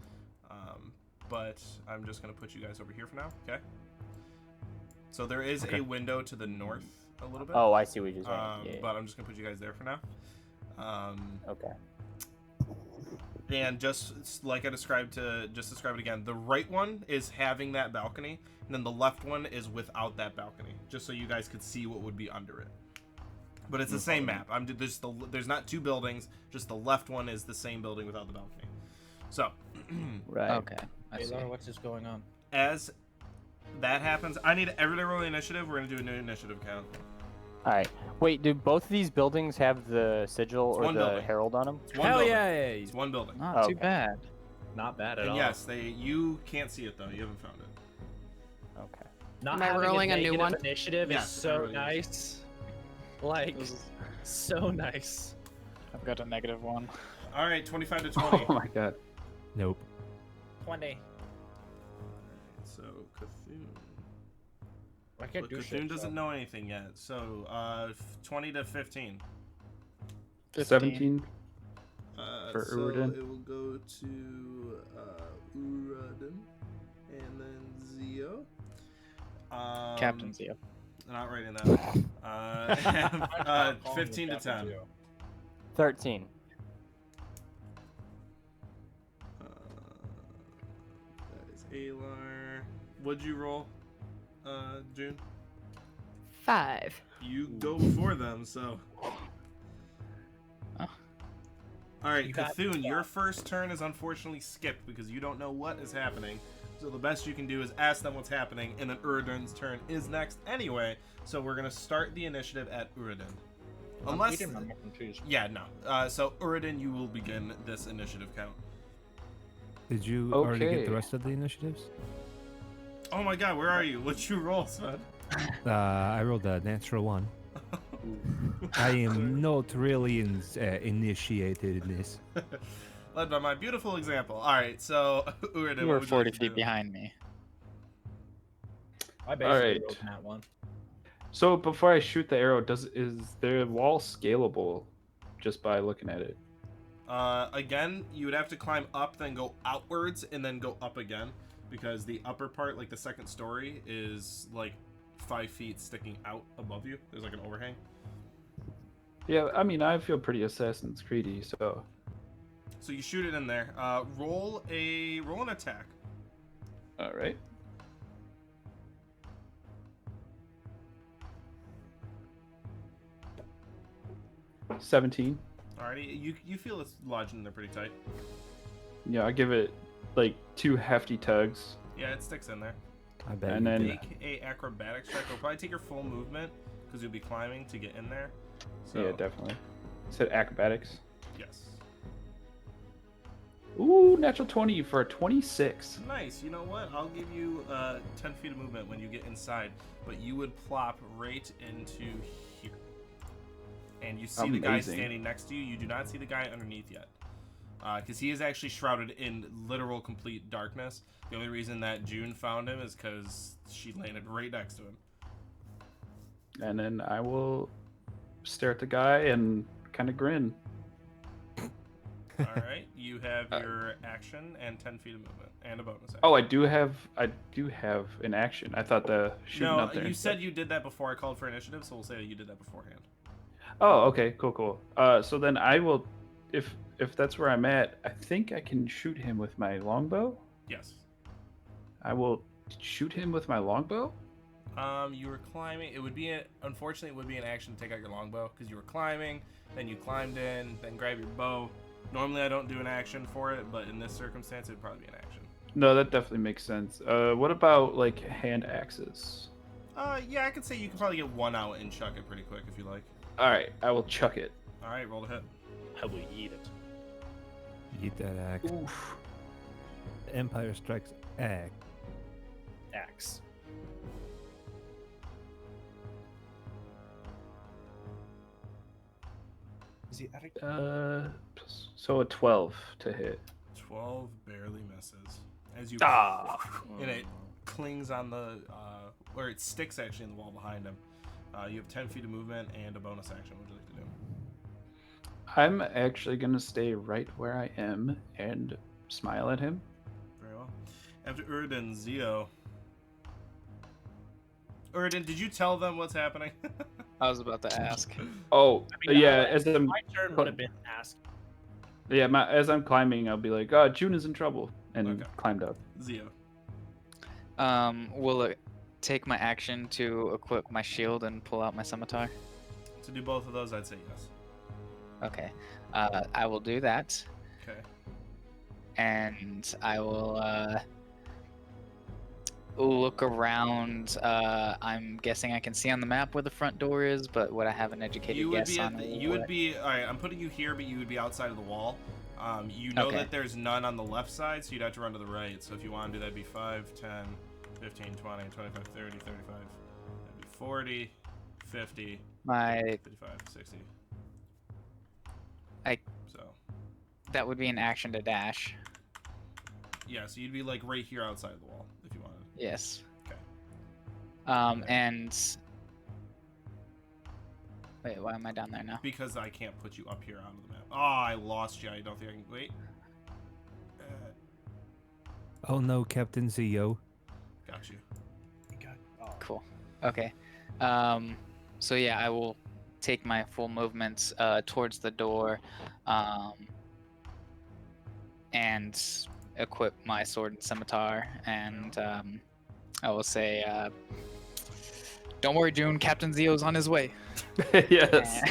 but I'm just going to put you guys over here for now, okay? So there is a window to the north a little bit. Oh, I see what you're saying. Yeah. But I'm just going to put you guys there for now. Okay. And just like I described describe it again. The right one is having that balcony, and then the left one is without that balcony, just so you guys could see what would be under it. But it's the same map. There's not two buildings, just the left one is the same building without the balcony. So, Right. Okay. I Hey, see. Laura, what's just going on? as that happens, I need everybody roll the initiative. We're gonna do a new initiative count. All right. Wait, do both of these buildings have the sigil It's or one the building. herald on them? It's one Hell building. yeah! It's one building. Not too Okay. bad. Not bad at And all. yes, you can't see it though. You haven't found it. Okay. Not Am I having rolling a new negative one? Initiative Yes, is so everybody nice. Like, This is- so nice. I've got a -1. All right, 25 to 20. Oh my god. Nope. 20. So Cthulhu. I can't But do Cthulhu shit. doesn't know anything yet. So 20 to 15. 17. For so Uridin. it will go to Uridin and then Zio. Captain Zio. Not writing that. 15 to 10. 13. That is Alar. What'd you roll, June? 5. You go before them, so. Oh. All right, You got Cthulhu, your first turn is unfortunately skipped because you don't know what is happening. So the best you can do is ask them what's happening, and then Uridin's turn is next anyway. So we're gonna start the initiative at Uridin. Unless, I'm confused. yeah, no. So Uridin, you will begin this initiative count. Did you already get Okay. the rest of the initiatives? Oh my God, where are you? What'd you roll, Sven? I rolled a natural 1. I am not really initiated in this. Led by my beautiful example. All right, so Uridin, You what were would you 40 like to feet do? behind me. I basically Alright. rolled that one. So before I shoot the arrow, is the wall scalable just by looking at it? Again, you would have to climb up, then go outwards, and then go up again, because the upper part, like the second story, is like 5 feet sticking out above you. There's like an overhang. Yeah, I mean, I feel pretty Assassin's Creedy, so So you shoot it in there. Roll an attack. all right. $17. Alrighty, you feel it's lodged in there pretty tight. Yeah, I give it like 2 hefty tugs. Yeah, it sticks in there. I bet And you then- did. Make a acrobatics check. It'll probably take your full movement because you'll be climbing to get in there. So, Yeah, definitely. Said acrobatics. yes. Ooh, natural 20 for a 26. Nice. You know what? I'll give you 10 feet of movement when you get inside, but you would plop right into here. And you see the guy Amazing. standing next to you. You do not see the guy underneath yet. Because he is actually shrouded in literal complete darkness. The only reason that June found him is because she landed right next to him. And then I will stare at the guy and kind of grin. All right. You have your action and 10 feet of movement and a bonus action. Oh, I do have an action. I thought the shooting no, up there. you and said stuff. you did that before I called for initiative, so we'll say that you did that beforehand. Oh, okay, cool. So then I will, if that's where I'm at, I think I can shoot him with my longbow. Yes. I will shoot him with my longbow. You were climbing. Unfortunately, it would be an action to take out your longbow because you were climbing, then you climbed in, then grab your bow. Normally, I don't do an action for it, but in this circumstance, it'd probably be an action. No, that definitely makes sense. What about like hand axes? Yeah, I could say you could probably get one out and chuck it pretty quick if you like. All right, I will chuck it. All right, roll to hit. I will eat it. Eat that axe. Oof. Empire Strikes Axe. Axe. Is he Eric? So a 12 to hit. 12 barely misses. As you Ah. and it clings on the, or it sticks actually in the wall behind him. You have 10 feet of movement and a bonus action. What would you like to do? I'm actually gonna stay right where I am and smile at him. Very well. After Uridan, Zio. Uridan, did you tell them what's happening? I was about to ask. Oh, I mean, yeah. As I'm My turn would have been asked. as I'm climbing, I'll be like, "Oh, June is in trouble," and Okay. climbed up. Zio. Will it take my action to equip my shield and pull out my scimitar? To do both of those, I'd say yes. Okay. I will do that, Okay. and I will look around. I'm guessing I can see on the map where the front door is, but would I have an educated You would guess be on you would be all right. I'm putting you here, but you would be outside of the wall. You know Okay. that there's none on the left side, so you'd have to run to the right. So if you want to do that'd be 5, 10, 15, 20, 25, 30, 35. That'd be 40, 50, my 55, 60. I- So that would be an action to dash. yeah, so you'd be like right here outside of the wall if you wanted. Yes. Okay. And wait, why am I down there now? Because I can't put you up here onto the map. Oh, I lost you. I don't think I can wait. Oh no, Captain Zio. Got you. Cool. Okay. So yeah, I will take my full movements towards the door, and equip my sword and scimitar, and I will say, "Don't worry, June. Captain Zio's on his way." Yes.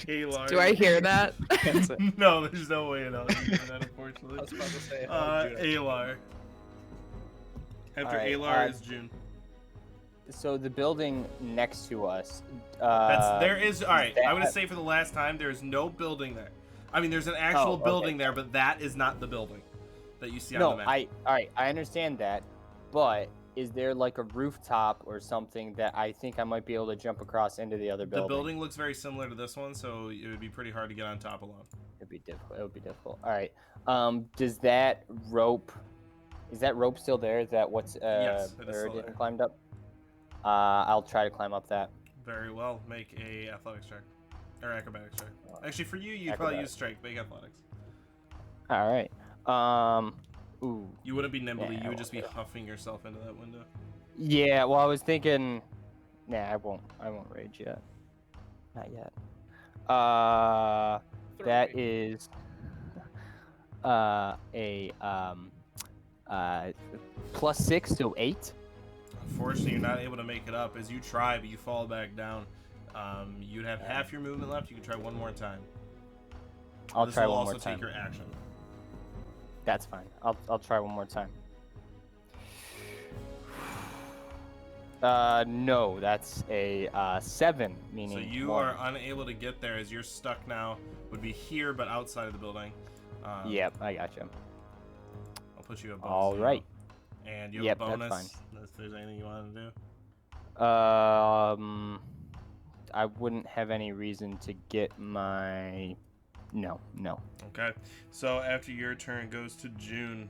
Alar. Do I hear that? That's it. No, there's no way in hell you can do that, unfortunately. I was about to say. oh, dude, Alar. After Alright, Alar is June. So the building next to us. There is all right. I would that- say for the last time, there is no building there. I mean, there's an actual okay. building there, but that is not the building that you see on No, the map. all right, I understand that, but is there like a rooftop or something that I think I might be able to jump across into the other The building? building looks very similar to this one, so it would be pretty hard to get on top alone. It'd be difficult. It would be difficult. All right. Does that rope? Is that rope still there? Is that what's Yes, it is still Uridan there. climbed up? I'll try to climb up that. Very well. Make a athletics check or acrobatics check. Actually, for you, you'd probably use Acrobatics. strength. Make athletics. All right. Ooh. You wouldn't be nimbly. Yeah, You would just be well, huffing yourself into that window. Yeah. Well, I was thinking. Nah, I won't rage yet. Not yet. That is +6, so 8. Unfortunately, you're not able to make it up. As you try, but you fall back down. You'd have half your movement left. You can try one more time. I'll This try will one more also time. take your action. That's fine. I'll try one more time. No, that's a 7, meaning. So you one. are unable to get there as you're stuck now. Would be here, but outside of the building. Yep, I gotcha. I'll put you a bonus. All zero. right. And you Yep, have a that's bonus. If there's anything you want to do. I wouldn't have any reason to get my. No. Okay. So after your turn goes to June.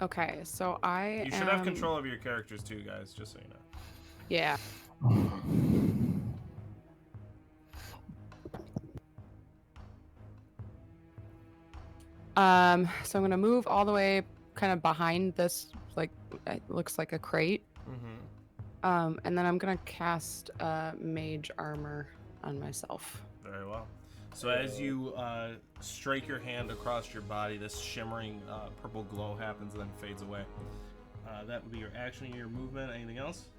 Okay, so I You should have control of your characters too, guys. Just so you know. Yeah. So I'm gonna move all the way kind of behind this, like it looks like a crate. Mm-hmm. And then I'm gonna cast mage armor on myself. Very well. So as you strike your hand across your body, this shimmering purple glow happens and then fades away. That would be your action and your movement. Anything else?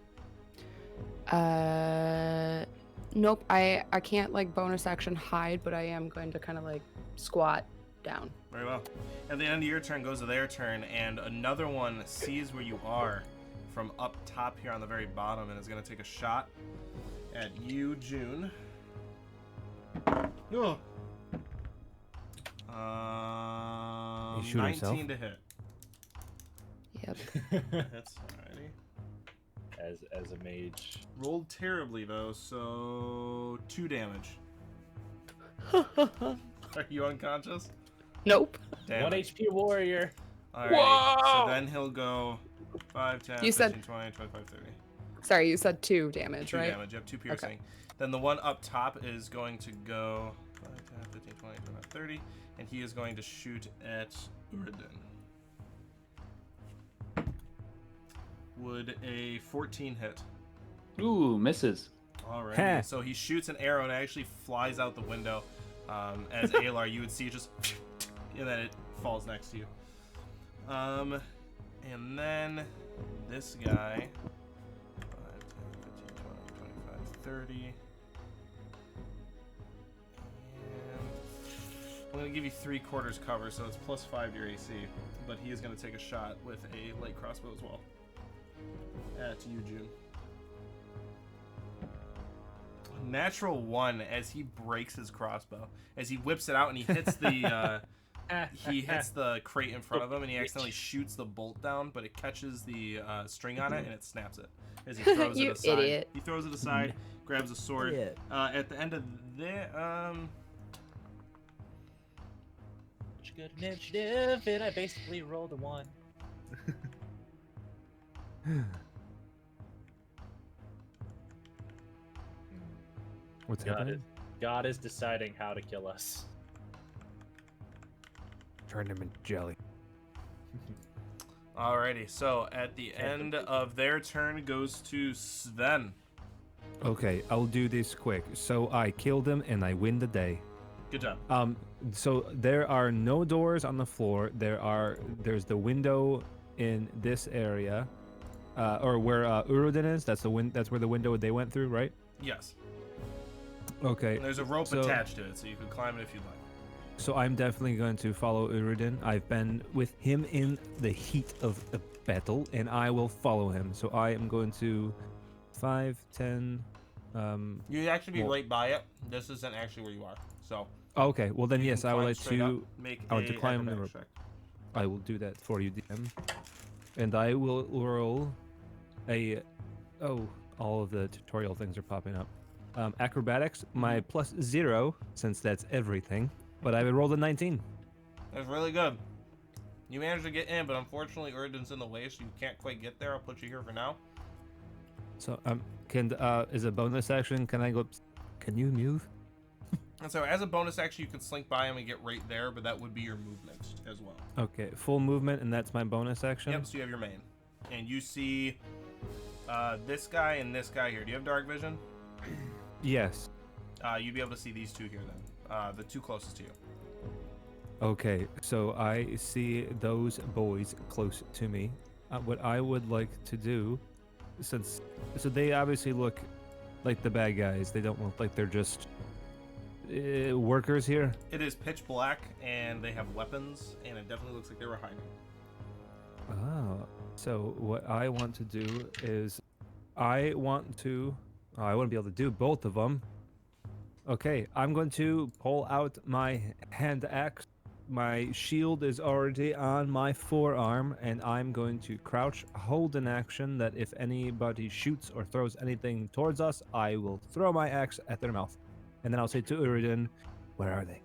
Nope. I can't like bonus action hide, but I am going to kind of like squat down. Very well. At the end of your turn goes to their turn, and another one sees where you are from up top here on the very bottom and is going to take a shot at you, June. Oh. You shoot 19 herself? to hit. Yep. That's alrighty. as a mage. Rolled terribly though, so 2 damage. Are you unconscious? Nope. Damn 1 it. HP warrior. Alrighty. So then he'll go 5, 10, You 15, said- 20, 25, 30. Sorry, you said 2 damage, 2 right? damage. You have 2 piercing. Then the one up top is going to go 5, 10, 15, 20, 25, 30. And he is going to shoot at Uridin. Would a 14 hit? Ooh, misses. Alright. Heh. So he shoots an arrow and it actually flies out the window. As Alar, you would see it just, and then it falls next to you. And then this guy, 5, 10, 15, 20, 25, 30. And I'm going to give you 3/4 cover, so it's +5 to your AC. But he is going to take a shot with a light crossbow as well. At you, June. Natural 1 as he breaks his crossbow. As he whips it out and he hits the he hits the crate in front of him and he accidentally shoots the bolt down, but it catches the string on it and it snaps it as he throws You it aside. idiot. He throws it aside, grabs a sword. Idiot. At the end of the Good initiative, and I basically rolled a 1. What's God happening? God is deciding how to kill us. Turn him into jelly. Alrighty, so at the end of their turn goes to Sven. Okay, I'll do this quick. So I killed him and I win the day. Good job. So there are no doors on the floor. There's the window in this area, or where Urudin is. That's where the window they went through, right? Yes. Okay. And there's a rope so- attached to it, so you can climb it if you'd like. So I'm definitely going to follow Urudin. I've been with him in the heat of the battle, and I will follow him. So I am going to 5, 10. You'd actually be well- right by it. This isn't actually where you are. So. Okay. Well then, you yes, can I would climb like straight up, to. make I want to a climb the acrobatics rope. check. I will do that for you, DM. And I will roll a. Oh, all of the tutorial things are popping up. Acrobatics, my +0, since that's everything. But I would roll a 19. That's really good. You managed to get in, but unfortunately Uridin's in the way, so you can't quite get there. I'll put you here for now. So is a bonus action? Can I go? Can you move? And so as a bonus action, you can slink by him and get right there, but that would be your movement as well. Okay, full movement, and that's my bonus action. Yep, so you have your main. And you see this guy and this guy here. Do you have dark vision? Yes. You'd be able to see these two here then. The two closest to you. Okay, so I see those boys close to me. What I would like to do, so they obviously look like the bad guys. They don't look like they're just workers here. It is pitch black, and they have weapons, and it definitely looks like they were hiding. Oh, so what I want to do is, I want to be able to do both of them. Okay, I'm going to pull out my hand axe. My shield is already on my forearm, and I'm going to crouch, hold an action that if anybody shoots or throws anything towards us, I will throw my axe at their mouth. And then I'll say to Uridin, where are they?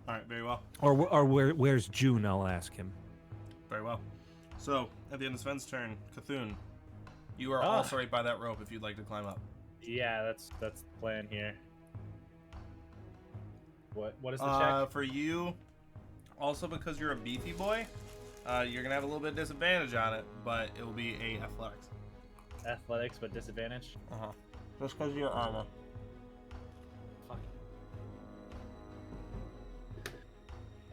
Alright, very well. Or where's June? I'll ask him. Very well. So, at the end of Sven's turn, Cthulhu, you are also right by that rope if you'd like to climb up. Yeah, that's the plan here. What is the check? For you, also because you're a beefy boy, you're gonna have a little bit of disadvantage on it, but it will be a athletics. Athletics, but disadvantage. Just because of your armor. Fuck.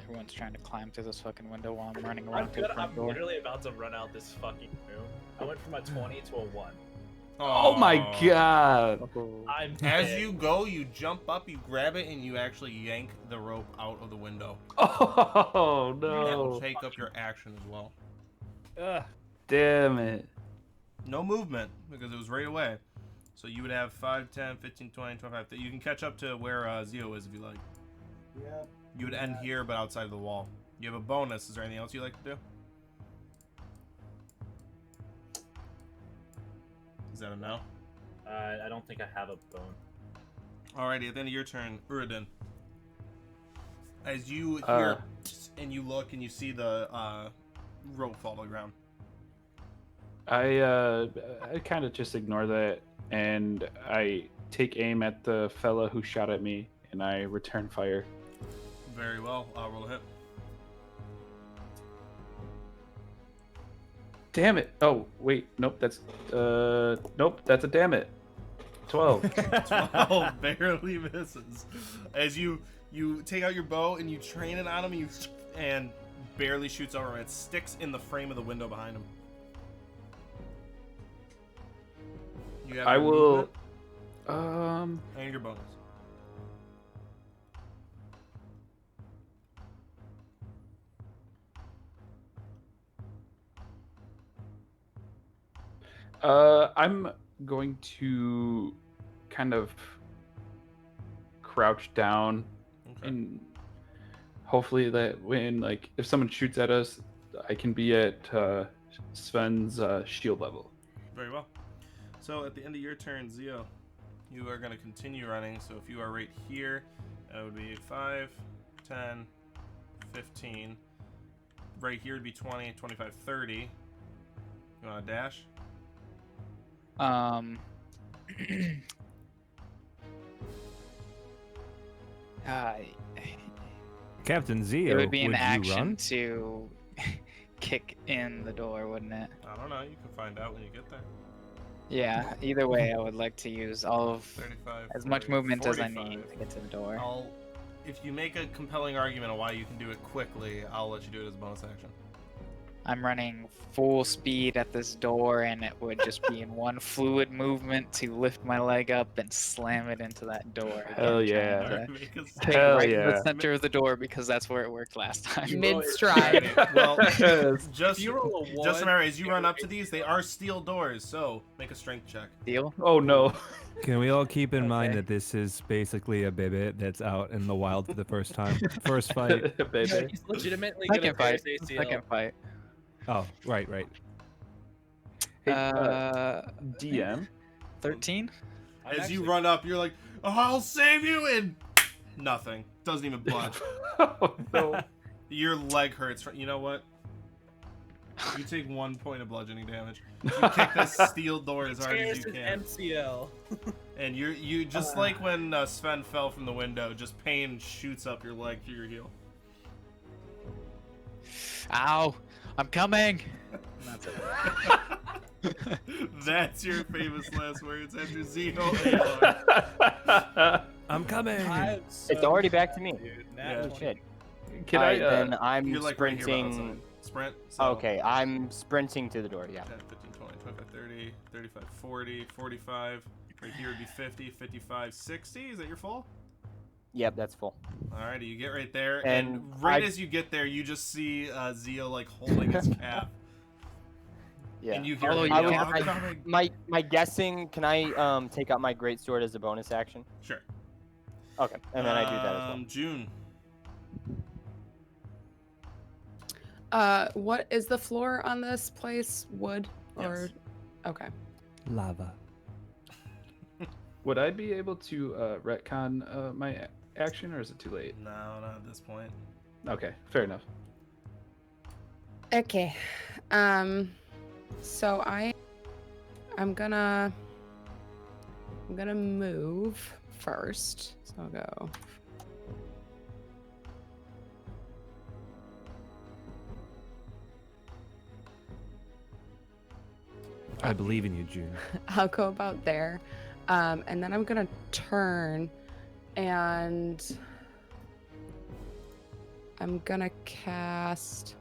Everyone's trying to climb through this fucking window while I'm running I'm around to the good. front I'm door. literally about to run out this fucking room. I went from a 20 to a 1. Oh my god! I'm As dead. you go, you jump up, you grab it, and you actually yank the rope out of the window. Oh That will no! take up your action as well. Ugh, damn it! No movement, because it was right away. So you would have 5, 10, 15, 20, 25. You can catch up to where Zio is if you like. Yeah. You would end here, but outside of the wall. You have a bonus. Is there anything else you'd like to do? Is that a no? I don't think I have a bone. Alrighty, at the end of your turn, Uridin. As you hear and you look and you see the rope fall to the ground. I kind of just ignore that, and I take aim at the fella who shot at me, and I return fire. Very well. Roll a hit. Damn it! Oh wait, nope. That's a damn it. 12. 12 barely misses. As you take out your bow and you train it on him, and barely shoots over him. It sticks in the frame of the window behind him. You have I your will. movement and your bonus. I'm going to kind of crouch down, Okay. and hopefully that when, like, if someone shoots at us, I can be at Sven's shield level. Very well. So at the end of your turn, Zio, you are going to continue running. So if you are right here, that would be 5, 10, 15. Right here would be 20, 25, 30. You want to dash? Captain Zio, It would be an you action run? to kick in the door, wouldn't it? I don't know. You can find out when you get there. Yeah, either way, I would like to use all of 35, as much 40, movement as I 45. need to get to the door. If you make a compelling argument on why you can do it quickly, I'll let you do it as a bonus action. I'm running full speed at this door, and it would just be in one fluid movement to lift my leg up and slam it into that door. Hell again, yeah. trying to Make a Take Hell right in yeah. the center of the door because that's where it worked last time. Mid stride. Well, just If you roll a just 1, remember, as you run up to these, they are steel doors, so make a strength check. Deal? Oh no. Can we all keep in mind Okay. that this is basically a baby that's out in the wild for the first time? First fight. Baby. He's legitimately gonna Second tear fight. his ACL. Second fight. Oh, right. Hey, DM. 13? As you run up, you're like, oh, I'll save you, and nothing. Doesn't even budge. Oh no. Your leg hurts. You know what? You take 1 point of bludgeoning damage. You kick this steel door as hard as Tears you his can. MCL. And you just like when Sven fell from the window, just pain shoots up your leg through your heel. Ow! I'm coming! That's it. That's your famous last words after Zio Alar. I'm coming. It's already back to me. Dude, Yeah. Nat 20. Shit. Can Alright, I? then I'm You're like right here by the sprinting. outside. Sprint. So Okay, I'm sprinting to the door. Yeah. 10, 15, 20, 25, 30, 35, 40, 45. Right here would be 50, 55, 60. Is that your full? Yep, that's full. Alrighty, you get right there, And and right I- as you get there, you just see Zio like holding his cap, Yeah. and you hear Follow him you. yell, I- "I'm coming." My guessing. Can I take out my great sword as a bonus action? Sure. Okay, and then I do that as well. June. What is the floor on this place? Wood or Yes. okay. Lava. Would I be able to retcon my action, or is it too late? No, not at this point. Okay, fair enough. Okay. So I'm gonna move first. So I'll go. I believe in you, June. I'll go about there. And then I'm gonna turn and I'm gonna cast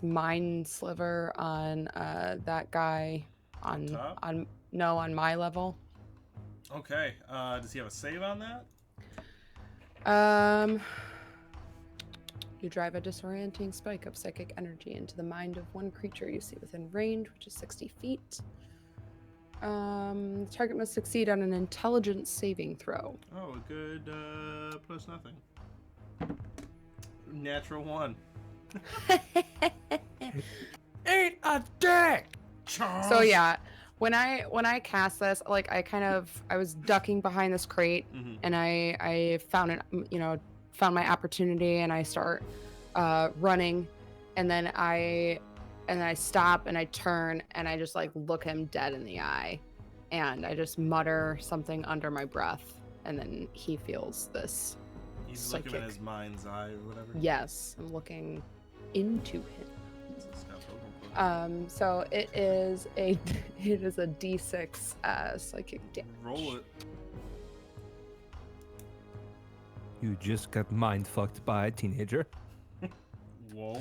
Mind Sliver on that guy on Top? on my level. Okay. Does he have a save on that? You drive a disorienting spike of psychic energy into the mind of one creature you see within range, which is 60 feet. The target must succeed on an intelligence saving throw. Oh, a good plus nothing. Natural 1. Eat a dick! So yeah, when I cast this, like I was ducking behind this crate, Mhm. and I found it, found my opportunity and I start running, and then I stop and I turn and I just like look him dead in the eye, and I just mutter something under my breath, and then he feels this. He's looking in his mind's eye or whatever. Yes, I'm looking into him. It's a Scott Pilgrim book. So it is a D6 psychic damage. Roll it. You just got mind fucked by a teenager. Whoa.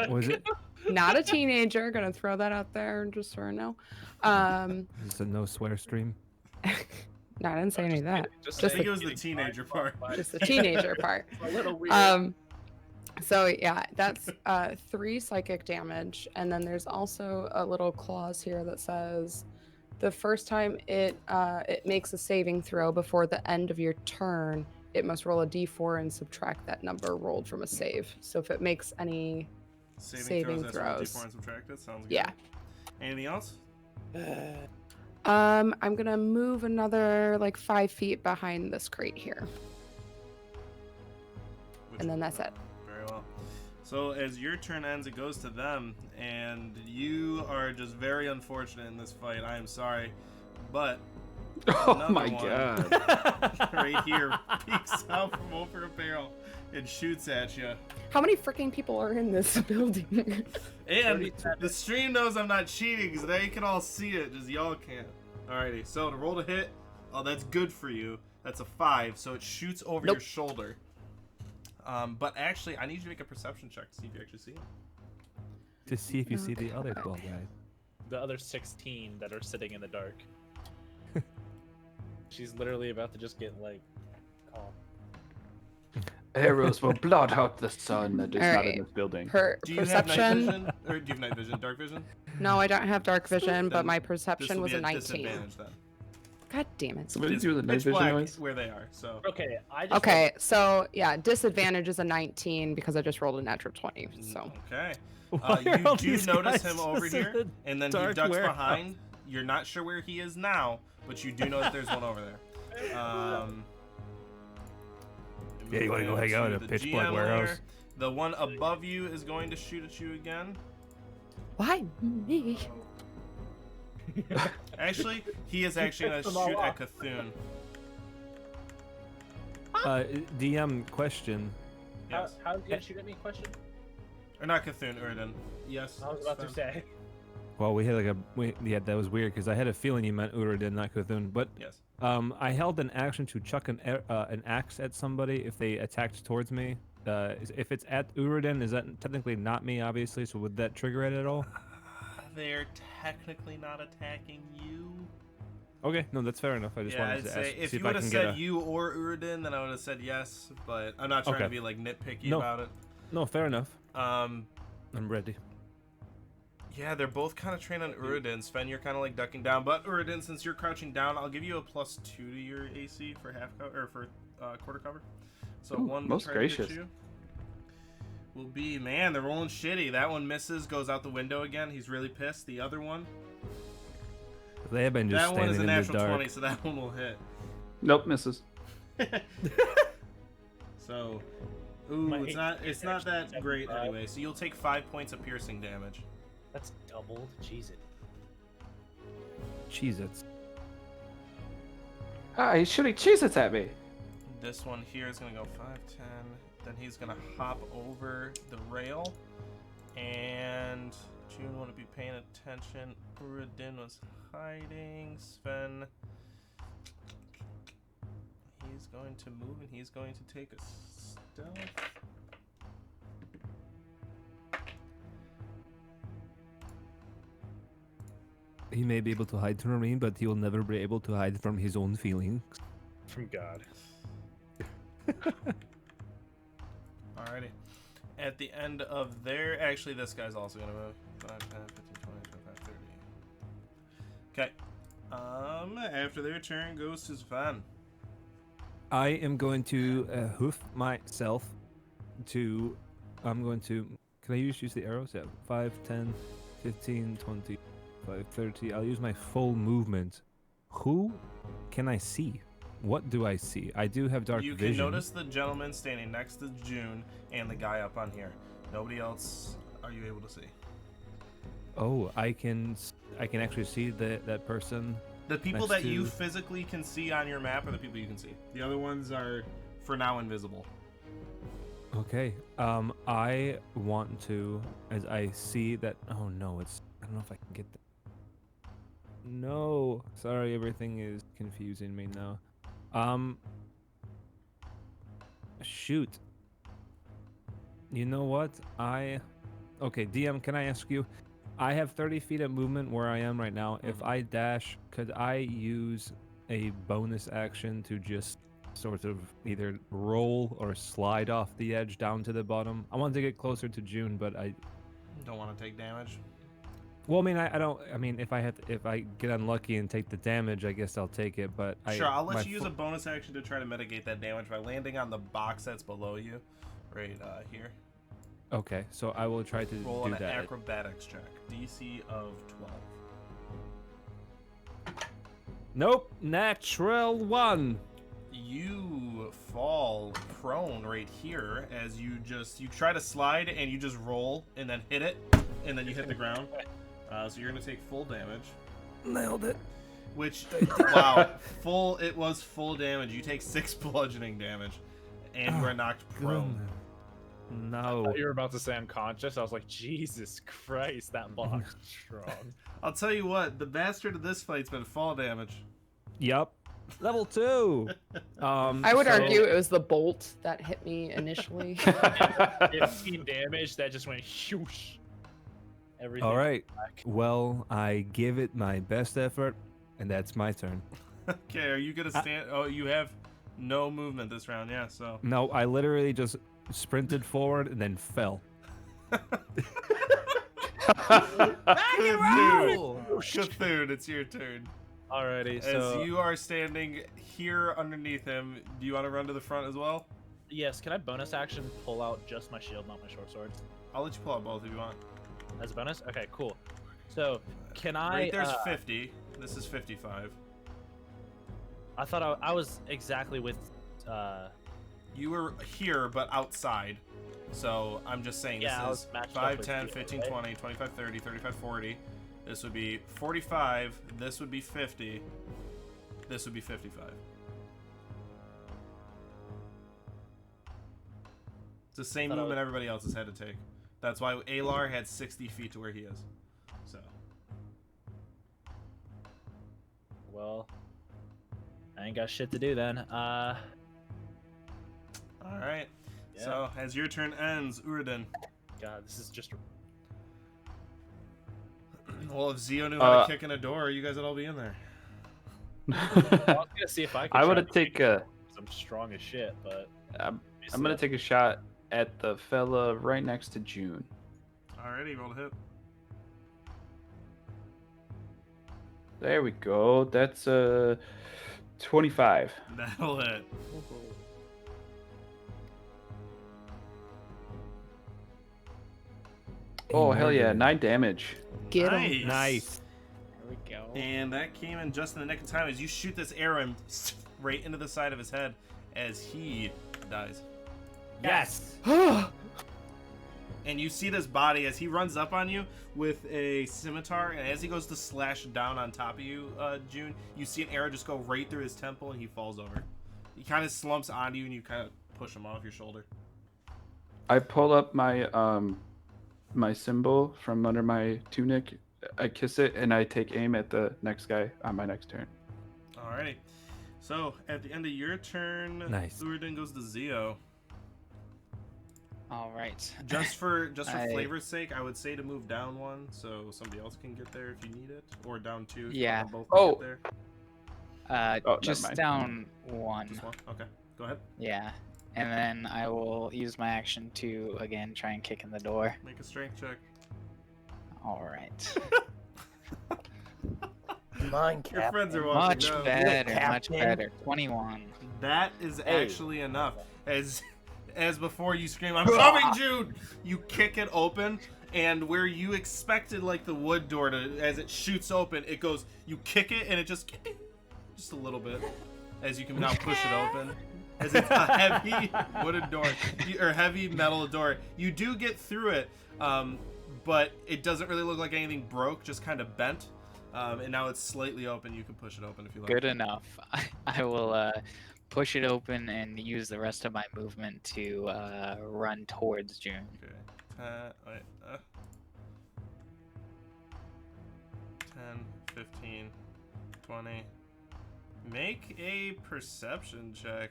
Was it? Not a teenager. Gonna throw that out there just so I know. Is it a no swear stream? No, I didn't say any of that. I think it was the teenager part. Just the teenager part. A little weird. So yeah, that's 3 psychic damage, and then there's also a little clause here that says the first time it makes a saving throw before the end of your turn, it must roll a d4 and subtract that number rolled from a save. So if it makes any saving throws, D4 and subtract it. Sounds good. yeah. Anything else? I'm gonna move another like 5 feet behind this crate here, and then that's it. Very well. So as your turn ends, it goes to them, and you are just very unfortunate in this fight. I am sorry, but Oh another my one god. right here peeks out from over a barrel and shoots at you. How many freaking people are in this building? And the stream knows I'm not cheating because they can all see it, just y'all can't. Alrighty, so to roll to hit, oh, that's good for you. That's a 5, so it shoots over your shoulder. But actually, I need you to make a perception check to see if you actually see it. To see if you see the other 12 guys. The other 16 that are sitting in the dark. She's literally about to just get like calm. Arrows will blot out the sun that is not Alright. in this building. Do you have night Perception. vision? Or do you have night vision, dark vision? No, I don't have dark vision, but Then my This perception will was be a at 19. disadvantage then. God damn it. Somebody It's do the night pitch vision black noise. where they are, so. Okay, I just Okay, so yeah, disadvantage is a 19 because I just rolled a natural 20. So Okay. Why are all You do these notice guys him over just in here, the and then he dark ducks warehouse? behind. You're not sure where he is now, but you do know that there's one over there. Yeah, you wanna go hang out in a the pitch black GM warehouse? layer. The one above you is going to shoot at you again. why me? Actually, he is actually going to them all shoot at off. Cthulhu. DM question. Yes. How did you shoot at me? Question? Or not Cthulhu, Erden. Yes. I was about to Sven. say. Well, we had like yeah, that was weird because I had a feeling you meant Uridin, not Cthulhu. But Yes. I held an action to chuck an axe at somebody if they attacked towards me. If it's at Uridin, is that technically not me, obviously? So would that trigger it at all? They're technically not attacking you. Okay, no, that's fair enough. I just Yeah, wanted I'd to say ask, if see you if I would have can get said a. you or Uridin, then I would have said yes. But I'm not trying Okay. to be like nitpicky No. about it. No, fair enough. Um, I'm ready. yeah, they're both kind of trained on Uridin. Sven, you're kind of like ducking down, but Uridin, since you're crouching down, I'll give you a +2 to your AC for half cover or for quarter cover. So Ooh, one most try to hit gracious. you will be, man, they're rolling shitty. That one misses, goes out the window again. He's really pissed. The other one, They have been just that one is standing a in the natural dark. 20, so that one will hit. Nope, misses. So, My it's not AC that actually great 75. anyway. So you'll take 5 points of piercing damage. That's doubled. Jeez it. Cheez-Its. Ah, he's shooting Cheez-Its at me. This one here is gonna go 5, 10. Then he's gonna hop over the rail, and June wouldn't be paying attention. Uridin was hiding. Sven, he's going to move and he's going to take a stealth. He may be able to hide from me, but he will never be able to hide from his own feelings. From God. Alrighty. At the end of their, actually, this guy's also gonna move. 5, 10, 15, 20, 25, 30. Okay. After their turn goes to Sven. I am going to hoof myself to. I'm going to. Can I use the arrows? Yeah. 5, 10, 15, 20, 25, 30. I'll use my full movement. Who can I see what do I see? I do have dark You vision. can notice the gentleman standing next to June and the guy up on here. Nobody else are you able to see. Oh, I can actually see that person. The people Next that you to- physically can see on your map are the people you can see. The other ones are, for now, invisible. Okay. I want to, as I see that. Oh no, it's. I don't know if I can get that. No, sorry, everything is confusing me now. Shoot. You know what? Okay, DM, can I ask you? I have 30 feet of movement where I am right now. If I dash, could I use a bonus action to just sort of either roll or slide off the edge down to the bottom? I want to get closer to June, but I Don't want to take damage. well, I mean, I don't. I mean, if I get unlucky and take the damage, I guess I'll take it. But Sure, I'll let my you use a bonus action to try to mitigate that damage by landing on the box that's below you, right here. Okay, so I will try to Roll do an that. acrobatics check. DC of 12. Nope, natural 1. You fall prone right here as you try to slide and you just roll and then hit it and then you hit the ground. So you're gonna take full damage. Nailed it. Which wow, it was full damage. You take 6 bludgeoning damage and we're knocked prone. Goodness. I No. thought you were about to say unconscious. I was like, Jesus Christ, that block's strong. I'll tell you what, the bastard of this fight's been fall damage. Yup. Level 2. I would so- argue it was the bolt that hit me initially. 15 damage that just went whoosh. Everything. All right. back. Well, I give it my best effort, and that's my turn. Okay, are you gonna stand? Oh, you have no movement this round, yeah. So No, I literally just sprinted forward and then fell. Cthulhu, it's your turn. Alrighty, As so you are standing here underneath him, do you want to run to the front as well? Yes, can I bonus action pull out just my shield, not my short sword? I'll let you pull out both if you want. As a bonus? Okay, cool. So, can I... Right there's 50. This is 55. I thought I was exactly with... You were here, but outside. So I'm just saying Yeah, I this was is matched up 5, with 10, you, 15, right? 20, 25, 30, 35, 40. This would be 45. This would be 50. This would be 55. It's the same Thought I movement was- everybody else has had to take. That's why Alar had 60 feet to where he is. So Well, I ain't got shit to do then. all right. Yeah. So as your turn ends, Uridin. God, this is just... Well, if Zio knew how to kick in a door, you guys would all be in there. I was gonna see if I could I try want to to take kick a. it, 'cause I'm strong as shit, but... I'm gonna take a shot at the fella right next to June. Alrighty, roll to hit. There we go. That's 25. That'll hit. Oh hell yeah, murdered. 9 damage. Get Nice. him. Nice. There we go. And that came in just in the nick of time as you shoot this arrow and right into the side of his head as he dies. Yes. And you see this body as he runs up on you with a scimitar, and as he goes to slash down on top of you, June, you see an arrow just go right through his temple and he falls over. He kind of slumps onto you and you kind of push him off your shoulder. I pull up my my symbol from under my tunic. I kiss it and I take aim at the next guy on my next turn. Alrighty. So at the end of your turn, Nice. Uridin goes to Zio. All right. Just for I- flavor's sake, I would say to move down one so somebody else can get there if you need it, or down two. If Yeah. You want them both Oh. to get there. never Just mind. down one. Just one. Okay. Go ahead. Yeah. And then I will use my action to again try and kick in the door. Make a strength check. All right. Come on, Your Captain. friends are watching. Much No. better. Much Captain. better. 21. That is Hey. actually enough. As before you scream, "I'm coming, Jude!" You kick it open, and where you expected like the wood door to, as it shoots open, it goes. You kick it, and it just a little bit, as you can now push it open. As it's a heavy wooden door, or heavy metal door. You do get through it, but it doesn't really look like anything broke, just kind of bent. And now it's slightly open. You can push it open if you like. Good enough. I will push it open and use the rest of my movement to run towards June. Okay. 10, 15, 20. Make a perception check.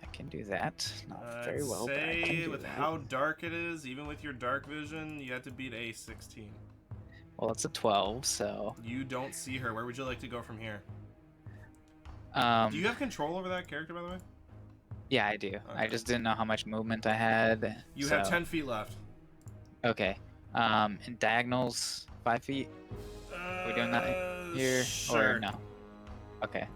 I can do that. Not I'd very well, but I can say do with that. how dark it is, even with your dark vision, you have to beat a 16. Well, it's a 12, so. You don't see her. Where would you like to go from here? Do you have control over that character, by the way? Yeah, I do. I just didn't know how much movement I had. You have 10 feet left. Okay. And diagonals 5 feet. We're doing that here sure. or no? Okay.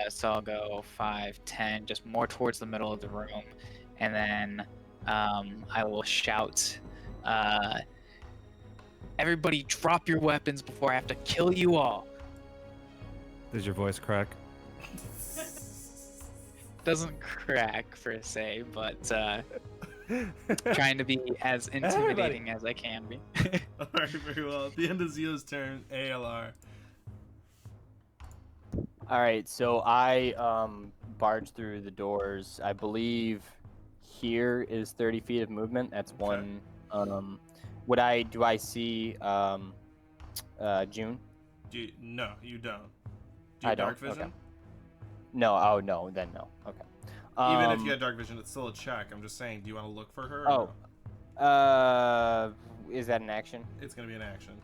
So I'll go 5, 10, just more towards the middle of the room, and then I will shout, "Everybody, drop your weapons before I have to kill you all." Does your voice crack? Doesn't crack per se, but trying to be as intimidating as I can be. Alright, very well. At the end of Zio's turn, ALR. Alright, so I barge through the doors. I believe here is 30 feet of movement. That's one. Do I see June? No, you don't. Do you I have dark don't? vision? Okay. No, oh no, then no. Okay. Even if you had dark vision, it's still a check. I'm just saying, do you want to look for her? Or no? Is that an action? It's gonna be an action.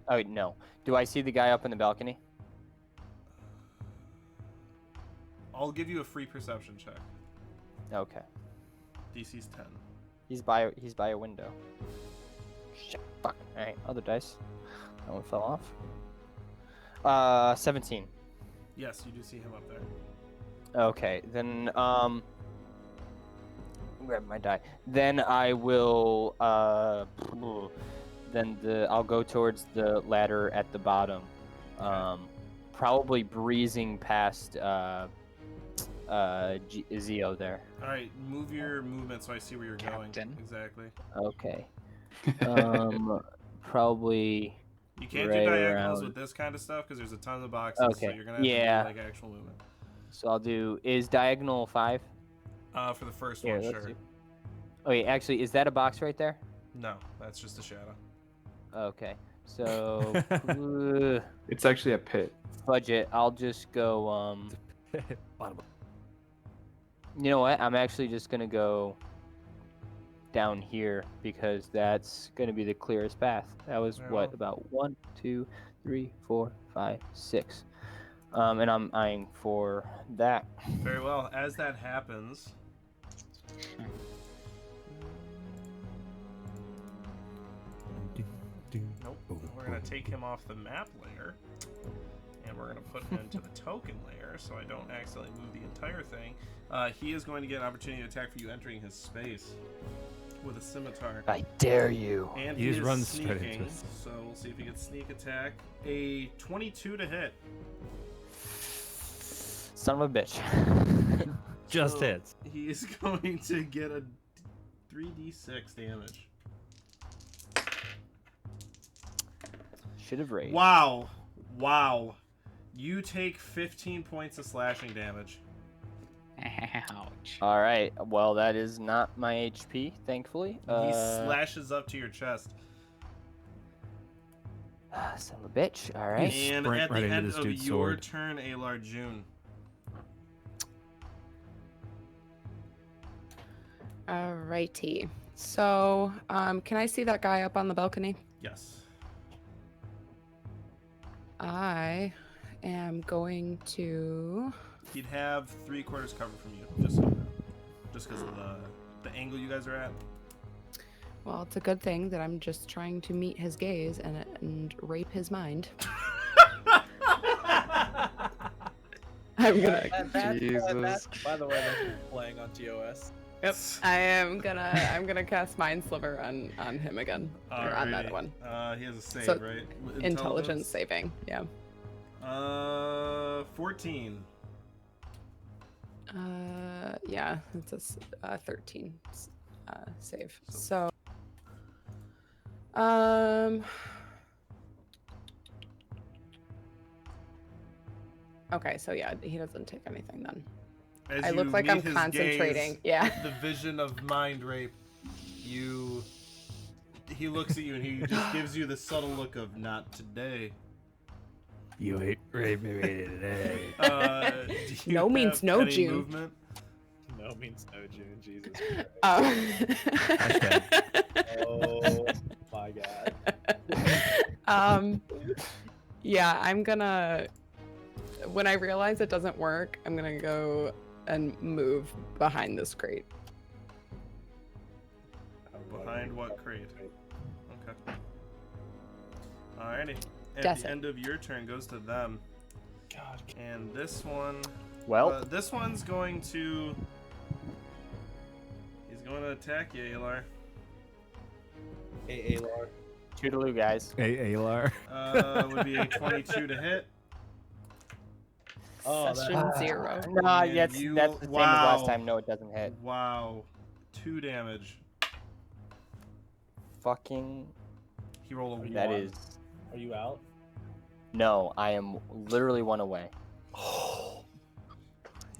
Oh no. Do I see the guy up in the balcony? I'll give you a free perception check. Okay. DC's 10. He's by a window. Shit, fuck. Alright, other dice. That one fell off. 17. Yes, you do see him up there. Okay, then grab my die. Then I will I'll go towards the ladder at the bottom. Probably breezing past Zio there. All right, move your movement so I see where you're going. Exactly. Okay. Probably. You can't right do diagonals around. with this kind of stuff because there's a ton of boxes. Okay. So you're gonna have to do like actual movement. So I'll do. Is diagonal 5? For the first Here, one, let's sure. see. Oh wait, actually, is that a box right there? No, that's just a shadow. Okay. So It's actually a pit. budget. I'll just go. You know what? I'm actually just gonna go down here because that's gonna be the clearest path. That was what, about 1, 2, 3, 4, 5, 6. And I'm eyeing for that. Very well. As that happens, nope. We're gonna take him off the map layer, and we're gonna put him into the token layer, so I don't accidentally move the entire thing. He is going to get an opportunity to attack for you entering his space with a scimitar. I dare you. And He he just is runs straight into sneaking, it. so we'll see if he gets sneak attack. A 22 to hit. Son of a bitch. Just hits. He is going to get a 3d6 damage. Should have raised. Wow. Wow. You take 15 points of slashing damage. Ouch. All right. Well, that is not my HP, thankfully. He slashes up to your chest. Son of a bitch. All right. And Sprint at right the into end this of dude's your sword. turn, Alar June. Alrighty. So, can I see that guy up on the balcony? Yes. I am going to. He'd have 3/4 cover from you, just so you know. Just because of the angle you guys are at. Well, it's a good thing that I'm just trying to meet his gaze and rape his mind. I'm gonna. Jesus. By the way, that's playing on TOS. Yep. I'm gonna cast Mind Sliver on him again, or on that Alrighty. one. He has a save, So, right? Intelligence saving, yeah. 14. Yeah, it's a 13 save. So, okay, so yeah, he doesn't take anything then. As I you look like meet I'm his concentrating. gaze Yeah. with the vision of mind rape, he looks at you and he just gives you the subtle look of not today. You ain't raped me today. Do you No means have no, any June. movement? No means no, June. Jesus. Oh my god. Yeah, I'm gonna. When I realize it doesn't work, I'm gonna go and move behind this crate. Behind what crate? Okay. Alrighty. At Guess the it. end of your turn goes to them. God. And this one. Well, This one's going to. He's going to attack you, Alar. Hey, Alar. toodaloo, guys. Hey, Alar. Would be a 22 to hit. Oh, Session 0. Nah, And that's the you- same as wow. last time. No, it doesn't hit. Wow. 2 damage. Fucking. He rolled a 1. That is. Are you out? No, I am literally 1 away.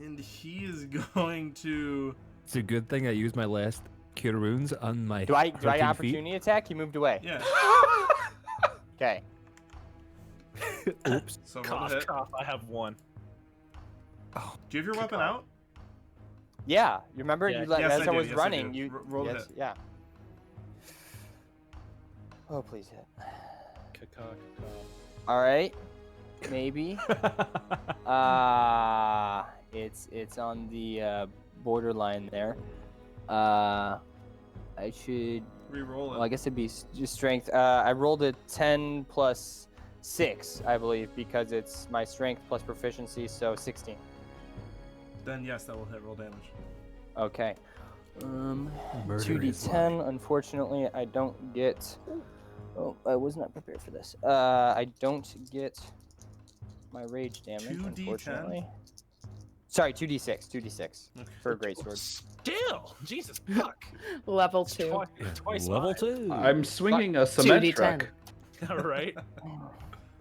And he is going to. It's a good thing I used my last cure wounds on my. Do I 13 feet. opportunity attack? He moved away. Yeah. Okay. Oops. So roll Cough, the hit. cough. I have 1. Do you have your weapon out? Yeah, you remember? Yeah. You let, Yes, as I I, do, was yes, I running, do. you Roll the yes, hit. yeah. Oh, please hit. All right, maybe. It's on the borderline there. I should. Reroll it. Well, I guess it'd be just strength. I rolled a 10 plus 6, I believe, because it's my strength plus proficiency, so 16. Then yes, that will hit. Roll damage. Okay. Murderous 2d10. Unfortunately, I don't get. Oh, I was not prepared for this. I don't get my rage damage. 2d10? Unfortunately. Sorry, 2d6. 2d6 for a great sword. Still, Jesus fuck. Level 2. Twice Level mine. 2. I'm swinging a cement 2d10. truck. All right.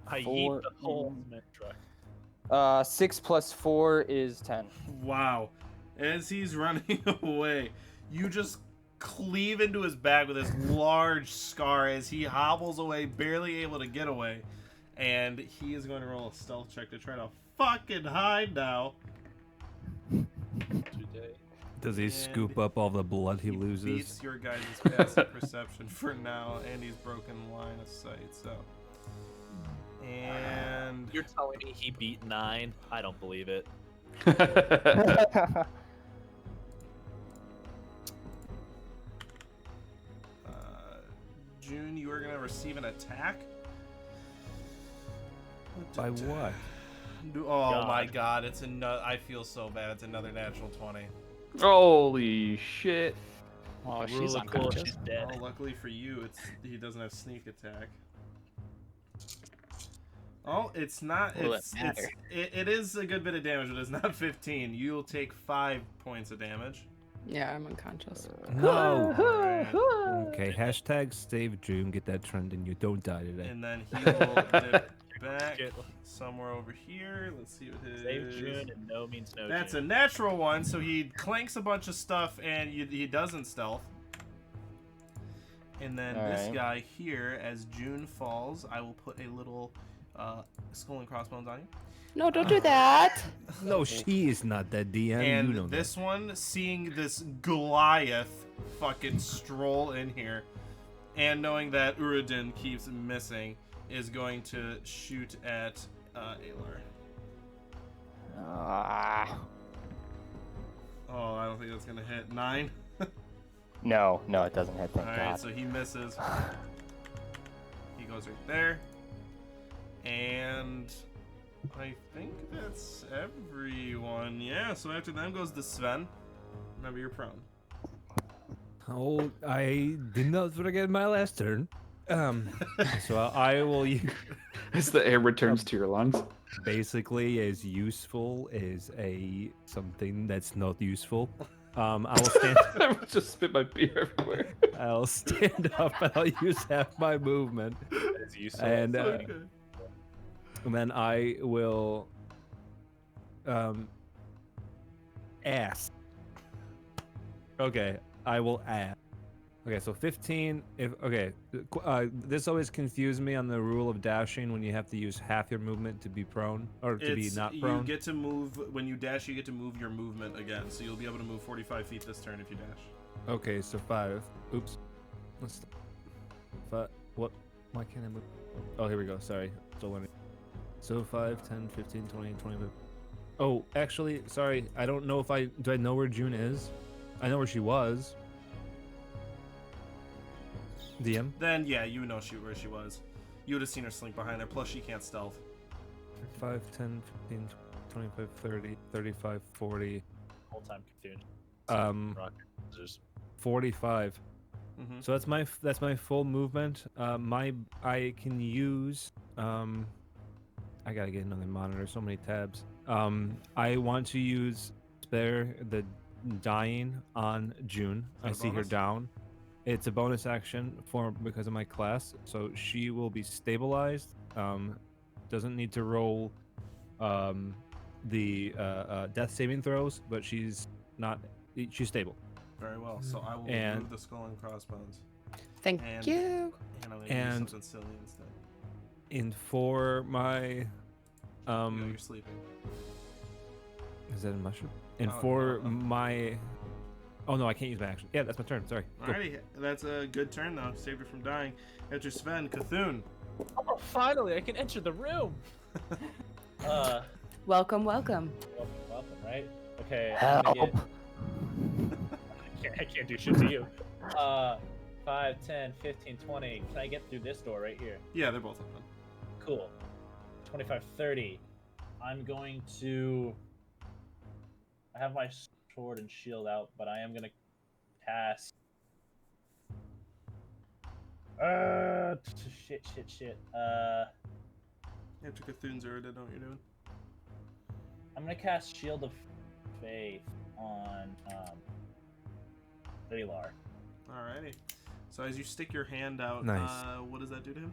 I eat 4, the whole cement truck. 6 plus 4 is 10. Wow. As he's running away, you just cleave into his back with this large scar as he hobbles away, barely able to get away. And he is going to roll a stealth check to try to fucking hide now. Does he And scoop up all the blood he loses? Beats your guys' passive perception for now, and he's broken line of sight, so. And You're telling me he beat 9? I don't believe it. June, you are going to receive an attack. By what? Oh my god, it's another. I feel so bad. It's another natural 20. Holy shit. Oh, she's Really cool. unconscious. She's dead. Oh, luckily for you, he doesn't have sneak attack. Oh, it's not. Will it It's matter? it is a good bit of damage, but it's not 15. You'll take 5 points of damage. Yeah, I'm unconscious. No. Alright. Okay, hashtag save June. Get that trending. You don't die today. And then he will dip back somewhere over here. Let's see what his. Save June and no means no. That's a June. natural one, so he clanks a bunch of stuff and he doesn't stealth. And then this Alright. guy here, as June falls, I will put a little skull and crossbones on you. No, don't do that. No, she is not that DM. And you know this one, seeing this Goliath fucking stroll in here, and knowing that Uridin keeps missing, is going to shoot at Alar. Ah. Oh, I don't think that's gonna hit. 9. No, it doesn't hit. Thank Alright, God. so he misses. He goes right there. And I think that's everyone. Yeah, so after them goes the Sven. Remember, you're prone. that. Oh, I did not forget my last turn. So I will use As the air returns to your lungs. basically as useful as a something that's not useful. I will stand. I would just spit my beer everywhere. I'll stand up and I'll use half my movement, That is useful. and Okay. then I will ask. Okay, I will ask. Okay, so 15. This always confused me on the rule of dashing when you have to use half your movement to be prone or to be not prone. You get to move when you dash. You get to move your movement again, so you'll be able to move 45 feet this turn if you dash. Okay, so 5. Oops. Let's. What? Why can't I move? Oh, here we go. Sorry, still learning. So 5, 10, 15, 20, 25. Oh, actually, sorry. I don't know if do I know where June is? I know where she was. DM? Then yeah, you would know where she was. You would have seen her slink behind there. Plus, she can't stealth. 5, 10, 15, 25, 30, 35, 40. Whole time confused. Rock, scissors. 45. Mm-hmm. So that's my full movement. I can use I gotta get another monitor. So many tabs. I want to use spare the dying on June. I see her bonus? down. It's a bonus action because of my class, so she will be stabilized. Doesn't need to roll the death saving throws, but she's stable. Very well. So I will And- remove the skull and crossbones. Thank And- you. And I'm gonna And- use something silly instead. And for my No, you're sleeping. is that a mushroom? And Oh, for no. my oh no, I can't use my action. Yeah, that's my turn. Sorry. Go. Alrighty, that's a good turn though. Saved her from dying. After Sven, Cthulhu. Oh, finally, I can enter the room. Welcome, welcome. Welcome, right? Okay. I'm gonna Help. I can't do shit to you. 5, 10, 15, 20. Can I get through this door right here? Yeah, they're both open. Cool. 25, 30. I'm going to. I have my sword and shield out, but I am gonna cast. Shit. After Cthulhu's already know what you're doing. I'm gonna cast Shield of Faith on Valar. Alrighty. So as you stick your hand out, Nice. What does that do to him?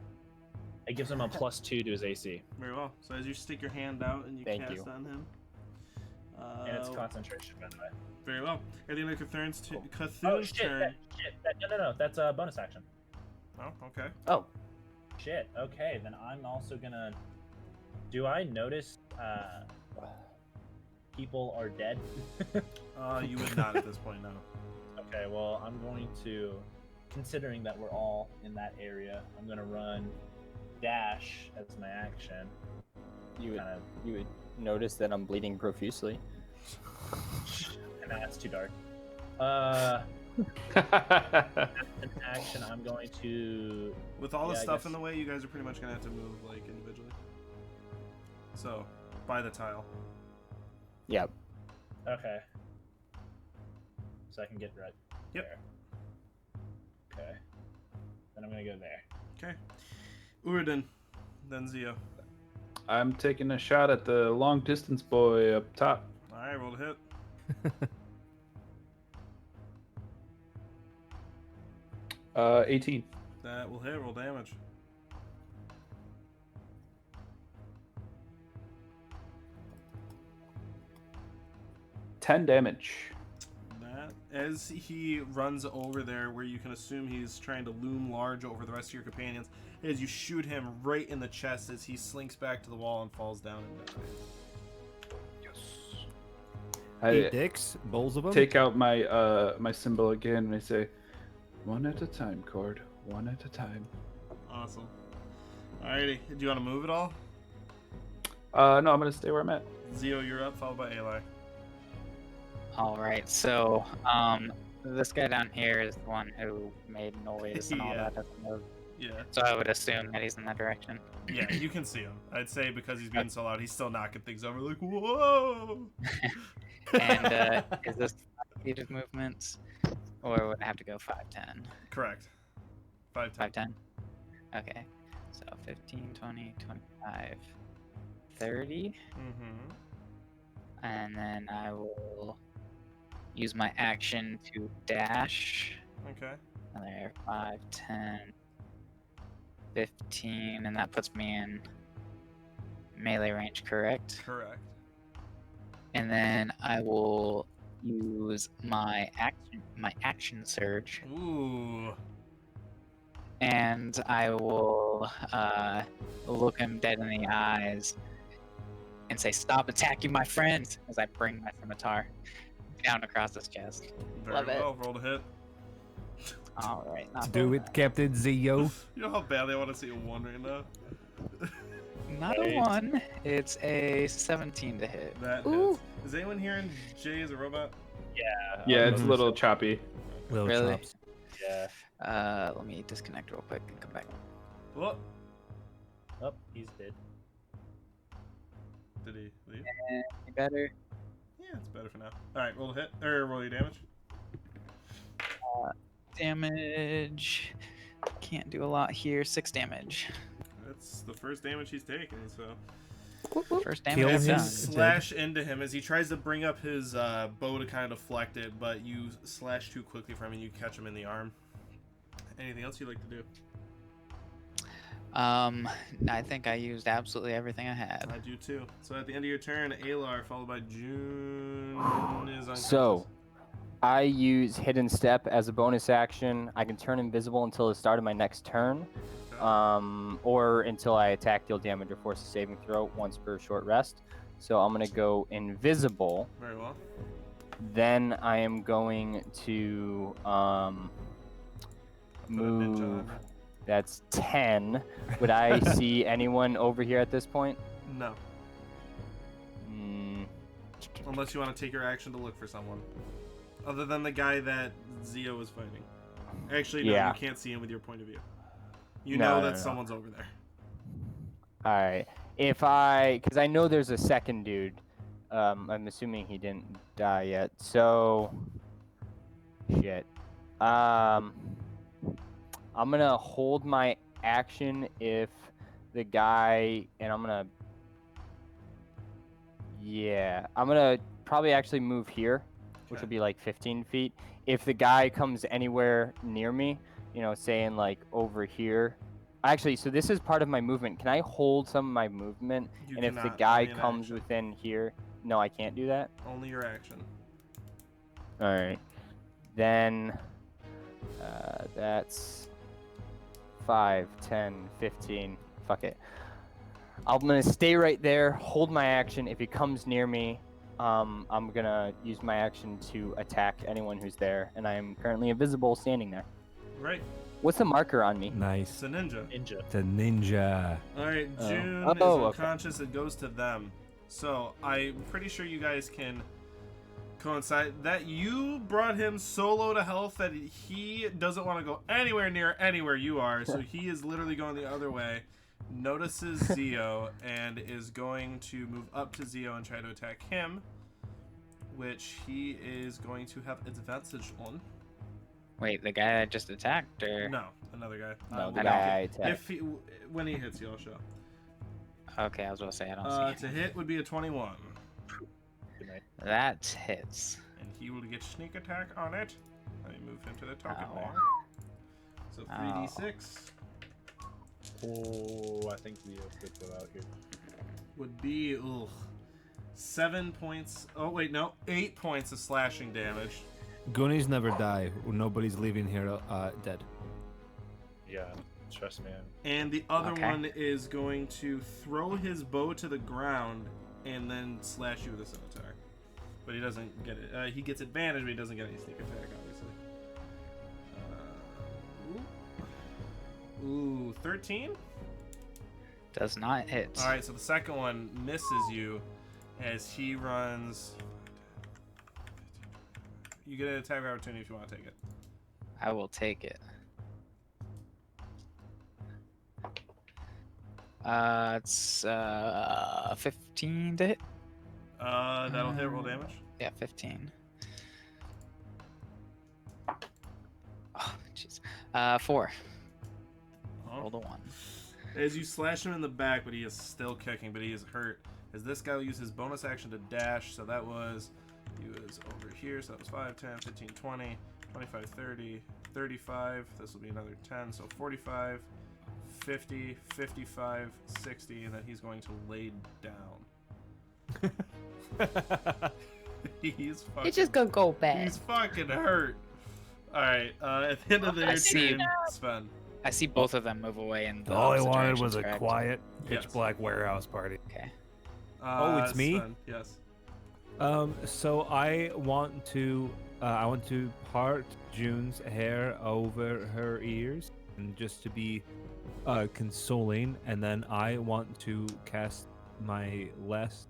It gives him a +2 to his AC, Very well. So as you stick your hand out and you Thank cast you. on him. and it's concentration, by the way. Very well. At the end of Cthulhu's Oh Cthulhu's shit! turn. No. That's a bonus action. Oh, okay. Oh, Shit. Okay, then I'm also gonna. Do I notice people are dead? You would not at this point, no. Okay, well, I'm going to, considering that we're all in that area, I'm gonna run dash as my action. you would Kind of, you would notice that I'm bleeding profusely. and that's too dark. As an action, I'm going to. With all the Yeah, I stuff guess- in the way, you guys are pretty much gonna have to move like individually. So, by the tile. Yep. Okay. So I can get right Yep. there. Okay. Then I'm gonna go there. Okay. Uridin, then Zio. I'm taking a shot at the long distance boy up top. Alright, roll to hit. 18. That will hit. Roll damage. $10 damage. That as he runs over there, where you can assume he's trying to loom large over the rest of your companions, as you shoot him right in the chest as he slinks back to the wall and falls down and dies. Eat I dicks, bowls of them. take out my my symbol again and I say, one at a time, Cord. One at a time. Awesome. Alrighty. Do you want to move at all? No, I'm gonna stay where I'm at. Zio, you're up, followed by Eli. All right, so this guy down here is the one who made noise and all Yeah. that. Doesn't move. Yeah. So I would assume that he's in that direction. Yeah, you can see him. I'd say because he's being so loud, he's still knocking things over. Like, whoa! And is this 5 feet of movement, or would I have to go 5'10"? Correct. 5'10". 5'10". Okay. So 15, 20, 25, 30. Mm-hmm. And then I will use my action to dash. Okay. Another 5, 10, 15, and that puts me in melee range, correct? Correct. And then I will use my action surge, Ooh. and I will look him dead in the eyes and say, "Stop attacking my friends!" as I bring my scimitar down across his chest. Very Love it. well. Roll to hit. All right, not Do it, Captain Zio. You know how badly I want to see a 1 right now? Not a 1. It's a 17 to hit. That Ooh. hits. Is anyone hearing Jay as a robot? Yeah, it's a little choppy. Little Really? chops. Yeah. Let me disconnect real quick and come back. What? Oh, he's dead. Did he leave? Any better? Yeah, it's better for now. Alright, roll to hit. Or roll your damage. Damage. Can't do a lot here. 6 damage. That's the first damage he's taken, so. Whoop, whoop. First Kill damage As is you him. done. slash into him, as he tries to bring up his bow to kind of deflect it, but you slash too quickly for him and you catch him in the arm. Anything else you'd like to do? I think I used absolutely everything I had. I do too. So at the end of your turn, Alar followed by June is unconscious. So, I use Hidden Step as a bonus action. I can turn invisible until the start of my next turn, Okay. or until I attack, deal damage, or force a saving throw once per short rest. So I'm going to go invisible. Very well. Then I am going to Put a ninja move. on That's 10. Would I see anyone over here at this point? you. No. Mm, Unless you want to take your action to look for someone. Other than the guy that Zio is fighting. Actually, no, Yeah. you can't see him with your point of view. You No, know no, that no. someone's over there. all right. Because I know there's a second dude. I'm assuming he didn't die yet. So, shit. I'm gonna hold my action if the guy, and I'm gonna probably actually move here, which Okay. will be like 15 feet. If the guy comes anywhere near me, saying like over here. Actually, so this is part of my movement. Can I hold some of my movement? You And if the cannot, guy only an comes action. within here, no, I can't do that. Only your action. All right. Then that's 5, 10, 15. Fuck it. I'm going to stay right there, hold my action. If he comes near me, I'm going to use my action to attack anyone who's there. And I am currently invisible standing there. Right. What's the marker on me? Nice. It's a ninja. Ninja. The ninja. Alright, Oh. June Oh, is okay. unconscious. It goes to them. So I'm pretty sure you guys can coincide that you brought him so low to health that he doesn't want to go anywhere near anywhere you are. So he is literally going the other way. Notices Zio and is going to move up to Zio and try to attack him, which he is going to have advantage on. Wait, the guy I just attacked, or No, another guy. No, We'll the make guy it- attacked. If he, when he hits you, I'll show. okay, I was gonna say I don't see To hit would be a 21, Good night. it. That hits. and he will get sneak attack on it. Let me move him to the token Ow. there. So 3d6 Oh, I think we have to go out here. would be 7 points. Oh wait, no, 8 points of slashing damage. Goonies never die. Nobody's leaving here dead. Yeah, trust me. And the other Okay. one is going to throw his bow to the ground and then slash you with a scimitar. But he doesn't get it. He gets advantage, but he doesn't get any sneak attack, obviously. Ooh, 13? Does not hit. Alright, so the second one misses you as he runs. You get an attack of opportunity if you want to take it. I will take it. It's 15 to hit. That'll hit, roll damage. Yeah, 15. Oh, jeez. 4. All rolled a 1. As you slash him in the back, but he is still kicking, but he is hurt. As this guy will use his bonus action to dash, so that was, he was over here, so that was 5, 10, 15, 20, 25, 30, 35. This will be another 10, so 45, 50, 55, 60, and then he's going to lay down. He's fucking, It's just gonna go bad. he's fucking hurt. Alright, at the end of their turn, Sven. I see both of them move away in the All I opposite wanted directions, was a correct? quiet, pitch Yes. black warehouse party. Okay. Oh, it's me? Sven, yes. So I want to part June's hair over her ears, and just to be consoling, and then I want to cast my last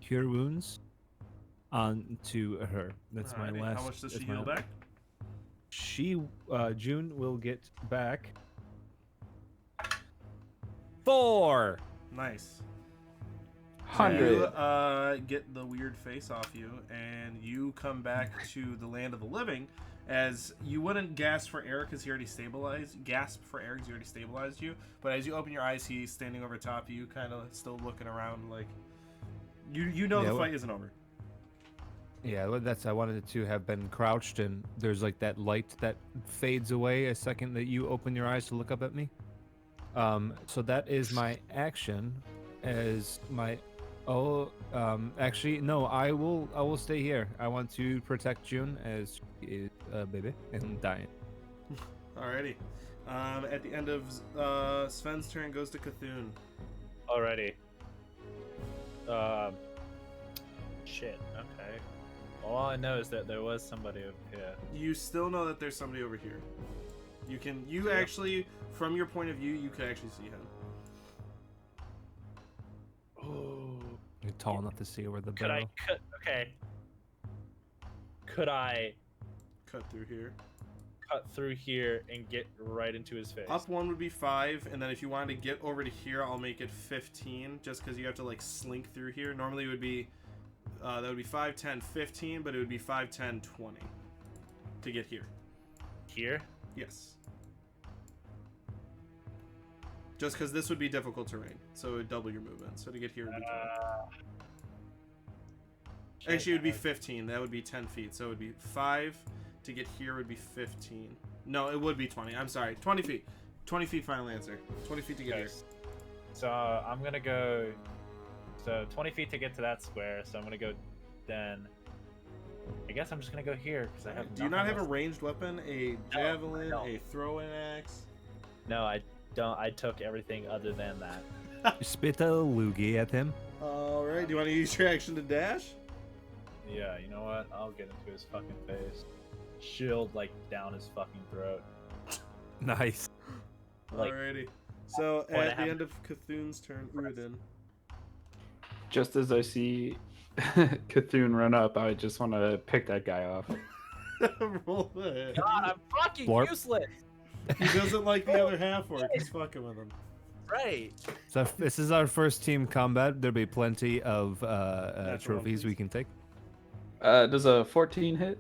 cure wounds onto her. That's my Alrighty, last. How much does that's she my- heal back? She June will get back 4. Nice. 100. You get the weird face off you, and you come back to the land of the living. As you wouldn't gasp for air because he already stabilized. Gasp for air because he already stabilized you. But as you open your eyes, he's standing over top of you, kind of still looking around, like you know Yeah, the well- fight isn't over. Yeah, well, that's I wanted it to have been crouched, and there's like that light that fades away a second that you open your eyes to look up at me. So that is my action. As my actually no, I will stay here. I want to protect June as she is a baby and dying. Alrighty. At the end of Sven's turn goes to Cthulhu. Alrighty. Shit. Okay. All I know is that there was somebody over here. You still know that there's somebody over here. You Yeah. actually, from your point of view, you can actually see him. Oh. You're tall enough to see over the Could barrel. okay. Could I Cut through here. cut through here and get right into his face? Up 1 would be 5, and then if you wanted to get over to here, I'll make it 15, just because you have to like slink through here. Normally it would be, that would be 5, 10, 15, but it would be 5, 10, 20 to get here. Here? Yes. Just because this would be difficult terrain, so it would double your movement. So to get here would be 20. Actually, it would be 15. That would be 10 feet. So it would be 5 to get here would be 15. No, it would be 20. I'm sorry. 20 feet. 20 feet, final answer. 20 feet to get here. So I'm gonna go. So 20 feet to get to that square. So I'm gonna go. Then I guess I'm just gonna go here because I have. Do you not nothing have a else. ranged weapon? A javelin? don't. A throwing axe? No, I don't. I took everything other than that. Spit a loogie at him. Alright, do you want to use your action to dash? Yeah, you know what? I'll get into his fucking face. Shield like down his fucking throat. Nice. Like, Alrighty. So I at the have- end of Cthulhu's turn, Uridin. Just as I see Cthulhu run up, I just want to pick that guy off. Roll the hit. God, I'm fucking Blorp. useless. He doesn't like the other half orc. He's fucking with him. Right. So if this is our first team combat. There'll be plenty of Natural trophies please. we can take. Does a 14 hit?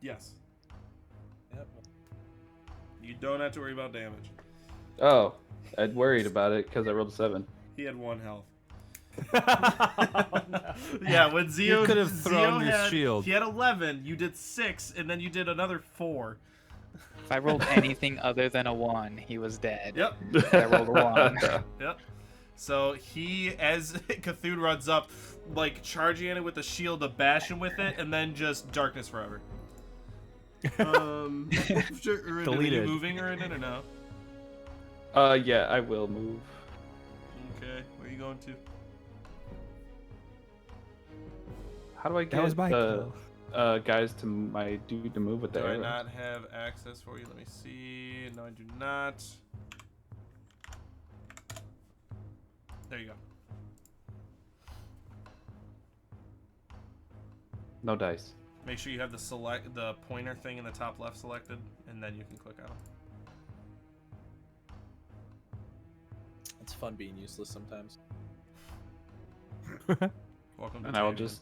Yes. Yep. You don't have to worry about damage. Oh, I'd worried about it because I rolled a 7. He had 1 health. Yeah, when Zio You could have Zio thrown your had, shield. He had 11. You did 6, and then you did another 4. If I rolled anything other than a 1, he was dead. Yep. I rolled a 1. Yep. So he, as Cthulhu runs up, like charging at it with the shield to bash him with it, and then just darkness forever. Sure, Uridin, are you Deleted. moving Uridin or no? Yeah, I will move. Okay, where are you going to? How do I That was get my the call. guys to my dude to move with the Do I arrow? not have access for you? Let me see. No, I do not. There you go. No dice. Make sure you have the pointer thing in the top left selected, and then you can click on it. It's fun being useless sometimes. Welcome to And I will Tangent. just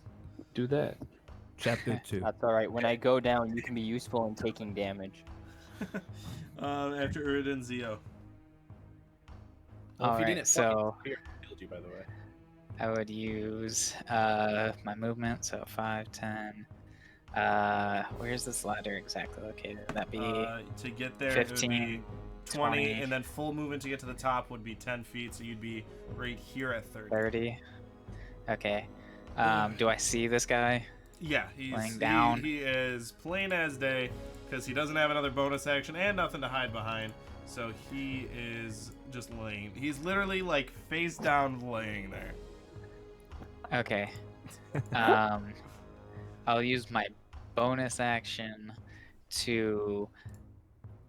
do that. Chapter 2. That's all right. When I go down, you can be useful in taking damage. After Uridin, Zio. Well, if you Alright, didn't so fucking killed you, by the way. I would use my movement, so 5, 10. Where's this ladder exactly located? Would that be To get there, 15, it would be 20, 20. and then full movement to get to the top would be 10 feet, so you'd be right here at 30. 30? Okay. Do I see this guy? Yeah, he's Laying down? He is plain as day because he doesn't have another bonus action and nothing to hide behind. So he is just laying. He's literally like face down laying there. Okay. I'll use my bonus action to...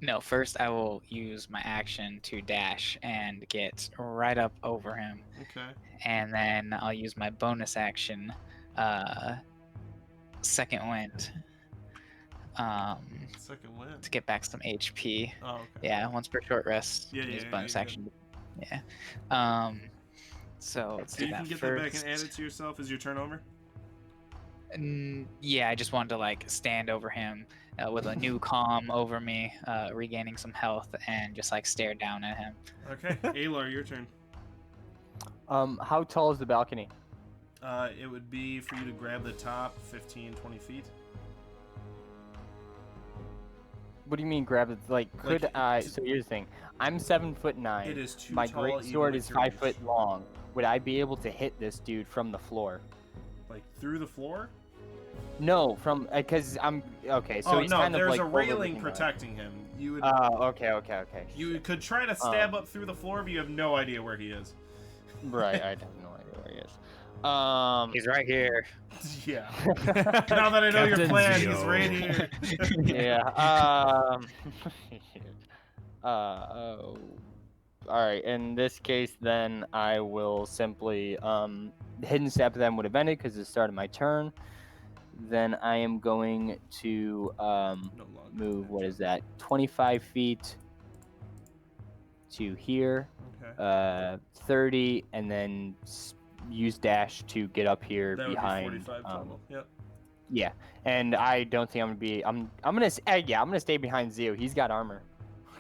No, first I will use my action to dash and get right up over him. Okay. And then I'll use my bonus action, second wind, Second win. to get back some HP. Oh, okay. Yeah, once per short rest. Yeah, use yeah, bonus yeah, action. Yeah. So let's So do you that can get first. that back and add it to yourself as your turn over? Yeah, I just wanted to like stand over him with a new calm over me, regaining some health, and just like stare down at him. Okay, Alar, your turn. How tall is the balcony? It would be for you to grab the top 15, 20 feet. What do you mean grab it? Like, could Like, I? So here's the thing. I'm 7'9". It is too My tall great even sword with is your 5 reach. foot long. Would I be able to hit this dude from the floor? Like through the floor? No, from because I'm okay. So Oh he's no, kind there's of like a railing overlooking us. protecting him. You would Okay. you could try to stab up through the floor, but you have no idea where he is. Right, I have no idea where he is. He's right here. Yeah. Now that I know your Captain plan, Zio. he's right here. Yeah. Oh. All right. In this case, then I will simply hidden step them would have ended because it started my turn. Then I am going to No longer. move. What is that? 25 feet to here. Okay. 30, and then use dash to get up here That would behind. be 45 total. Yep. Yeah, and I don't think I'm gonna be. I'm gonna. Yeah, I'm gonna stay behind Zio. He's got armor.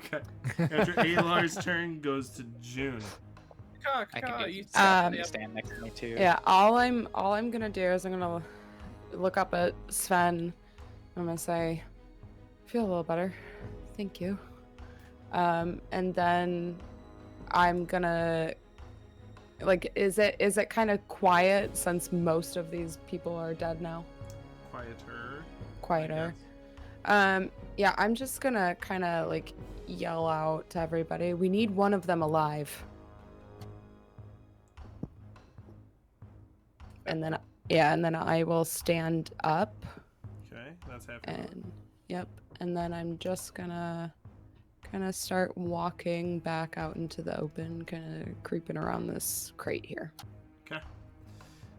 Okay. After Alar's turn goes to June. I can do you stand next to me too. Yeah, all I'm gonna do is I'm gonna look up at Sven. I'm gonna say, feel a little better, thank you. And then I'm gonna like, is it kind of quiet since most of these people are dead now? Quieter. Yeah, I'm just gonna kind of like yell out to everybody. We need one of them alive. And then I will stand up. Okay, that's happening. And yep, and then I'm just gonna kind of start walking back out into the open, kind of creeping around this crate here. Okay.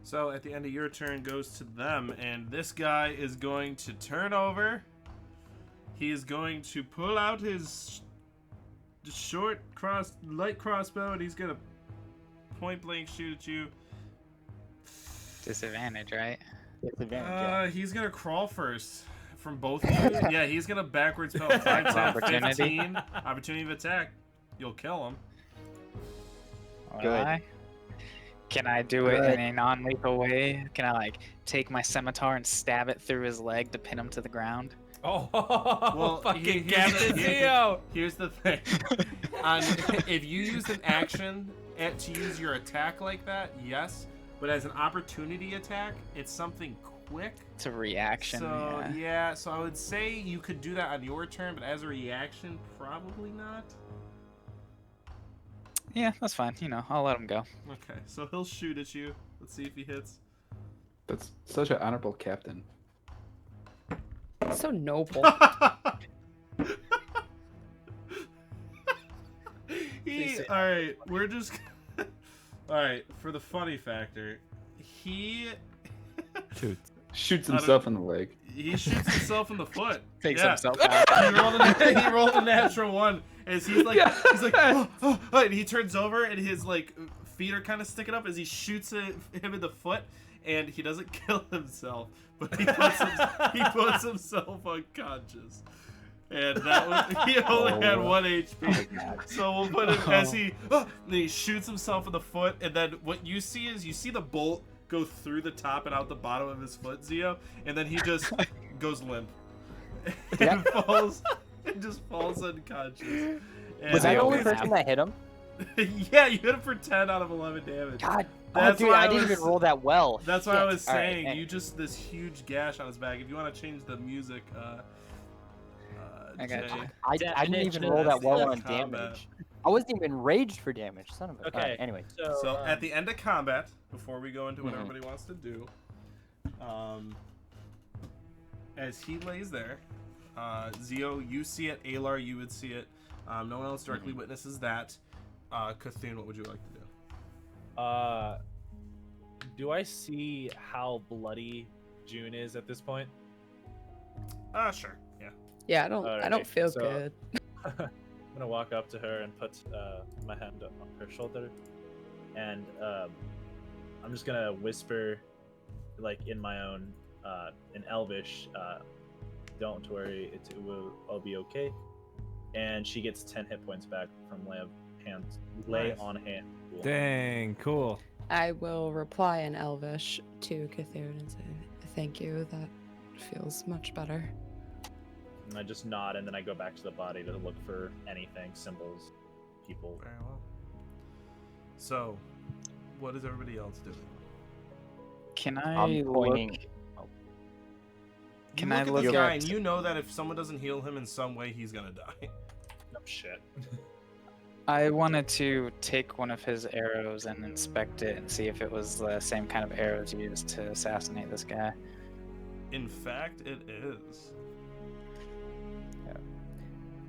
So at the end of your turn goes to them, and this guy is going to turn over. He is going to pull out his light crossbow, and he's gonna point blank shoot at you. Disadvantage, right? Disadvantage. He's gonna crawl first from both of you. Yeah, he's gonna backwards spell 5, 10, Opportunity. 15. Opportunity of attack. You'll kill him. Good. Can I do it Good. in a non-lethal way? Can I like take my scimitar and stab it through his leg to pin him to the ground? Oh, Well, fucking here's Captain the- Zio! Here's the thing. If you use an action to use your attack like that, yes. But as an opportunity attack, it's something quick. It's a reaction. So yeah. so I would say you could do that on your turn, but as a reaction, probably not. Yeah, that's fine. You know, I'll let him go. Okay, so he'll shoot at you. Let's see if he hits. That's such an honorable captain. So noble. All right, we're just. All right, for the funny factor, he Shoots I don't- himself in the leg. he shoots himself in the foot. Takes Yeah. himself out. He rolled a natural one as he's like oh, and he turns over and his like feet are kind of sticking up as he shoots him in the foot, and he doesn't kill himself, but he puts himself unconscious. And that was he only had 1 HP. So we'll put him as and he shoots himself in the foot, and then what you see is you see the bolt go through the top and out the bottom of his foot, Zio, and then he just goes limp and just falls unconscious. And Was I the only person that hit him? Yeah, you hit him for 10 out of 11 damage. God, That's dude, why I didn't even roll that well. That's what I was All right, saying. hey. You just this huge gash on his back. If you want to change the music, I got Jay. you. I didn't even roll that well on damage. I wasn't even raged for damage, son of a. Okay. Alright, anyway, So at the end of combat, before we go into what Mhm. everybody wants to do, as he lays there, Zio, you see it. Alar, you would see it. No one else directly witnesses that. Cthulhu, what would you like to do? Do I see how bloody June is at this point? Sure. Yeah. Yeah, I don't Alright, feel so- good. I'm gonna walk up to her and put my hand on her shoulder, and I'm just gonna whisper, like in my own, in Elvish, "Don't worry, it will all be okay." And she gets 10 hit points back from lay Nice. on hand. Cool. Dang, cool. I will reply in Elvish to Cthulhu and say, "Thank you. That feels much better." And I just nod, and then I go back to the body to look for anything, symbols, people. Very well. So, what is everybody else doing? Can I'm I pointing. look? You Can look I at look this guy, at- and you know that if someone doesn't heal him in some way, he's gonna die. Oh shit. I wanted to take one of his arrows and inspect it and see if it was the same kind of arrows used to assassinate this guy. In fact, it is.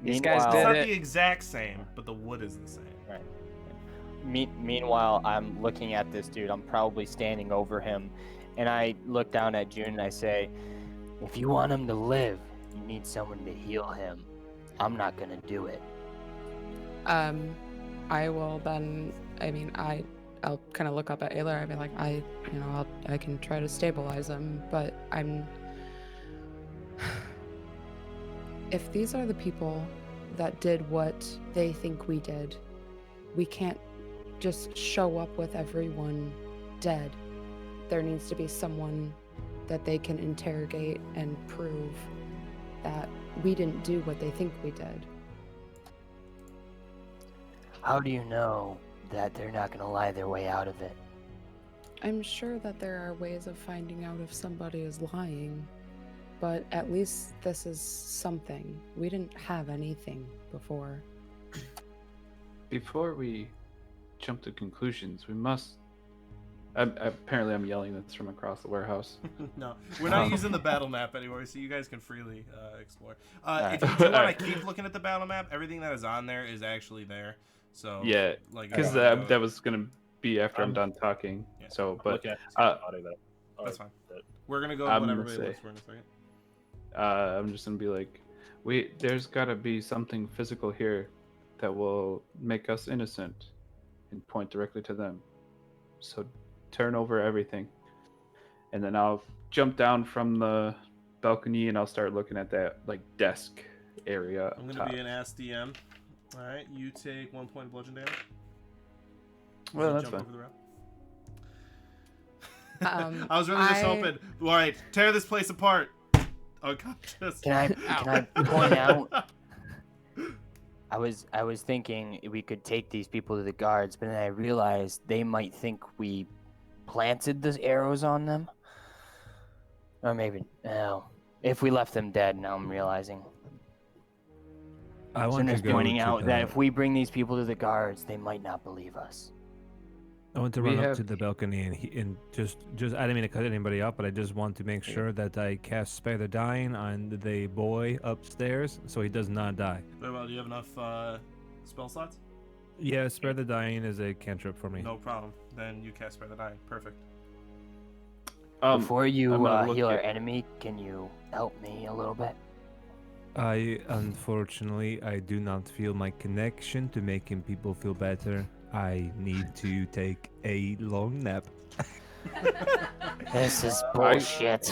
These guys It's did not it. the exact same, but the wood is the same. Meanwhile, I'm looking at this dude. I'm probably standing over him, and I look down at June and I say, If you want him to live, you need someone to heal him. I'm not gonna do it. I will then. I mean, I'll kind of look up at Aylar. I'll be like, I can try to stabilize him, but I'm. If these are the people that did what they think we did, we can't just show up with everyone dead. There needs to be someone that they can interrogate and prove that we didn't do what they think we did. How do you know that they're not gonna lie their way out of it? I'm sure that there are ways of finding out if somebody is lying, but at least this is something. We didn't have anything before. Before we jump to conclusions, we must. Apparently, I'm yelling this from across the warehouse. No, we're not using the battle map anymore, so you guys can freely explore. Alright. If you do want Alright. to keep looking at the battle map, everything that is on there is actually there. So Yeah, like because if you wanna go- that was gonna be after I'm I'm- done talking. Yeah. So, I'm but looking at the body that. That's fine. We're gonna go I'm with what gonna everybody say- looks for in a second. I'm just gonna be like, there's gotta be something physical here that will make us innocent, and point directly to them. So, turn over everything, and then I'll jump down from the balcony and I'll start looking at that like desk area. I'm up gonna be top. an ass DM. All right, you take 1 point of bludgeon damage. Well, You that's jump fine. over the rail. I was really just hoping. All right, tear this place apart. Unconscious. Can I point out? I was thinking we could take these people to the guards, but then I realized they might think we planted the arrows on them. Or maybe no. If we left them dead, now I'm realizing. I So want I'm to just go pointing to out the, that if we bring these people to the guards, they might not believe us. I want to We run up have- to the balcony and just I didn't mean to cut anybody up, but I just want to make sure that I cast Spare the Dying on the boy upstairs so he does not die. Very well. Do you have enough spell slots? Yeah, Spare the Dying is a cantrip for me. No problem. Then you cast Spare the Dying. Perfect. Before I'm you gonna look heal our at- enemy, can you help me a little bit? Unfortunately, I do not feel my connection to making people feel better. I need to take a long nap. This is bullshit.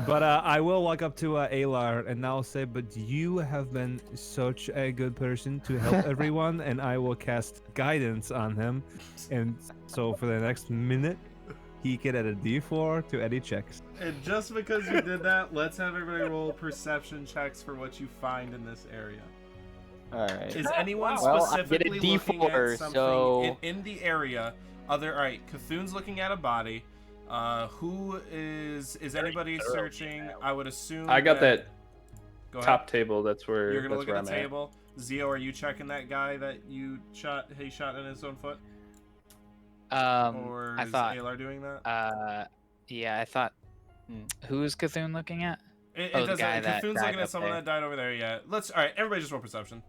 But I will walk up to Alar and I'll say, but you have been such a good person to help everyone, and I will cast guidance on him. And so for the next minute, he can add a d4 to any checks. And just because you did that, let's have everybody roll perception checks for what you find in this area. Alright. Is anyone Well, I specifically get a looking D4, at something so- in the area? Alright, Cthulhu's looking at a body. Who is anybody searching? I would assume I got that Go top ahead. table. That's where. You're gonna that's look where at the I'm table. Zio, are you checking that guy that you shot? He shot in his own foot, or I is thought. Alar doing that? Yeah, I thought. Who's Cthulhu looking at? It the doesn't. guy that Cthulhu's died looking at up someone there. that died over there. Yeah. All right, everybody just roll perception.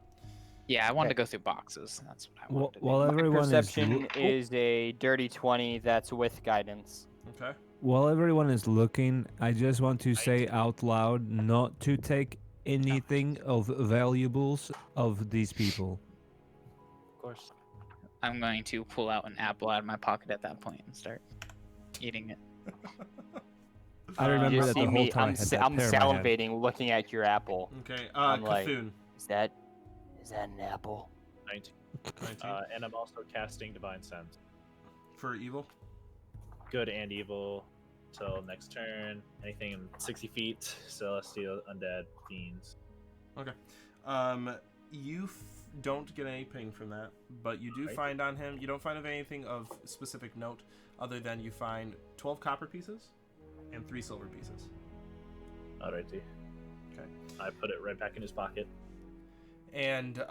Yeah, I wanted to go through boxes. That's what I wanted to do. While My everyone perception is is a dirty 20 that's with guidance. Okay. while everyone is looking, I just want to say out loud not to take anything of valuables of these people. Of course. I'm going to pull out an apple out of my pocket at that point and start eating it. I You remember just that see the whole me, time I I'm, had sa- that I'm pear in my hand. salivating looking at your apple. Okay. I'm like- Cthulhu. Is that an apple? 19. 19. And I'm also casting Divine Sense. For evil. Good and evil till next turn. Anything in 60 feet, celestial, undead, fiends. Okay. You don't get any ping from that, but you do Right. find on him. You don't find of anything of specific note, other than you find 12 copper pieces and 3 silver pieces. Alrighty. Okay. I put it right back in his pocket. And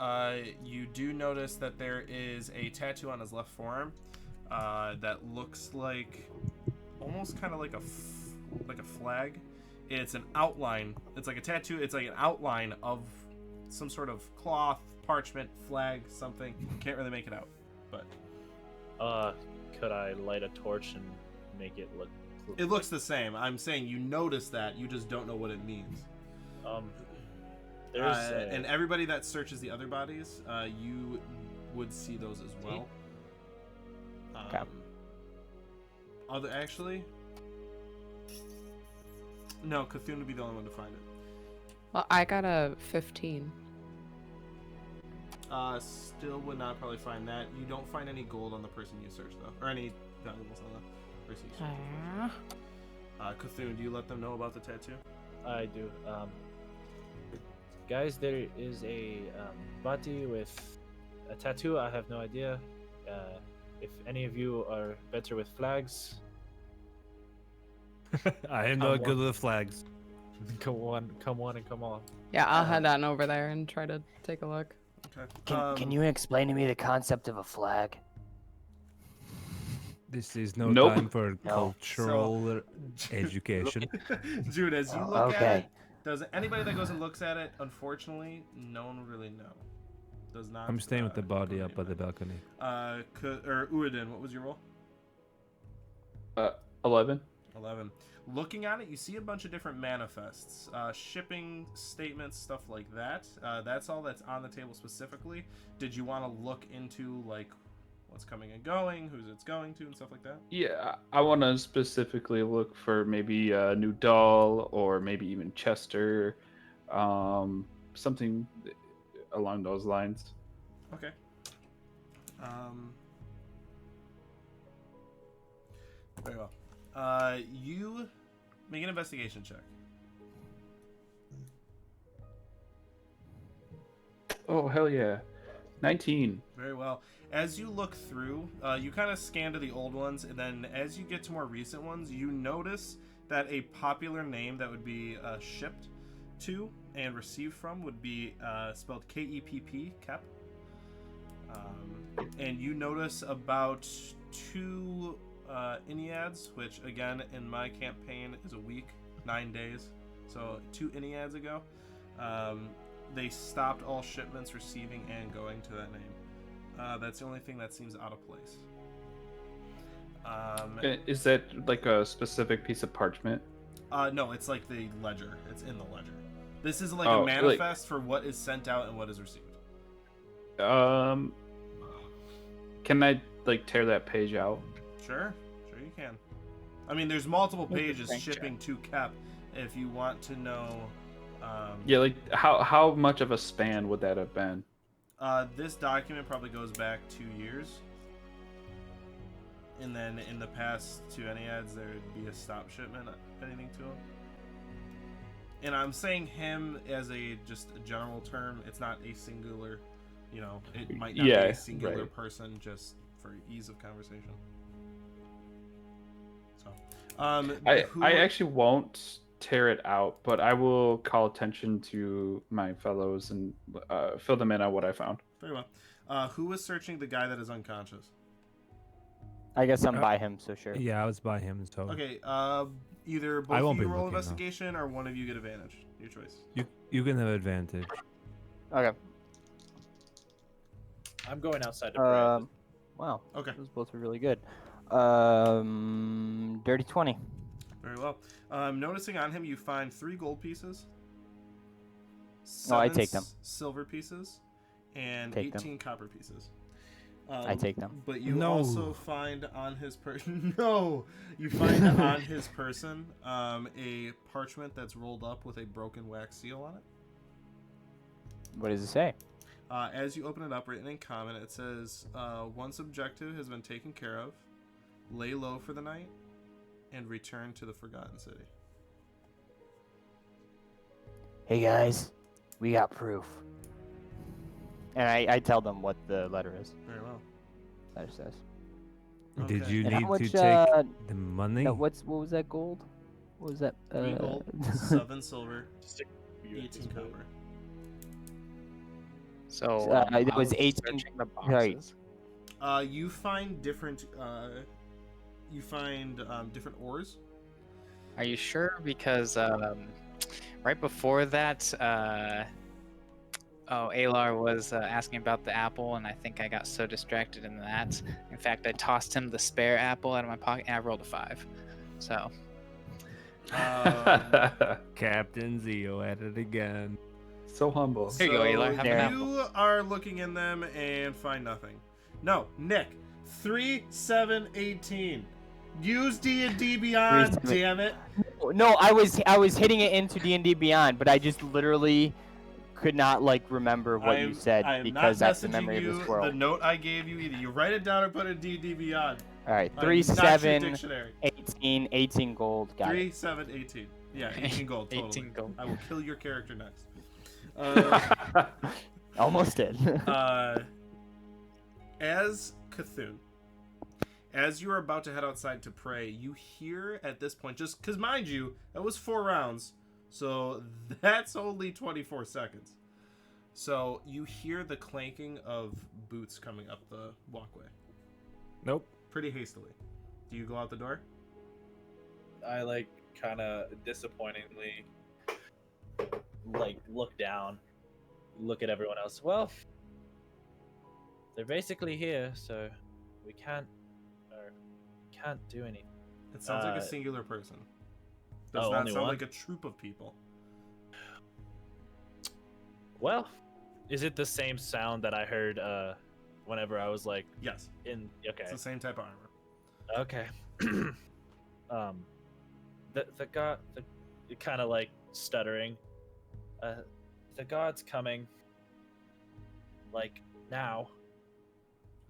you do notice that there is a tattoo on his left forearm that looks like almost kind of like a flag. It's an outline. It's like a tattoo. It's like an outline of some sort of cloth, parchment, flag, something. Can't really make it out, but Could I light a torch and make it look? it looks the same. I'm saying you notice that, you just don't know what it means. There's And everybody that searches the other bodies, you would see those as well. Okay. Actually, no, Cthulhu would be the only one to find it. Well, I got a 15. Still would not probably find that. You don't find any gold on the person you searched though, or any valuables on the person you searched. Cthulhu, do you let them know about the tattoo? I do. Guys, there is a body with a tattoo. I have no idea. If any of you are better with flags, I am not good with flags. come on and come on. Yeah, I'll head on over there and try to take a look. Okay. Can you explain to me the concept of a flag? This is no Nope. time for No. cultural education. Jude, as you look at Okay. it, does anybody that goes and looks at it, unfortunately, no one would really know. Does not. I'm staying with the body go up by the anywhere. balcony. Or Uridin, what was your roll? 11. 11. Looking at it, you see a bunch of different manifests, shipping statements, stuff like that. That's all that's on the table specifically. Did you want to look into like what's coming and going, who's it's going to, and stuff like that? Yeah, I want to specifically look for maybe a new doll or maybe even Chester, something along those lines. Okay. Very well. You make an investigation check. Oh, hell yeah. 19. Very well. As you look through, you kind of scan to the old ones, and then as you get to more recent ones, you notice that a popular name that would be shipped to and received from would be spelled K-E-P-P, Kep. And you notice about 2 Enneads, which again in my campaign is a week, 9 days. So 2 Enneads ago, they stopped all shipments receiving and going to that name. That's the only thing that seems out of place. Is that like a specific piece of parchment? No, it's like the ledger. It's in the ledger. This is like Oh, a manifest for what is sent out and what is received. Can I like tear that page out? Sure you can. I mean, there's multiple pages Interesting. shipping to Kep if you want to know. Yeah, like how much of a span would that have been? This document probably goes back 2 years. And then in the past 2 Enneads, there would be a stop shipment, if anything, to him. And I'm saying him as just a general term. It's not a singular, it might not be a singular person just for ease of conversation. So, I actually won't tear it out, but I will call attention to my fellows and fill them in on what I found. Very well. Who was searching the guy that is unconscious? I guess I'm by him, so sure. Yeah, I was by him, so. Okay, either I both won't of you be roll looking, though. investigation or one of you get advantage. Your choice. You can have advantage. Okay. I'm going outside to pray. Wow. Okay. Those both are really good. Dirty 20. Very well. Noticing on him, you find 3 gold pieces. Oh, I 7 take them. Silver pieces, and Take them. 18 copper pieces. I take them. But you No. also find on his person. No, you find on his person a parchment that's rolled up with a broken wax seal on it. What does it say? As you open it up, written in common, it says, "Once objective has been taken care of, lay low for the night, and return to the Forgotten City." Hey guys, we got proof. And I tell them what the letter is. Very well. Letter says. Did Okay. you And how need much, to take the money? No, what was that gold? What was that? 3 gold, 7 silver, Stick you at 18 this point. copper. So it I was 18 searching the right. boxes. You find different. Different ores. Are you sure? Because right before that, Alar was asking about the apple, and I think I got so distracted in that. In fact, I tossed him the spare apple out of my pocket, and I rolled a 5. So Captain Zeo at it again. So humble. Here you go, Alar, have an You are looking in them and find nothing. No, Nick. 3, 7, 18. Use D&D Beyond, 3, 7. damn it. No, I was hitting it into D&D Beyond, but I just literally could not remember what you said I am because not that's the messaging memory you of this world. the note I gave you. Either you write it down or put it in D&D Beyond. All right, I'm 3, not your 7, dictionary. 18 gold. Got 3, it. 7, 18. Yeah, 18 gold. Totally. 18 gold. I will kill your character next. Almost did. As Cthulhu, as you are about to head outside to pray, you hear at this point, just because mind you, that was 4 rounds, so that's only 24 seconds. So you hear the clanking of boots coming up the walkway. Nope. Pretty hastily. Do you go out the door? I kind of disappointingly look down, look at everyone else. Well, they're basically here, so we can't do anything. It sounds like a singular person. Does Oh, not only sound one? like a troop of people. Well, is it the same sound that I heard whenever I was Yes, in? Okay. it's the same type of armor. Okay. The god, kind of stuttering. The god's coming. Now.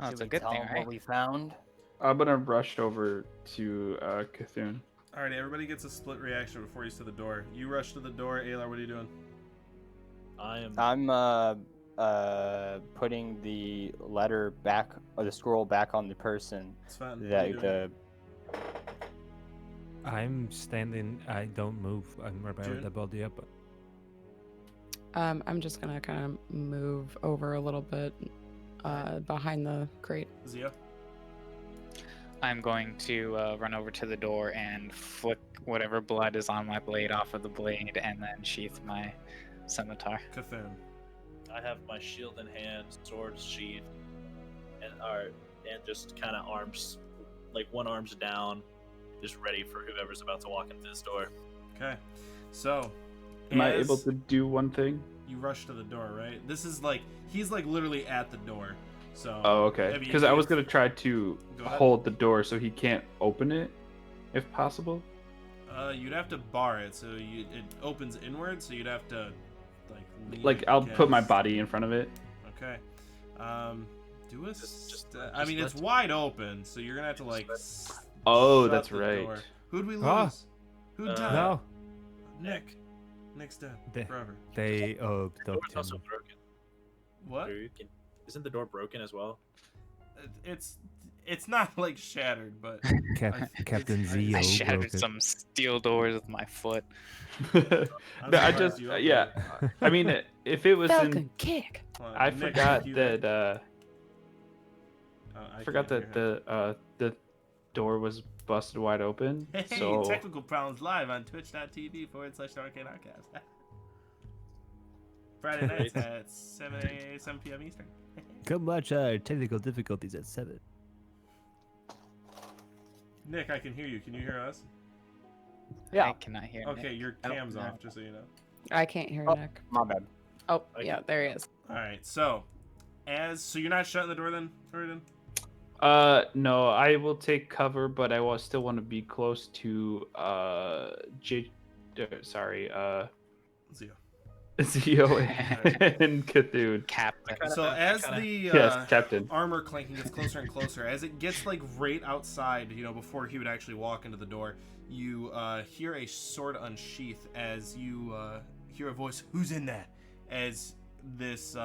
Oh, it's Should a we good tell thing, 'em right? what we found? I'm gonna rush over to Cthulhu. Alright, everybody gets a split reaction before he's to the door. You rush to the door. Aylar, what are you doing? I am. I'm putting the letter back or the scroll back on the person It's fine. What are that you doing? the I'm standing. I don't move. I'm right by June? the body up. I'm just gonna kind of move over a little bit behind the crate. Zia? I'm going to run over to the door and flick whatever blood is on my blade off of the blade, and then sheath my scimitar. Cthulhu. I have my shield in hand, sword sheathed, and just kind of arms, one arm's down, just ready for whoever's about to walk into this door. Okay. So, Am I as able to do one thing? You rush to the door, right? This is he's literally at the door. So. Oh, okay. I mean, Because I was gonna try to Go ahead. hold the door so he can't open it. if possible. You'd have to bar it, so it opens inward, so you'd have to lean Like I'll put my against- body in front of it. Okay. Do a. I just mean, it's let- wide open, so you're gonna have to Oh, shut that's the right. door. Who'd we lose? Ah. Who died? No, Nick. Nick's dead They- forever. they The dumped door's also him. broken. What? Isn't the door broken as well? It's not like shattered, but Captain Zeo I broke shattered it. some steel doors with my foot. No, I surprised just you opened yeah. it. I mean, if it was in, Falcon kick. Hold on, I Nick, forgot you- that I forgot can't that hear him. the door was busted wide open. Hey, So technical problems live on twitch.tv/Arcane Archives. Friday nights at 7 p.m. Eastern. Come watch our technical difficulties at 7. Nick, I can hear you. Can you hear us? Yeah. I cannot hear Okay, Nick. your I don't cam's know. off, just so you know. I can't hear Oh. Nick. My bad. Oh, I yeah, there he is. All right, so so you're not shutting the door then, Uridan? no, I will take cover, but I will still want to be close to Zio. Zio and Cthulhu. Captain. So as the Yes, Captain. armor clanking gets closer and closer, as it gets right outside, before he would actually walk into the door, you hear a sword unsheath as you hear a voice, "Who's in there?" As this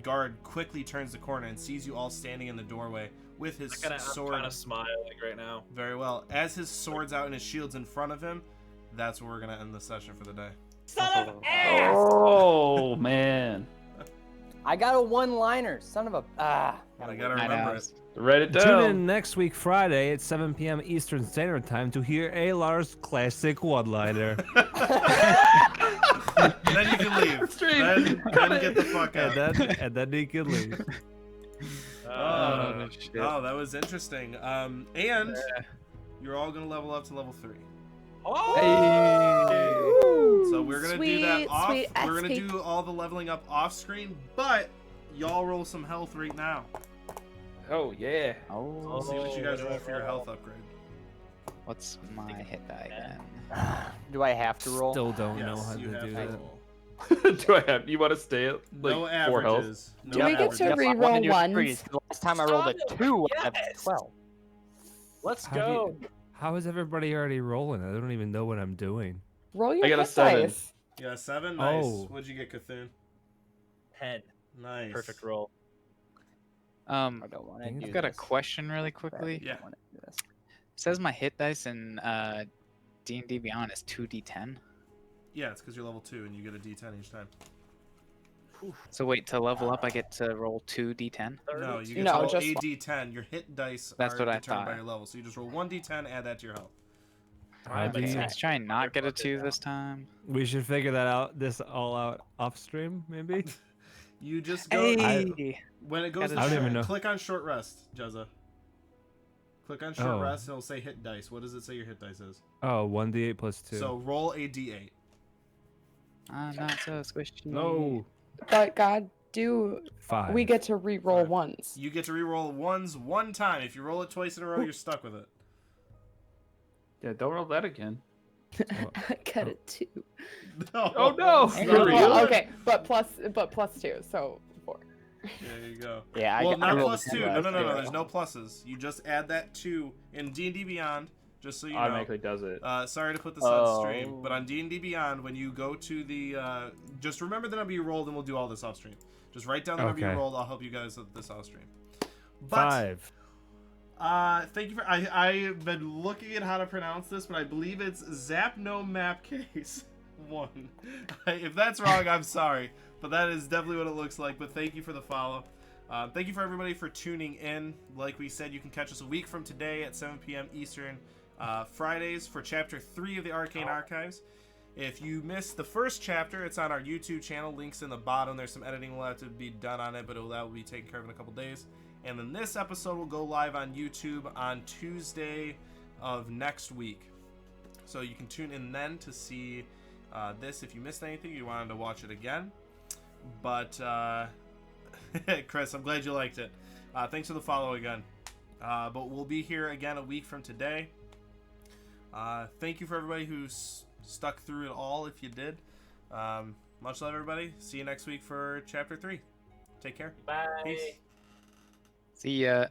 guard quickly turns the corner and sees you all standing in the doorway with his sword. I'm kind of smiling right now. Very well. As his sword's out and his shield's in front of him, that's where we're gonna end the session for the day. Oh man, I got a one-liner. Son of a. I gotta I remember know. it. write it Tune down. in next week Friday at 7 p.m. Eastern Standard Time to hear Alar's classic one-liner. Then you can leave. Stream. Then get the fuck out. and then he can leave. Oh, shit. oh, that was interesting. And you're all gonna level up to level 3. So we're gonna do that Sweet, off. sweet We're gonna XP. do all the leveling up off screen, but y'all roll some health right now. Oh yeah. I'll see what you guys roll for your health upgrade. What's my hit die then? Do I have to roll? Still don't know Yes, how you to have do to that. roll. Do I have? You want to stay at like No 4 health? averages. No Do we get averages. to I wanna re-roll do ones? threes. The last time I rolled a 2, I have Yes. 12. Let's How do go. How is everybody already rolling? I don't even know what I'm doing. Roll your I got a hit 7. dice. You got 7. Nice. Oh. What'd you get, Cthulhu? 10. Nice. Perfect roll. I don't want to do I've got a this. question really quickly. Yeah. I don't wanna do this. It says my hit dice in D&D Beyond is 2d10. Yeah, it's because you're level 2 and you get a D10 each time. So wait, to level up I get to roll 2d10? No, you get No, to roll just a one. D10. Your hit dice That's are what I determined by thought. your level. So you just roll 1 D10, add that to your health. How do you- Let's try and not get a 2 this time. We should figure that out. This all out off stream, maybe. You just go Hey! when it goes to I don't short, even know. click on short rest, Jezza. Click on short Oh. rest and it'll say hit dice. What does it say your hit dice is? Oh, 1d8 plus 2. So roll a D8. I'm not so squishy. no. But God, do 5. we get to re-roll 5. ones? You get to re-roll ones one time. If you roll it twice in a row, you're stuck with it. Yeah, don't roll that again. I got a 2. No. Oh, no. Stop Really? it. Well, okay, but plus 2, so 4. There you go. Yeah, Well, I not rolled plus a 2. 2. No, no, no, no. Yeah. There's no pluses. You just add that 2 in D&D Beyond, just so you know. Automatically does it. Sorry to put this on stream, Oh. but on D&D Beyond, when you go to the, just remember the number you rolled, and we'll do all this off stream. Just write down the number you Okay. rolled. I'll help you guys with this off stream. But 5. thank you for. I've been looking at how to pronounce this, but I believe it's Zapnomapcase 1. If that's wrong, I'm sorry, but that is definitely what it looks like. But thank you for the follow. Thank you for everybody for tuning in. Like we said, you can catch us a week from today at 7 p.m. Eastern, Fridays for Chapter 3 of the Arcane Archives. If you missed the first chapter, it's on our YouTube channel. Links in the bottom. There's some editing will have to be done on it, but that will be taken care of in a couple days. And then this episode will go live on YouTube on Tuesday of next week. So you can tune in then to see this. If you missed anything, you wanted to watch it again. But Chris, I'm glad you liked it. Thanks for the follow again. But we'll be here again a week from today. Thank you for everybody who stuck through it all. If you did, much love, everybody. See you next week for chapter 3. Take care. Bye. Peace. See ya.